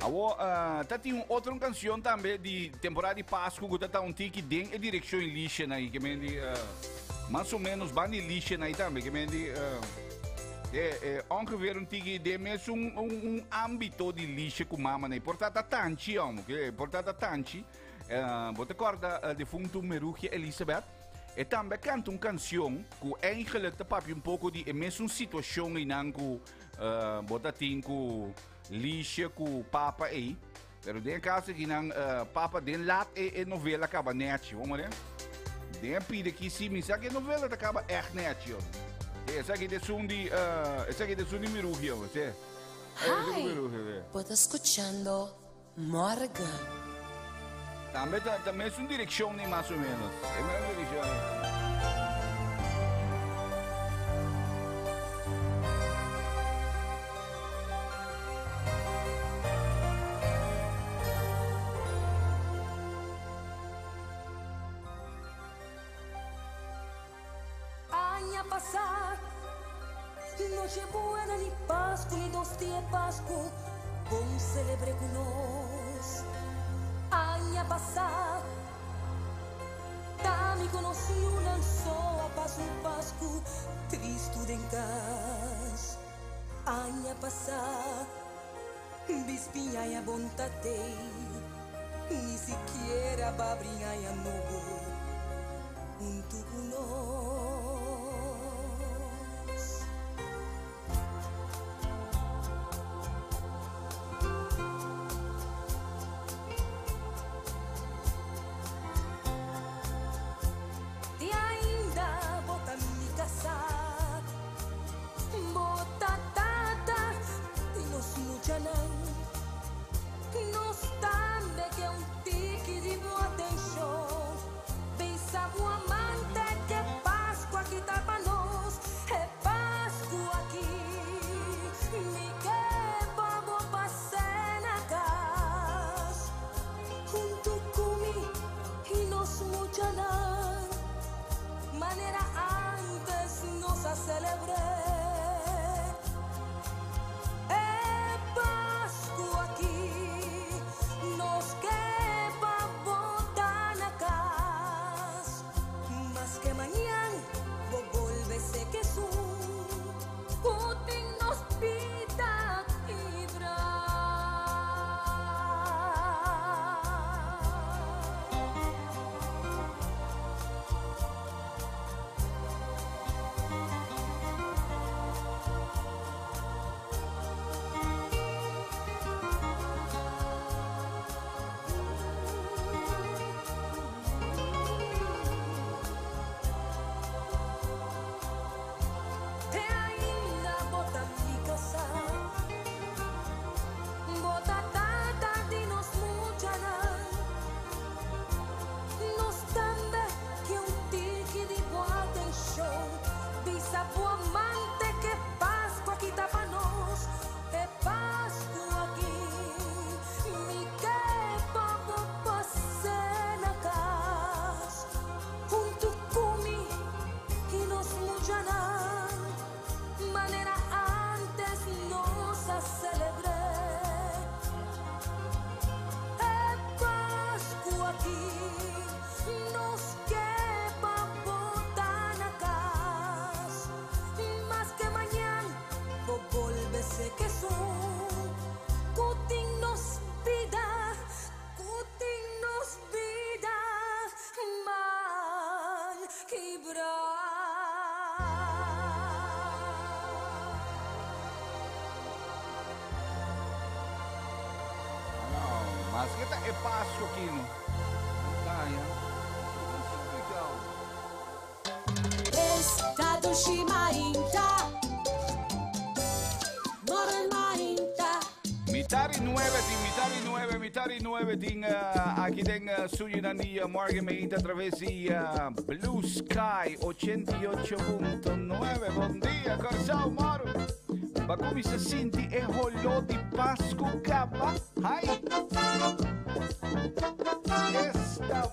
Agora, tem outra canção também de temporada de Páscoa que tá tiki den e direção em lixo aí, que me mais ou menos bande lixo aí também, que me ongeveer tiki de mesmo âmbito de lixo com mama né, portata tanti, que portata tanti, você acorda defunto Merugia Elizabeth, e também canta uma canção que eigenlijk papi um pouco de mesma situação em que você tem com lixo com papa aí, pero de caso que não papa de lat e novela acaba net, vamos ver? De pide que se me sabe que novela acaba echt net, essa aqui é sundi, essa aqui é sundi Merugia, você? Hi, você escuchando Morgan. Também é uma direção nem mais ou menos, é a mesma direção. Pasar noche buena ni Pascua ni dos días Pascua con celebre con nos aña pasar Tami conocí una soa paso Pascua Cristo de cas aña pasar bispinha ya bontate ni siquiera babrinha ya no un tubuno Que Agora é Páscoa aqui, não? Estado Shimainta Moren Mainta Mitari 9 ting aqui tem Surinania Morgan Mainta através de Blue Sky 88.9. Bom dia, Corsão Moro. Ma come si senti e rollo di Pasco Capa? Hai! Esta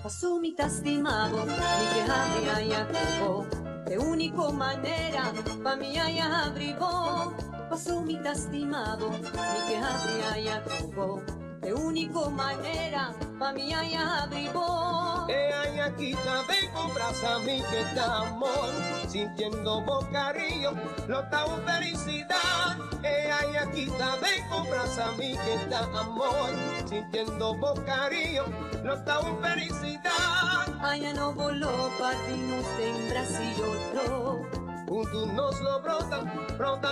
Asumita estimado, mi que habría ya tuvo, de único manera, pa' mi ya abrigó. Asumita estimado, mi que habría ya tuvo, de único manera, pa' mi ya abrigó. Ay, aquí ven con brasa mi que está amor, sintiendo bocarillo, lo está un felicidad. Ay, aquí ven con brasa mi que está amor, sintiendo bocarillo, lo está un felicidad. Ay, no voló, partimos en Brasil otro. Juntos nos lo brota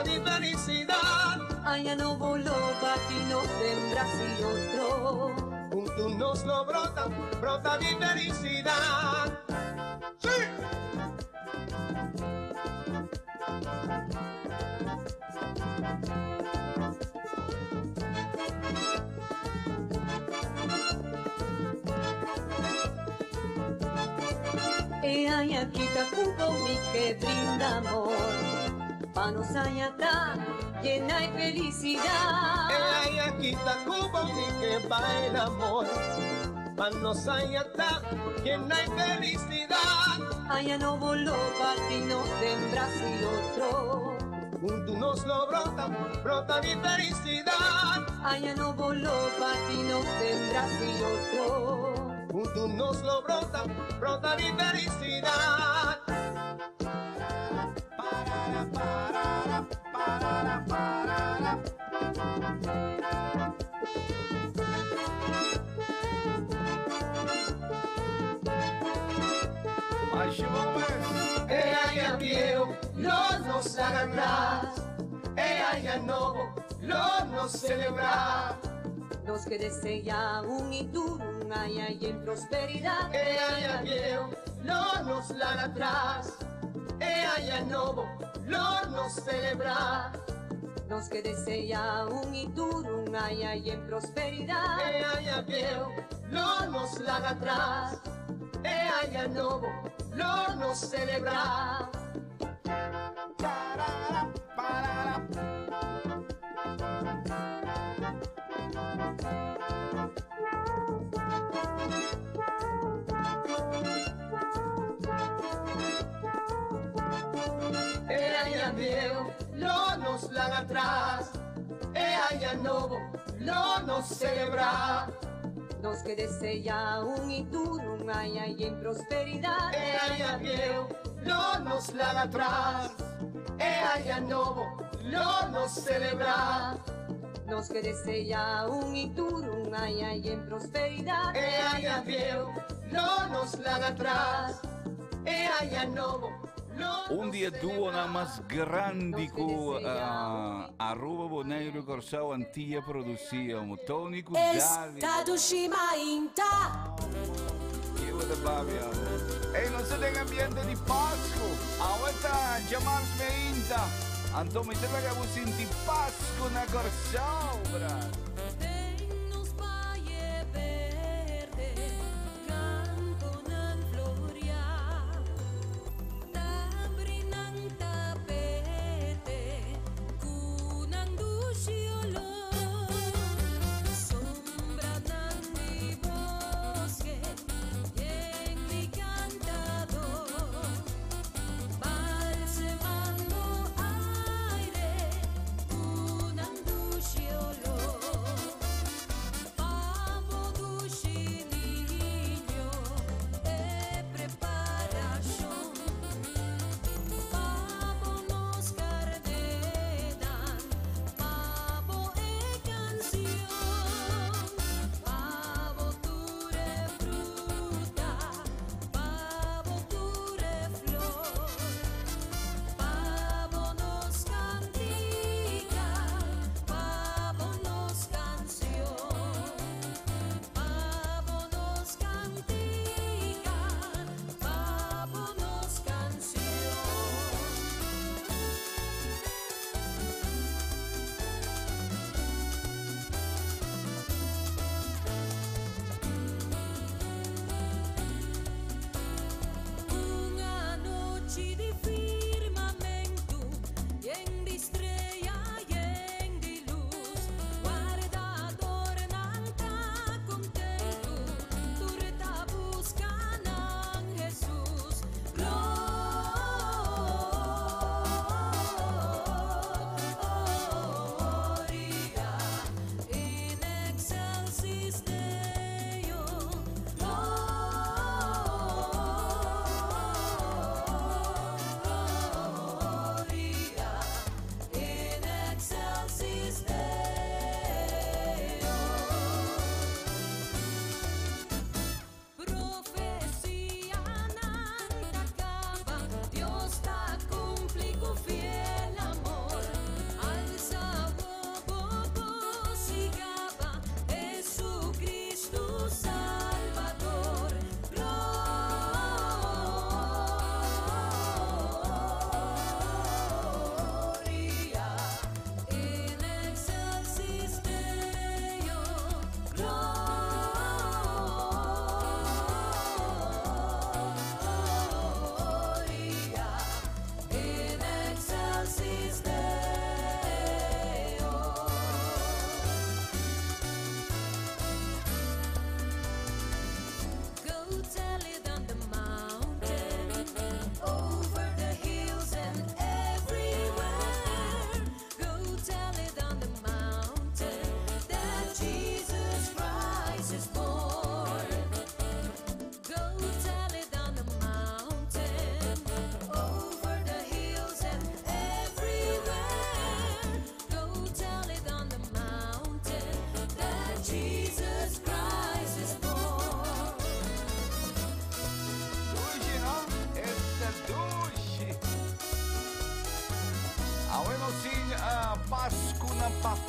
mi felicidad. Ay, no voló, partimos en Brasil otro. Juntos nos lo brota mi felicidad. ¡Sí! Ay, aquí te cubo mi que brinda amor, pa' nos añatar, llena de felicidad. Ay, aquí te cubo mi que baila amor, pa' nos añatar, llena de felicidad. Ay, no voló, partimos en Brasil otro. Juntos nos lo brota mi felicidad. Ay, no voló, partimos en Brasil otro. Juntos nos lo brota mi felicidad. Ella viejo, los nos hagan atrás. Ella novo, los nos celebrar. Los que desean un Itur, un Aya y en prosperidad. Ella viejo, los nos hagan atrás. Ella novo, los nos celebrar. Los que desean un Itur, un Aya y en prosperidad. Ella viejo, los nos hagan atrás. Ella novo, los nos celebrar. Ella viejo, lo nos lan atrás. Ella novo, lo nos celebrar. Los que desean un Itur, un Aya y en prosperidad. Ella viejo, lo nos lan atrás. Ella novo, lo nos celebrar. Los que desean un Itur, un Aya y en prosperidad. Ella viejo, lo nos lan atrás. Ella novo. Un dia duo na mas grande ku arroba Boneiro Corsau Antia produzia um Tony Kudali. Estado Shimainta. Io da Babia. E non se tem ambiente di Pasco. Awata Jamals Meinta. Anto mi sembra che vuoi senti Pasco na Corsau, bravo. Balsemando aire, un anduccio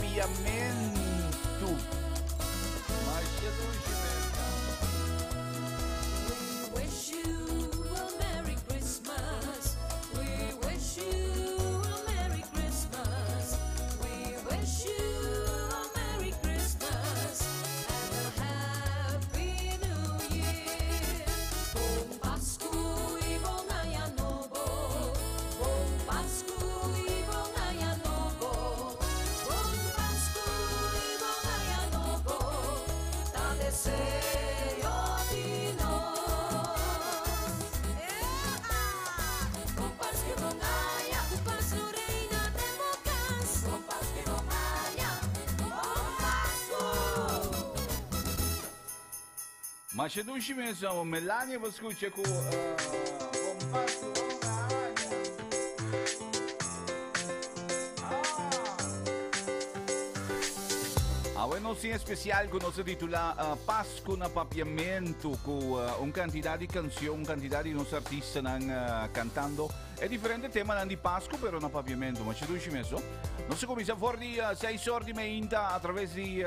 papiamento. Machedushi mesmo. We wish you a Merry Christmas. We wish you a Merry Christmas. We wish you a Merry Christmas and a Happy New Year. Bom Pasko e bom Ano Novo. Bom Pasko e bom Ano Novo. Bom Pasko e bom Ano Novo. Te desejo de nós. Bom Pasko e bom Ano. Bom Pasko reina democas. Bom Pasko e bom Ano. Bom Pasko. Machedushi mesmo. Melania vă scuce cu Compasul. Bueno, sim especial que nós titula Pasco na Papiamento com quantità di canzoni, quantità di nostri artisti cantando. È differente tema di Pasco, però na Papiamento, ma ci dici messo? Non si comincia fuori 6 sordi meinta attraverso di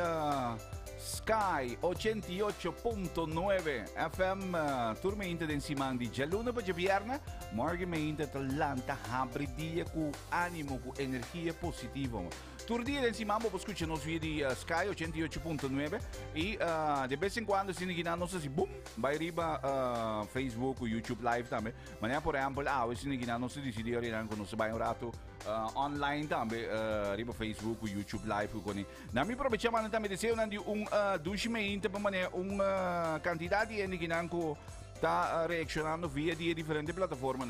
Sky 88.9 FM turmeinta insieme di Gialluna per Giapierna, morgen meinta talanta habridia con animo, con energia positiva. Turdia insieme a escuchar nos via di Sky 88.9 e de vez em quando se ninguém não se boom vai riba Facebook ou YouTube Live também. Mas por exemplo, se ninguém não se decidir ir com nos vai um rato online também riba Facebook ou YouTube Live com ele. Na minha própria chamada também deseo nandi dushimento para mané quantidade de ninguém não está reaccionando via di differenti piattaforme,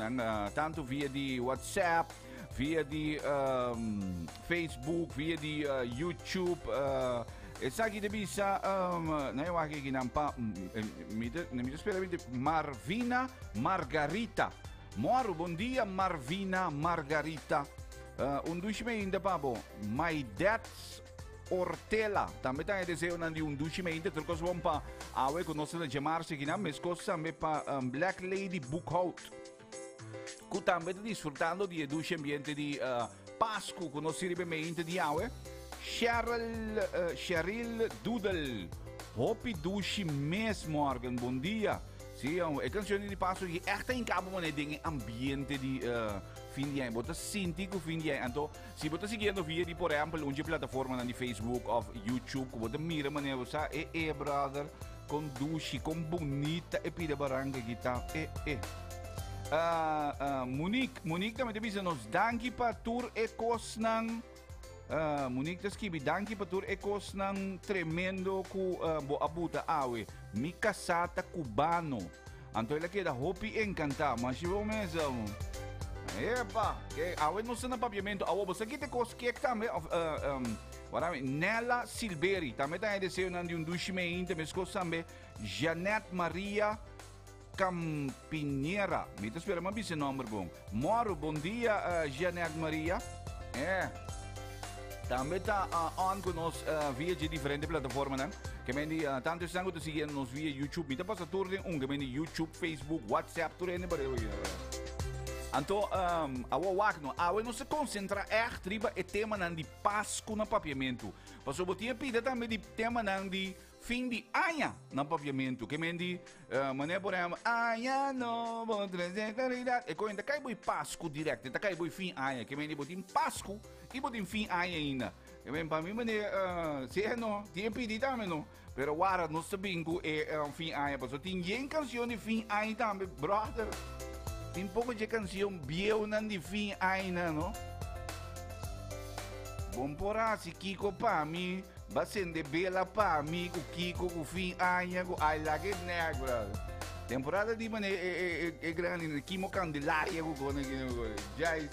tanto via di WhatsApp, via di Facebook, via di YouTube. E sa chi devi sa, non è che non pa, mi spera Marvina Margarita. Moro, buon dia Marvina Margarita. Un ducimento pabo, my dad's Ortela, também tem a desejo de ducimento, trocou um pa, awe conosce da chamar-se que não me escoça me pa Black Lady Bookhout. Que também está desfrutando de duche ambiente de Pasco, conosce ribemente de awe. Cheryl Doodle, hopi duche mes morgen, bom dia. Sim, é canção de Pasco que echt em cabo mané de ambiente de fim de ano, bota sintico fim de ano. Então, se bota seguindo via de por exemplo, onde plataforma na Facebook ou YouTube, bota mira mané você brother, com duche, com bonita e pide baranga guitarra, Monique também deve nos danki para tour e cosnang Monique escreve danki para tour e cosnang tremendo ku bo abuta awe mi casata cubano. Anto ela queda hopi encanta, mas se vou mesmo. Epa, que awe não se na papiamento, awe você que te cosque também Nela Silveri, também tem a desejo de duchimento, mas também Janete Maria Campinheira. Me te espera mais esse nome bom. Moro, bom dia, Janete Maria. Também está on conosco via de diferentes plataformas, né? Que mendi tanto estão te seguindo nos via YouTube. Me te passa tudo que mendi YouTube, Facebook, WhatsApp, tudo ainda para eu. Então, a não se concentra triba e tema de Pasco na papiamento. Mas eu tinha pedido também de tema de fim de ano na papiamento. Que mendi mané por exemplo, ano novo, trazer caridade. E quando cai boi Pasco direto, cai boi fim ano. Que mendi botim Pasco e botim fim ano ainda. Que mendi para mim mané, se não, tinha pedido também não. Pero agora não sabia que é fim ano. Mas eu tinha canção de fim ano também, brother. Tem pouco de canção biel nan de fim aina, não? Bom porra, se Kiko pa mi, basende bela pa mi, o Kiko o fim aina, o I like it negro. Temporada de mané é grande, Kimo Candelária, o gona que jazz.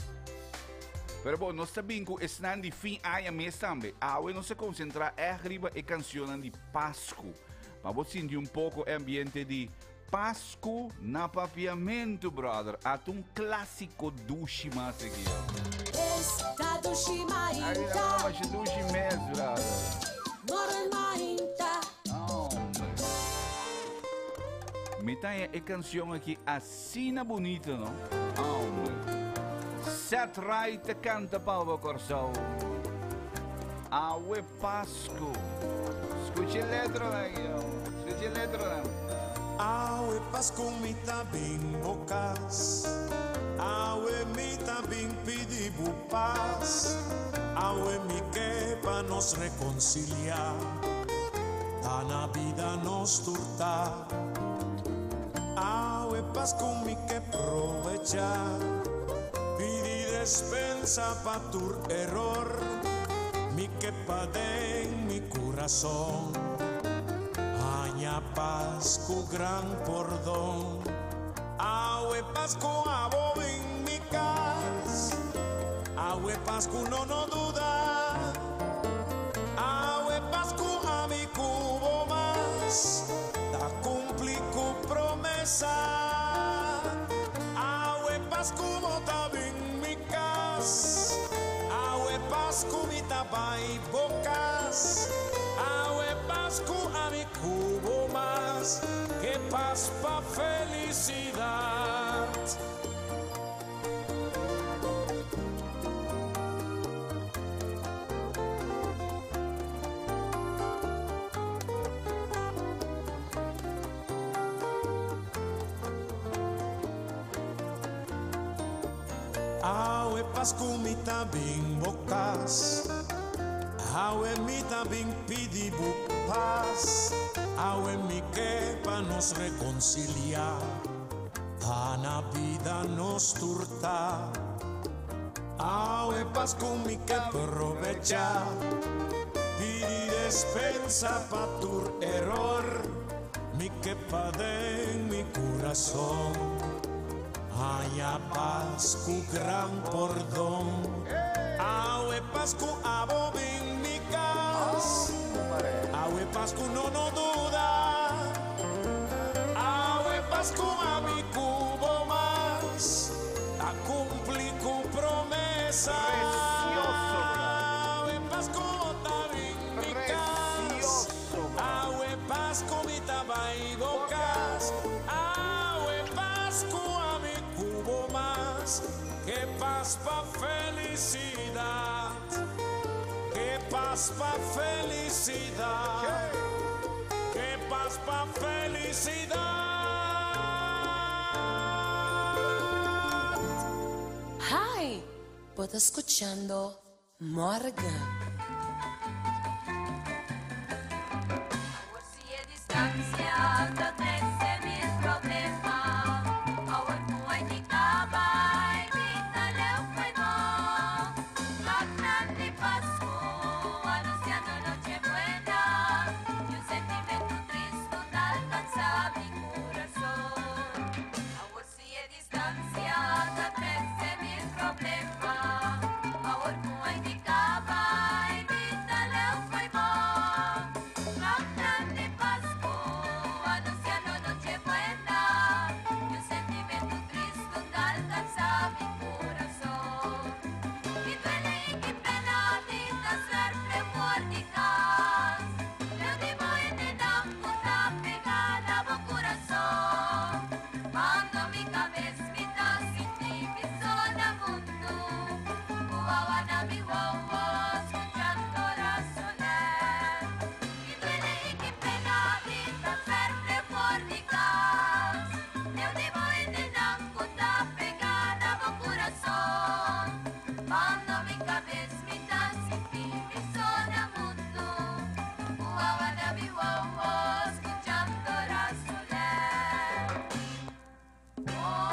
Pero bom, nós sabemos que esse nan de fim aina mês também. Não se concentra arriba e canção de Pasco. Mas você sentir pouco o ambiente de Pasco na papiamento, brother. Há clássico duche mais aqui. Está duche mainta. Aí mas duche mesmo, brother. Mora mainta. Me tem a canção aqui assim bonita, não? Set right canta Paulo Corsão. Awe Pascu. Escuche letra, escuche letra. Awe Pascu mi tabing bokas, awe mi tabing pidi bupas, awe mi que pa nos reconciliar, la vida nos turta. Awe Pascu mi que provechar, pidi despensa pa tu error, mi que pade en mi corazón. Aña Pascu gran perdón, awe Pascu abo en mi casa, awe Pascu no duda, awe Pascu a mi cubo más, da cumpli cu promesa, awe Pascu bota en mi casa, awe Pascu mi tapa y bocas, awe Pascu a mi cubo más, que paz pa felicidad. Awe Pascu mi tabing bocas, awe mi tabing pidi bupas, awe mi que pa nos reconciliar, la vida nos turta. Awe Pascu mi que aprovecha, pidi despensa pa tu error, mi que pade en mi corazón. Aña Pascu gran perdón, awe Pascu abo en mi casa, awe Pascu no duda, awe Pascu a mi cubo más, a cumplir cu promesa, awe Pascu botar en mi casa, awe Pascu mi taba y bocas, awe Pascu a mi cubo más, que paz pa felicidad, que paz pa felicidad, que paz pa felicidad. Hi, puedo escuchando Morgan. Si è distanziata, trece mil problemas. Ahora no hay ni cama, evítale un fuego. Magna Pascu, anunciando Nochebuena. Y un sentimiento triste no alcanza mi corazón. Ahora si è distanziata, trece mil problemas. Ahora no hay ni cama, evítale un fuego. Magna Pascu, anunciando Nochebuena. Y un sentimiento triste no alcanza mi corazón. Y duele y que penaditas ser primórdicas. Le digo en el amputa pegada a mi corazón. Cuando mi cabeza me da sin ti, mi zona mundo. Guawana mi guagua, escuchando la soledad. Y duele y que penaditas ser primórdicas. Le digo en el amputa pegada a mi corazón. Cuando mi cabeza me da sin ti, mi zona mundo. Guawana mi guagua, escuchando la soledad. Oh,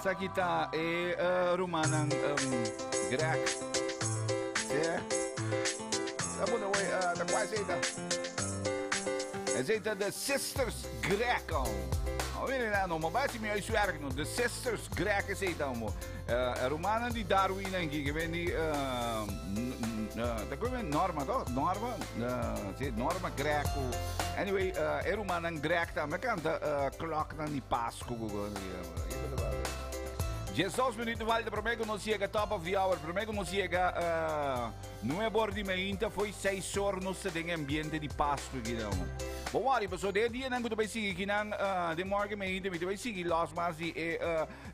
Sa kita rumanang grek. Yeah. Sabi na way nakuha sa ita. Ita the Sisters Greco. Weet je nou, maar bij je mij werk nog. De Sisters Greco is ita mo. Romanen die Darwin en ik weet niet. Dat komt Norma toch? Norma, Norma Greco. Anyway, Romanen Grec dan. Maar kan de klok dan die Pasco. Jesus minutos vale para mim que não chega top of the hour, para mim que não chega não é bordi ainda foi 6 horas no setting ambiente de pasto aqui não. Bom, olha, pessoal, de dia não vai seguir aqui não de morgen ainda vai seguir las mas de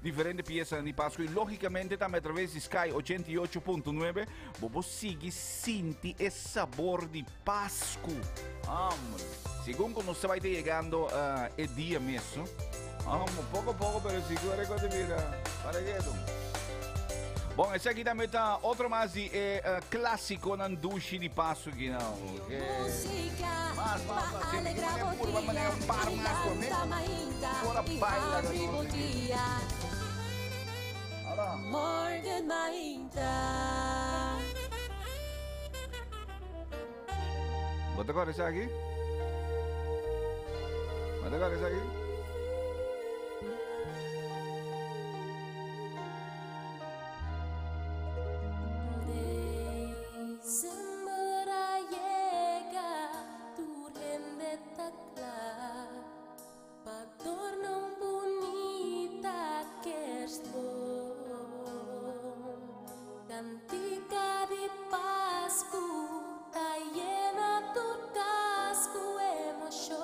diferentes peças de pasto e logicamente também através de Sky 88.9 vou seguir sentir esse sabor de pasco. Segundo nos vai chegando é dia mesmo. Poco a poco, pero si tú eres cosa mira, para que tú. Bom, esse aqui também tá outro mais de clássico na duche de passo aqui não. Mas alegrar o dia, fora baila Morgan Mainta. Bota agora isso aqui. Bota agora isso aqui. Emoción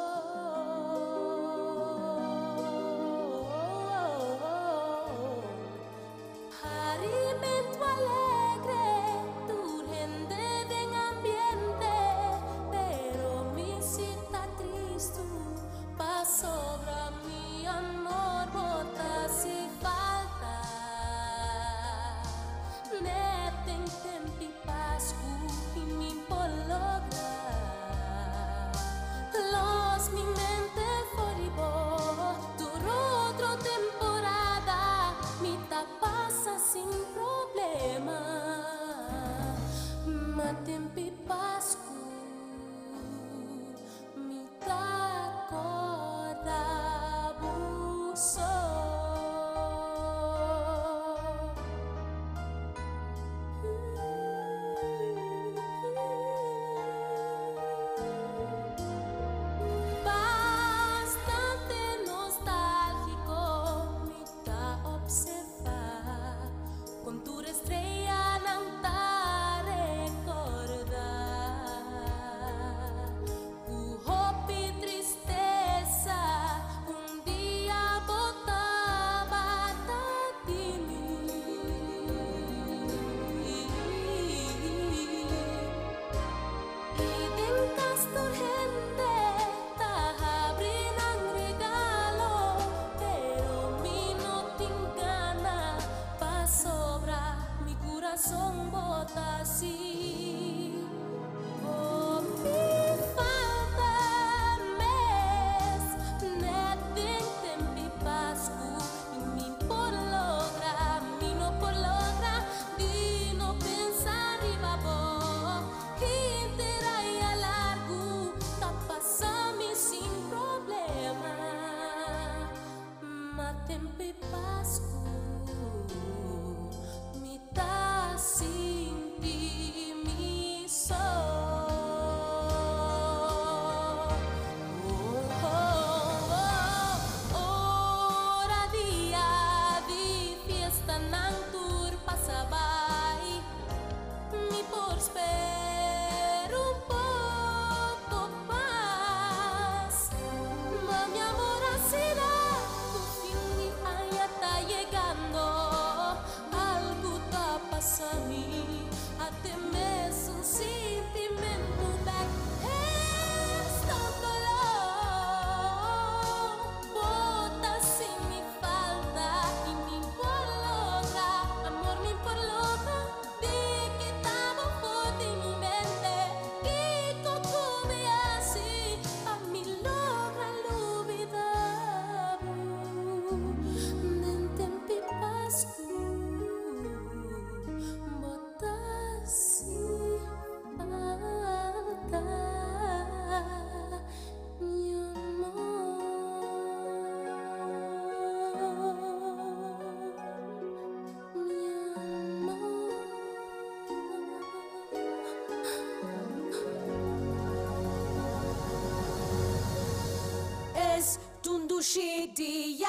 día.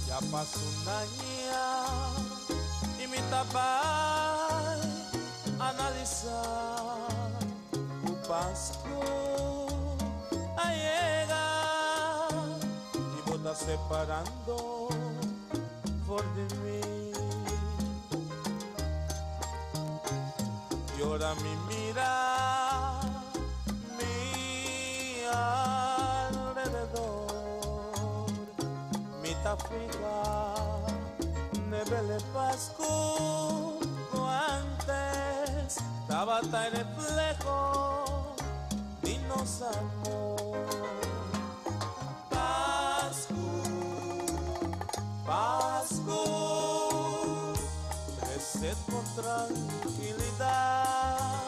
Ya pasó un año y mi tapar analizar tu Pascua a llegar y vos estás separando por de mí. Y ahora mi mira mi alrededor mi tafrica nebele Pascu no antes tabata y reflejo dinos amor Pascu Pascu reset con tranquilidad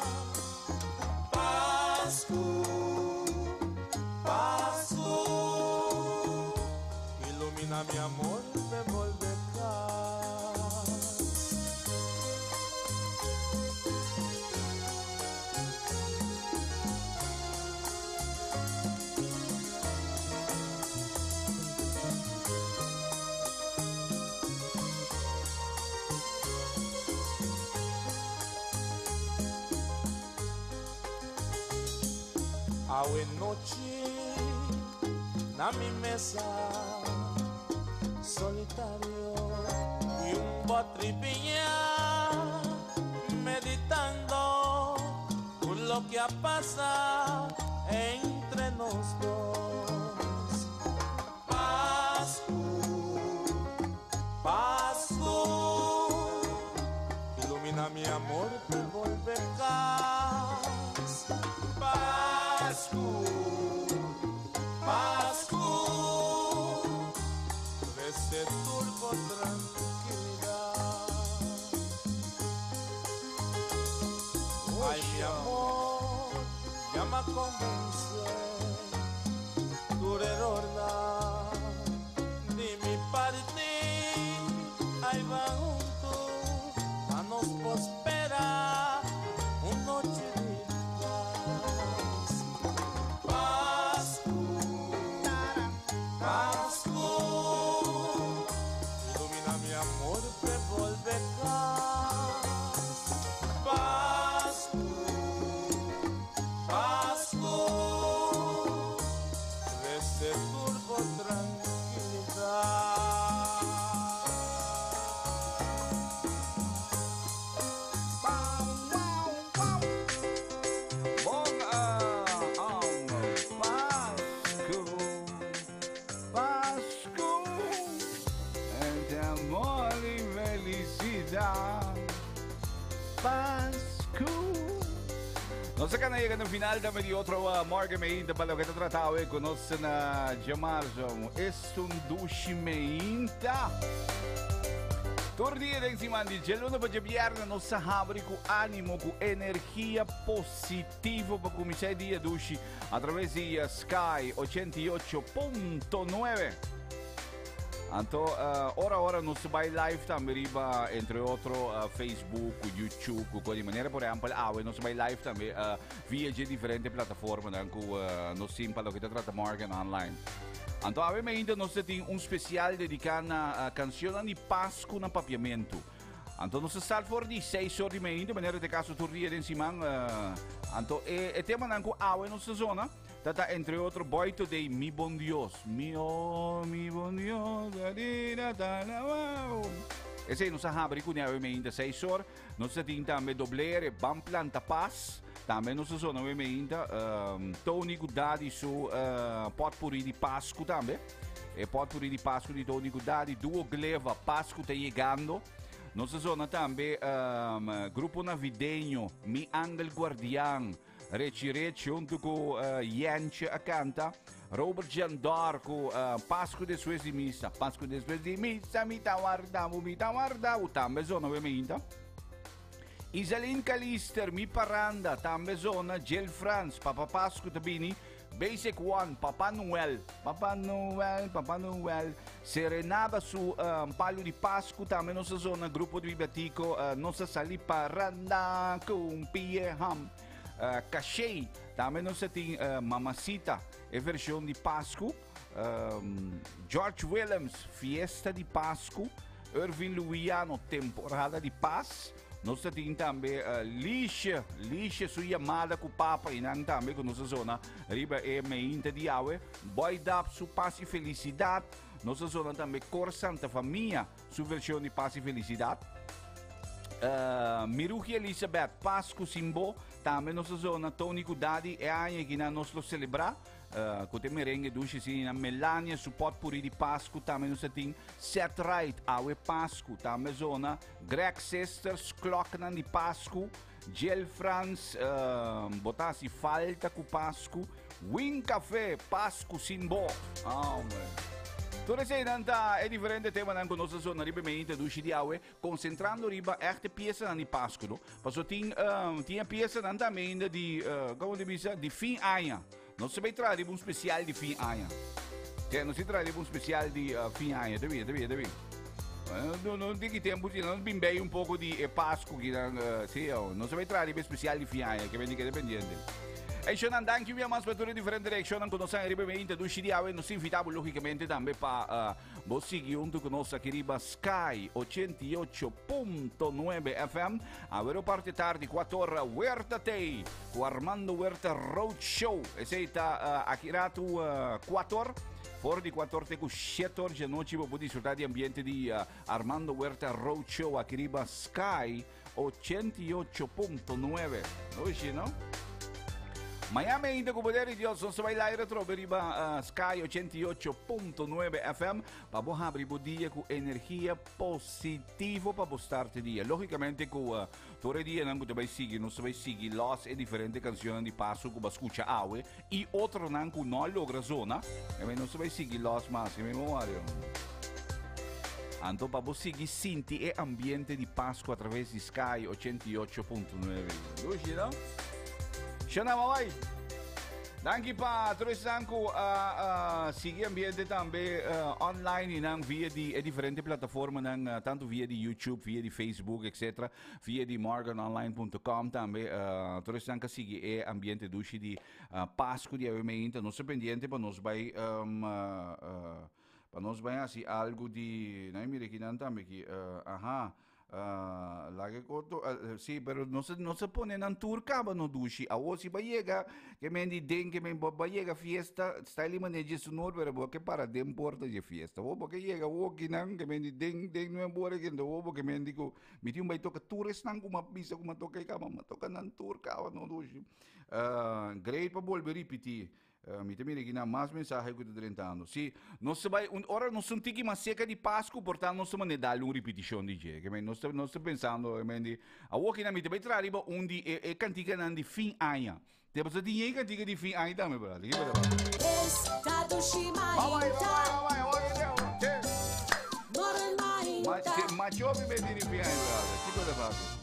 Pascu Pascu ilumina mi amor de volver Awe noche na mi mesa solitario y un botripiña meditando por lo que ha pasado entre nos dos. Pascu, Pascu, ilumina mi amor por volver casa. Pascu, Pascu, ese turbo tranquilidad. Ay, mi amor, ya me convence tu error de mi parte. Ahí va junto a nos prospera un noche. Nós acá chegando no final também de outro Morgan Meinta para o que tratava com nós na Jamarson. É duche Meinta. Tornire em cima de gelo para viernes nós sabemos com ânimo, com energia positiva para começar dia duche através de Sky 88.9. Então, ora nós vai live também, entre outros, Facebook, YouTube, de maneira, por exemplo, nós vai live também via de diferentes plataformas, nós sim para o que trata Morgan online. Então, ainda nós temos especial dedicado a canção de Páscoa no papiamento. Então, nós estamos for de 6 horas de manhã, de maneira de caso turria em cima. Então, o tema na nossa zona. Tata entre outros boito de Mi Bon Dios. Mi bon Dios. Esse aí nós sabemos que ainda 6 horas. Nós temos também doblere Bam Planta Paz. Também nós zona ainda Tony Gudadi su potpourri de Páscoa também. E potpourri de Páscoa de Tony Gudadi. Duo Gleva Páscoa está chegando. Nós zona também grupo navideño Mi Angel Guardián. Reci junto com Jantje a canta, Robert Jandar com Páscoa depois de missa. Páscoa depois de missa, mi ta guardavo, também zona ovviamente. Isalin Calister, mi paranda, tambe zona, Gel France, Papa Pasco tabini, Basic One, Papa Noel, Serenada su Palo di Pasco, também nossa zona, grupo de Bibatico, nossa sali paranda, com pie ham. Cachei, também nossa tem Mamacita, é versão de Pasco. George Williams, Fiesta de Pasco. Irving Luiano, Temporada de Paz. Nós temos também Lixa sua chamada com o Papa e não também com nossa zona. Riba é meinta de Aue. Boy Dap, sua Paz e Felicidade. Nossa zona também Cor Santa Família, sua versão de Paz e Felicidade. Miruki Elizabeth, Pasco Simbo. Também nossa zona Tony Kudadi é a que nós celebrar. Kote merengue dushi si na Melania support puri di Pasco também nós tem Set Right Aue Pasco também zona Greg Sisters Clocknan di Pasco Gel France botasi falta com Pasco Win Café Pasco Simbo Toda essa nanta é diferente tema na nossa zona riba meinte dushi di Aue concentrando riba echte peça na Pasco no passo tinha peça na também de como de bisa de fim aia. Não se vai trazer um especial de fim aia. Não se trazer um especial de fim aia, deve. Não tem que tempo, não bem bem um pouco de Pasco que não se vai trazer um especial de fim aia, que vem que dependente. E se non anche via mas per differenti direction con nostra ribamente do Shiriao e nos invitavo logicamente também para você junto con nostra querida Sky 88.9 FM a vero parte tardi 4 ore Huerta Tei con Armando Huerta Road Show e sei a Kirato 4 ore Fuori di 14 con 7 ore noci può disfruttare di ambiente di Armando Huerta Road Show a Kiriba Sky 88.9 Oishi, no? Miami ainda com o poder de Deus, não se vai lá e retrover Sky 88.9 FM para você abrir o dia com energia positiva para você estar o dia. Logicamente, com todo dia não vai seguir, não se vai seguir Lost e diferentes canções de passo que você escuta Aue e outro não que não logra zona, não se vai seguir Lost mais, é mesmo Mario. Então, para você seguir Sinti e ambiente de Páscoa através de Sky 88.9. Hoje, não? Shana Mawai. Danke pa Troisanco seguir ambiente também online nang via de diferentes plataformas nang tanto via de YouTube, via de Facebook, etc. Via de morganonline.com também Troisanco seguir ambiente dushi de Páscoa de evento, não se pendiente para nós vai assim algo de não me requinan também que lagi ko to sí, pero no se pone en turca no dushi a o si va llega que me di den que me va llega fiesta está el maneje sonor pero porque para den porta de fiesta o porque llega o que nan que me di den no é bora que o porque me digo me ti um vai toca tourist nan como pisa como toca ka ma toca nan turca no dushi great para volver repetir mi temi que na mais mensagem que eu estou tentando. Se não se vai, ora não senti que uma seca de Páscoa, portanto não se manda dar uma repetição de dia. Que não estou pensando, a outra na mi te vai trazer onde é cantiga nan de fim aia. Depois você tinha cantiga de fim aia também, brother. Estado Shimaita. Mas eu me meti de fim aia, brother. Que coisa fácil.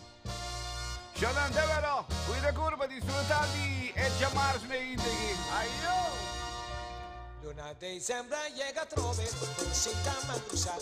Shonan Devero, cuida curva disfrutati e Jamars me integri. Aio! Luna dei sembra llega trove, si chiama Lusa,